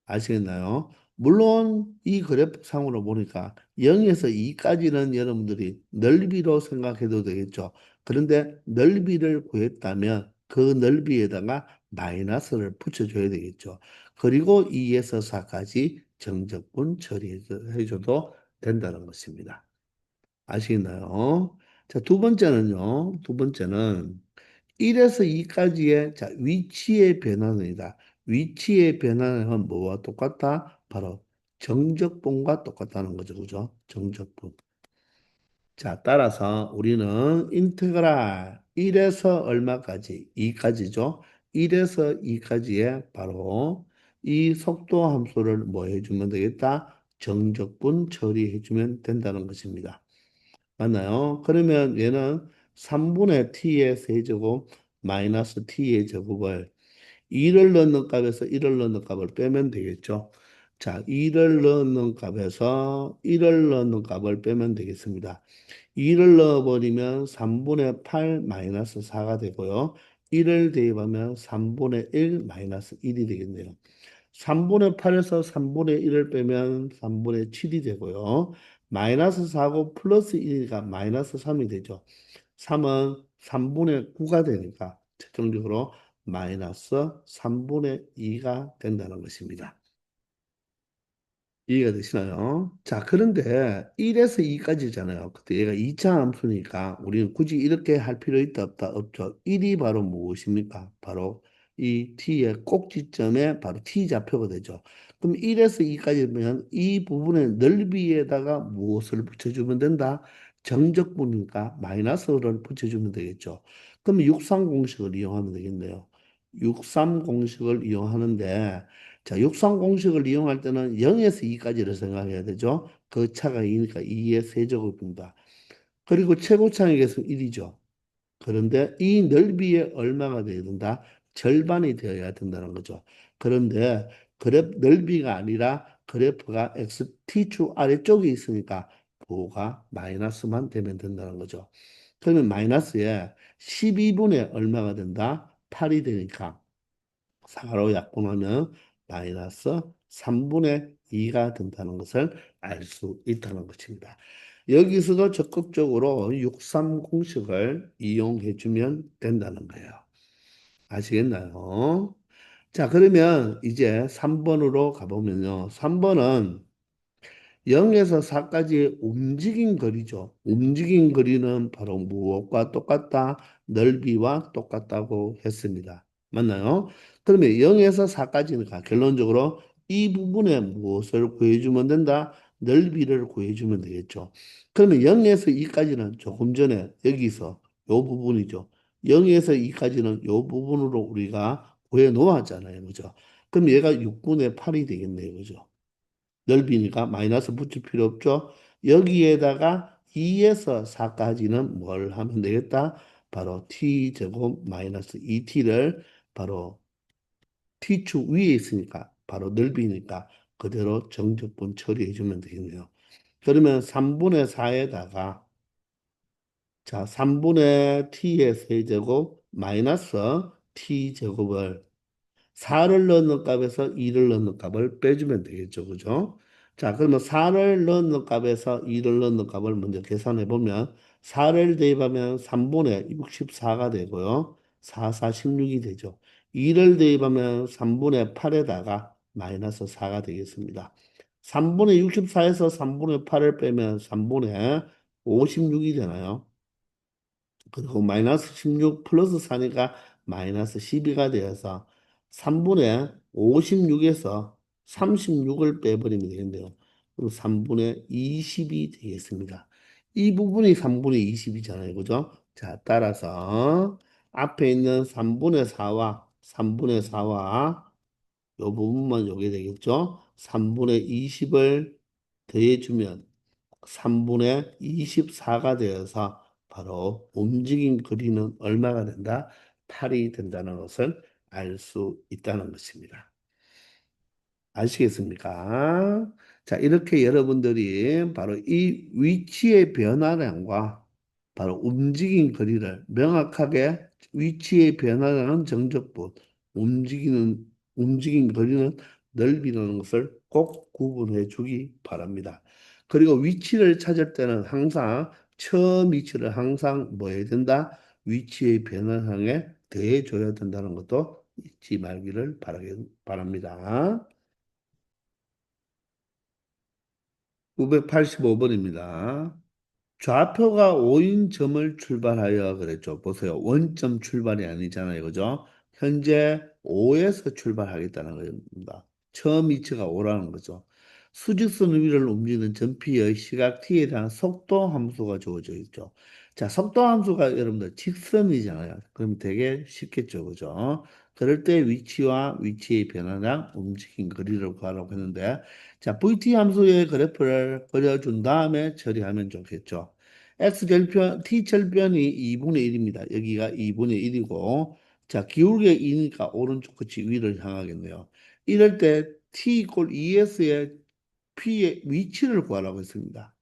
아시겠나요? 물론 이 그래프상으로 보니까 0에서 2까지는 여러분들이 넓이로 생각해도 되겠죠. 그런데 넓이를 구했다면 그 넓이에다가 마이너스를 붙여줘야 되겠죠. 그리고 2에서 4까지 정적분 처리해줘도 된다는 것입니다. 아시겠나요? 자, 두 번째는요. 두 번째는 1에서 2까지의 자, 위치의 변화입니다. 위치의 변화는 뭐와 똑같다? 바로 정적분과 똑같다는 거죠. 그죠? 정적분. 자, 따라서 우리는 인테그랄 1에서 얼마까지? 2까지죠. 1에서 2까지의 바로 이 속도 함수를 뭐 해주면 되겠다? 정적분 처리해주면 된다는 것입니다. 맞나요? 그러면 얘는 3분의 t의 세제곱 마이너스 t의 제곱을 2를 넣는 값에서 1을 넣는 값을 빼면 되겠죠. 자, 2를 넣는 값에서 1을 넣는 값을 빼면 되겠습니다. 2를 넣어버리면 3분의 8 마이너스 4가 되고요. 1을 대입하면 3분의 1 마이너스 1이 되겠네요. 3분의 8에서 3분의 1을 빼면 3분의 7이 되고요. 마이너스 4고 플러스 1이니까 마이너스 3이 되죠. 3은 3분의 9가 되니까 최종적으로 마이너스 3분의 2가 된다는 것입니다. 이해가 되시나요? 자, 그런데 1에서 2까지잖아요. 근데 얘가 2차 함수니까 우리는 굳이 이렇게 할 필요 있다 없다 없죠. 1이 바로 무엇입니까? 바로 이 t의 꼭지점에 바로 t좌표가 되죠. 그럼 1에서 2까지면 이 부분의 넓이에다가 무엇을 붙여주면 된다? 정적분이니까 마이너스를 붙여주면 되겠죠. 그럼 63 공식을 이용하면 되겠네요. 63 공식을 이용하는데 자, 육상 공식을 이용할 때는 0에서 2까지를 생각해야 되죠. 그 차가 2니까 2의 세제곱입니다. 그리고 최고차익에서 1이죠. 그런데 이 넓이에 얼마가 되어야 된다? 절반이 되어야 된다는 거죠. 그런데 그래프 넓이가 아니라 그래프가 XT축 아래쪽에 있으니까 부호가 마이너스만 되면 된다는 거죠. 그러면 마이너스에 12분의 얼마가 된다? 8이 되니까 4로 약분하면 마이너스 3분의 2가 된다는 것을 알 수 있다는 것입니다. 여기서도 적극적으로 63 공식을 이용해 주면 된다는 거예요. 아시겠나요? 자, 그러면 이제 3번으로 가보면요. 3번은 0에서 4까지 움직인 거리죠. 움직인 거리는 바로 무엇과 똑같다? 넓이와 똑같다고 했습니다. 맞나요? 그러면 0에서 4까지니까 결론적으로 이 부분에 무엇을 구해주면 된다? 넓이를 구해주면 되겠죠. 그러면 0에서 2까지는 조금 전에 여기서 요 부분이죠. 0에서 2까지는 요 부분으로 우리가 구해 놓았잖아요. 그죠? 그럼 얘가 6분의 8이 되겠네요. 그죠? 넓이니까 마이너스 붙일 필요 없죠. 여기에다가 2에서 4까지는 뭘 하면 되겠다? 바로 t제곱 마이너스 2t를 바로 t축 위에 있으니까 바로 넓이니까 그대로 정적분 처리해 주면 되겠네요. 그러면 3분의 4에다가 자 3분의 t의 세제곱 마이너스 t제곱을 4를 넣는 값에서 2를 넣는 값을 빼주면 되겠죠. 그죠? 자, 그러면 4를 넣는 값에서 2를 넣는 값을 먼저 계산해 보면 4를 대입하면 3분의 64가 되고요. 4, 4, 16이 되죠. 2를 대입하면 3분의 8에다가 마이너스 4가 되겠습니다. 3분의 64에서 3분의 8을 빼면 3분의 56이 되나요? 그리고 마이너스 16 플러스 4니까 마이너스 12가 되어서 3분의 56에서 36을 빼버리면 되겠네요. 그리고 3분의 20이 되겠습니다. 이 부분이 3분의 20이잖아요. 그죠? 자, 따라서 앞에 있는 3분의 4와 3분의 4와 요 부분만 요게 되겠죠? 3분의 20을 더해주면 3분의 24가 되어서 바로 움직임 거리는 얼마가 된다? 8이 된다는 것을 알 수 있다는 것입니다. 아시겠습니까? 자, 이렇게 여러분들이 바로 이 위치의 변화량과 바로 움직임 거리를 명확하게 위치의 변화량은 정적분, 움직임 거리는 넓이라는 것을 꼭 구분해 주기 바랍니다. 그리고 위치를 찾을 때는 항상 처음 위치를 항상 뭐 해야 된다? 위치의 변화량에 대해 줘야 된다는 것도 잊지 말기를 바랍니다. 985번입니다. 좌표가 5인 점을 출발하여 그랬죠. 보세요. 원점 출발이 아니잖아요. 그죠? 현재 5에서 출발하겠다는 겁니다. 처음 위치가 5라는 거죠. 수직선 위를 움직이는 점피의 시각 t에 대한 속도 함수가 주어져 있죠. 자, 속도 함수가 여러분들 직선이잖아요. 그럼 되게 쉽겠죠. 그죠? 그럴 때 위치와 위치의 변화량, 움직임 거리를 구하라고 했는데 자, VT 함수의 그래프를 그려준 다음에 처리하면 좋겠죠. X절편, T절편이 2분의 1입니다. 여기가 2분의 1이고, 자, 기울기 2니까 오른쪽 끝이 위를 향하겠네요. 이럴 때 T 이퀄 2S의 P의 위치를 구하라고 했습니다.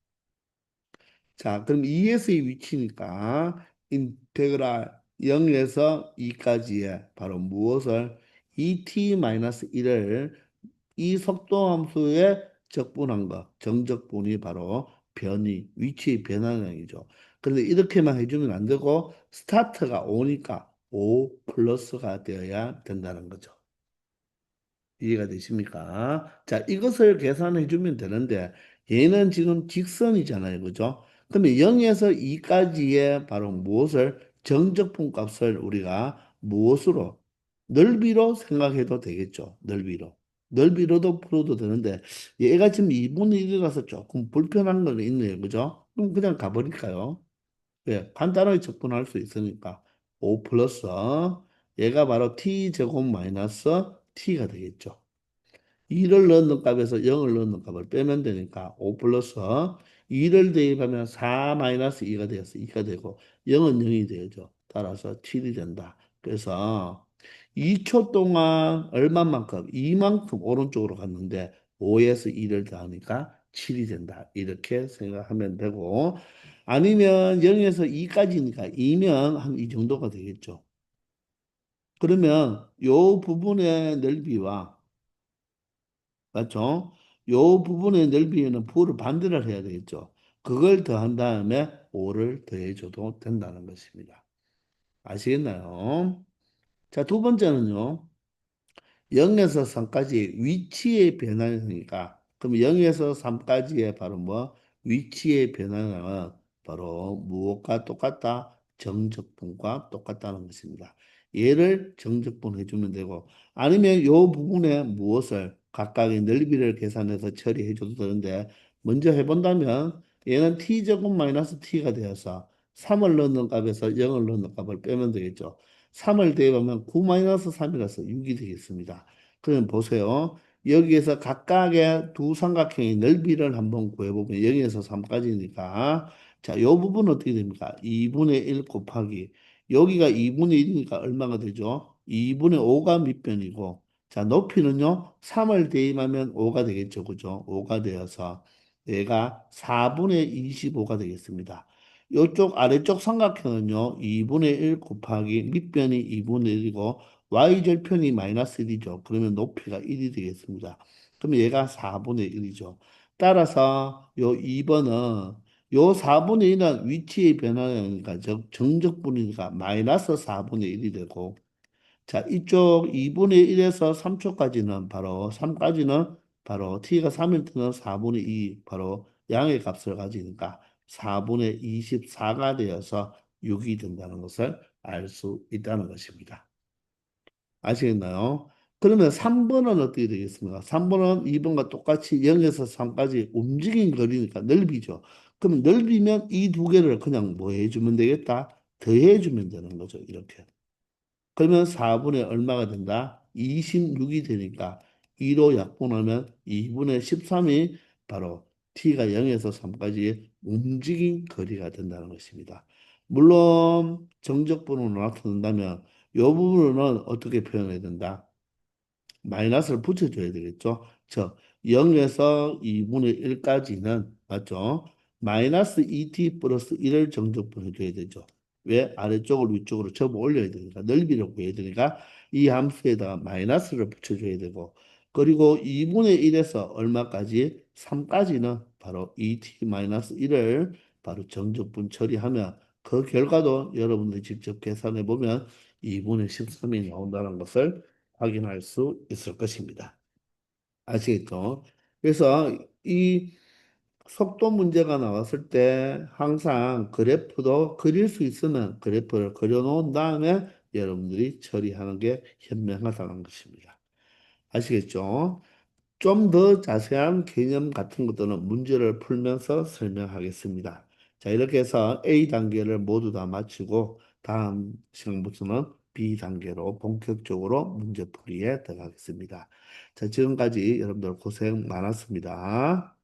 자, 그럼 2S의 위치니까 인테그랄 0에서 2까지의 바로 무엇을 2t-1을 이 속도함수에 적분한 거, 정적분이 바로 변이, 위치의 변화량이죠. 그런데 이렇게만 해주면 안 되고 스타트가 5니까 5 플러스가 되어야 된다는 거죠. 이해가 되십니까? 자, 이것을 계산해 주면 되는데 얘는 지금 직선이잖아요. 그죠? 그러면 0에서 2까지의 바로 무엇을 정적분 값을 우리가 무엇으로 넓이로 생각해도 되겠죠. 넓이로. 넓이로도 풀어도 되는데 얘가 지금 2분의 1이라서 조금 불편한 건 있네요. 그죠? 그럼 그냥 가버릴까요? 왜? 간단하게 접근할 수 있으니까 5 플러스 얘가 바로 t제곱 마이너스 t가 되겠죠. 2를 넣는 값에서 0을 넣는 값을 빼면 되니까 5 플러스 2를 대입하면 4 마이너스 2가 되어서 2가 되고 0은 0이 되죠. 따라서 7이 된다. 그래서 2초 동안 얼마만큼? 이만큼 오른쪽으로 갔는데 5에서 2를 더하니까 7이 된다. 이렇게 생각하면 되고 아니면 0에서 2까지니까 2면 한 이 정도가 되겠죠. 그러면 요 부분의 넓이와 맞죠? 요 부분의 넓이에는 부호를 반대를 해야 되겠죠. 그걸 더한 다음에 5를 더해줘도 된다는 것입니다. 아시겠나요? 자, 두 번째는요. 0에서 3까지 위치의 변화니까 그럼 0에서 3까지의 바로 뭐 위치의 변화는 바로 무엇과 똑같다? 정적분과 똑같다는 것입니다. 얘를 정적분 해주면 되고 아니면 요 부분에 무엇을 각각의 넓이를 계산해서 처리해 줘도 되는데 먼저 해본다면 얘는 t제곱 마이너스 t가 되어서 3을 넣는 값에서 0을 넣는 값을 빼면 되겠죠. 3을 대입하면 9 마이너스 3이라서 6이 되겠습니다. 그럼 보세요. 여기에서 각각의 두 삼각형의 넓이를 한번 구해보면 0에서 3까지니까 자, 이 부분은 어떻게 됩니까? 2분의 1 곱하기 여기가 2분의 1이니까 얼마가 되죠? 2분의 5가 밑변이고 자, 높이는요. 3을 대입하면 5가 되겠죠. 그죠? 5가 되어서 얘가 4분의 25가 되겠습니다. 이쪽 아래쪽 삼각형은요. 2분의 1 곱하기 밑변이 2분의 1이고 y절편이 마이너스 1이죠. 그러면 높이가 1이 되겠습니다. 그럼 얘가 4분의 1이죠. 따라서 요 2번은 요 4분의 1은 위치의 변화니까 즉 정적분이니까 마이너스 4분의 1이 되고 자, 이쪽 2분의 1에서 3초까지는 바로 3까지는 바로 t가 3일 때는 4분의 2 바로 양의 값을 가지니까 4분의 24가 되어서 6이 된다는 것을 알 수 있다는 것입니다. 아시겠나요? 그러면 3번은 어떻게 되겠습니까? 3번은 2번과 똑같이 0에서 3까지 움직인 거리니까 넓이죠. 그럼 넓이면 이 두 개를 그냥 뭐 해주면 되겠다? 더해주면 되는 거죠. 이렇게. 그러면 4분의 얼마가 된다? 26이 되니까 2로 약분하면 2분의 13이 바로 t가 0에서 3까지 움직인 거리가 된다는 것입니다. 물론 정적분으로 나타낸다면 이 부분은 어떻게 표현해야 된다? 마이너스를 붙여줘야 되겠죠. 저 0에서 2분의 1까지는 맞죠? 마이너스 2t 플러스 1을 정적분 해줘야 되죠. 왜? 아래쪽을 위쪽으로 접어 올려야 되니까 넓이를 구해야 되니까 이 함수에다가 마이너스를 붙여줘야 되고 그리고 2분의 1에서 얼마까지? 3까지는 바로 2t 마이너스 1을 바로 정적분 처리하면 그 결과도 여러분들이 직접 계산해 보면 2분의 13이 나온다는 것을 확인할 수 있을 것입니다. 아시겠죠? 그래서 이 속도 문제가 나왔을 때 항상 그래프도 그릴 수 있으면 그래프를 그려놓은 다음에 여러분들이 처리하는 게 현명하다는 것입니다. 아시겠죠? 좀 더 자세한 개념 같은 것들은 문제를 풀면서 설명하겠습니다. 자, 이렇게 해서 A 단계를 모두 다 마치고 다음 시간부터는 B 단계로 본격적으로 문제풀이에 들어가겠습니다. 자, 지금까지 여러분들 고생 많았습니다.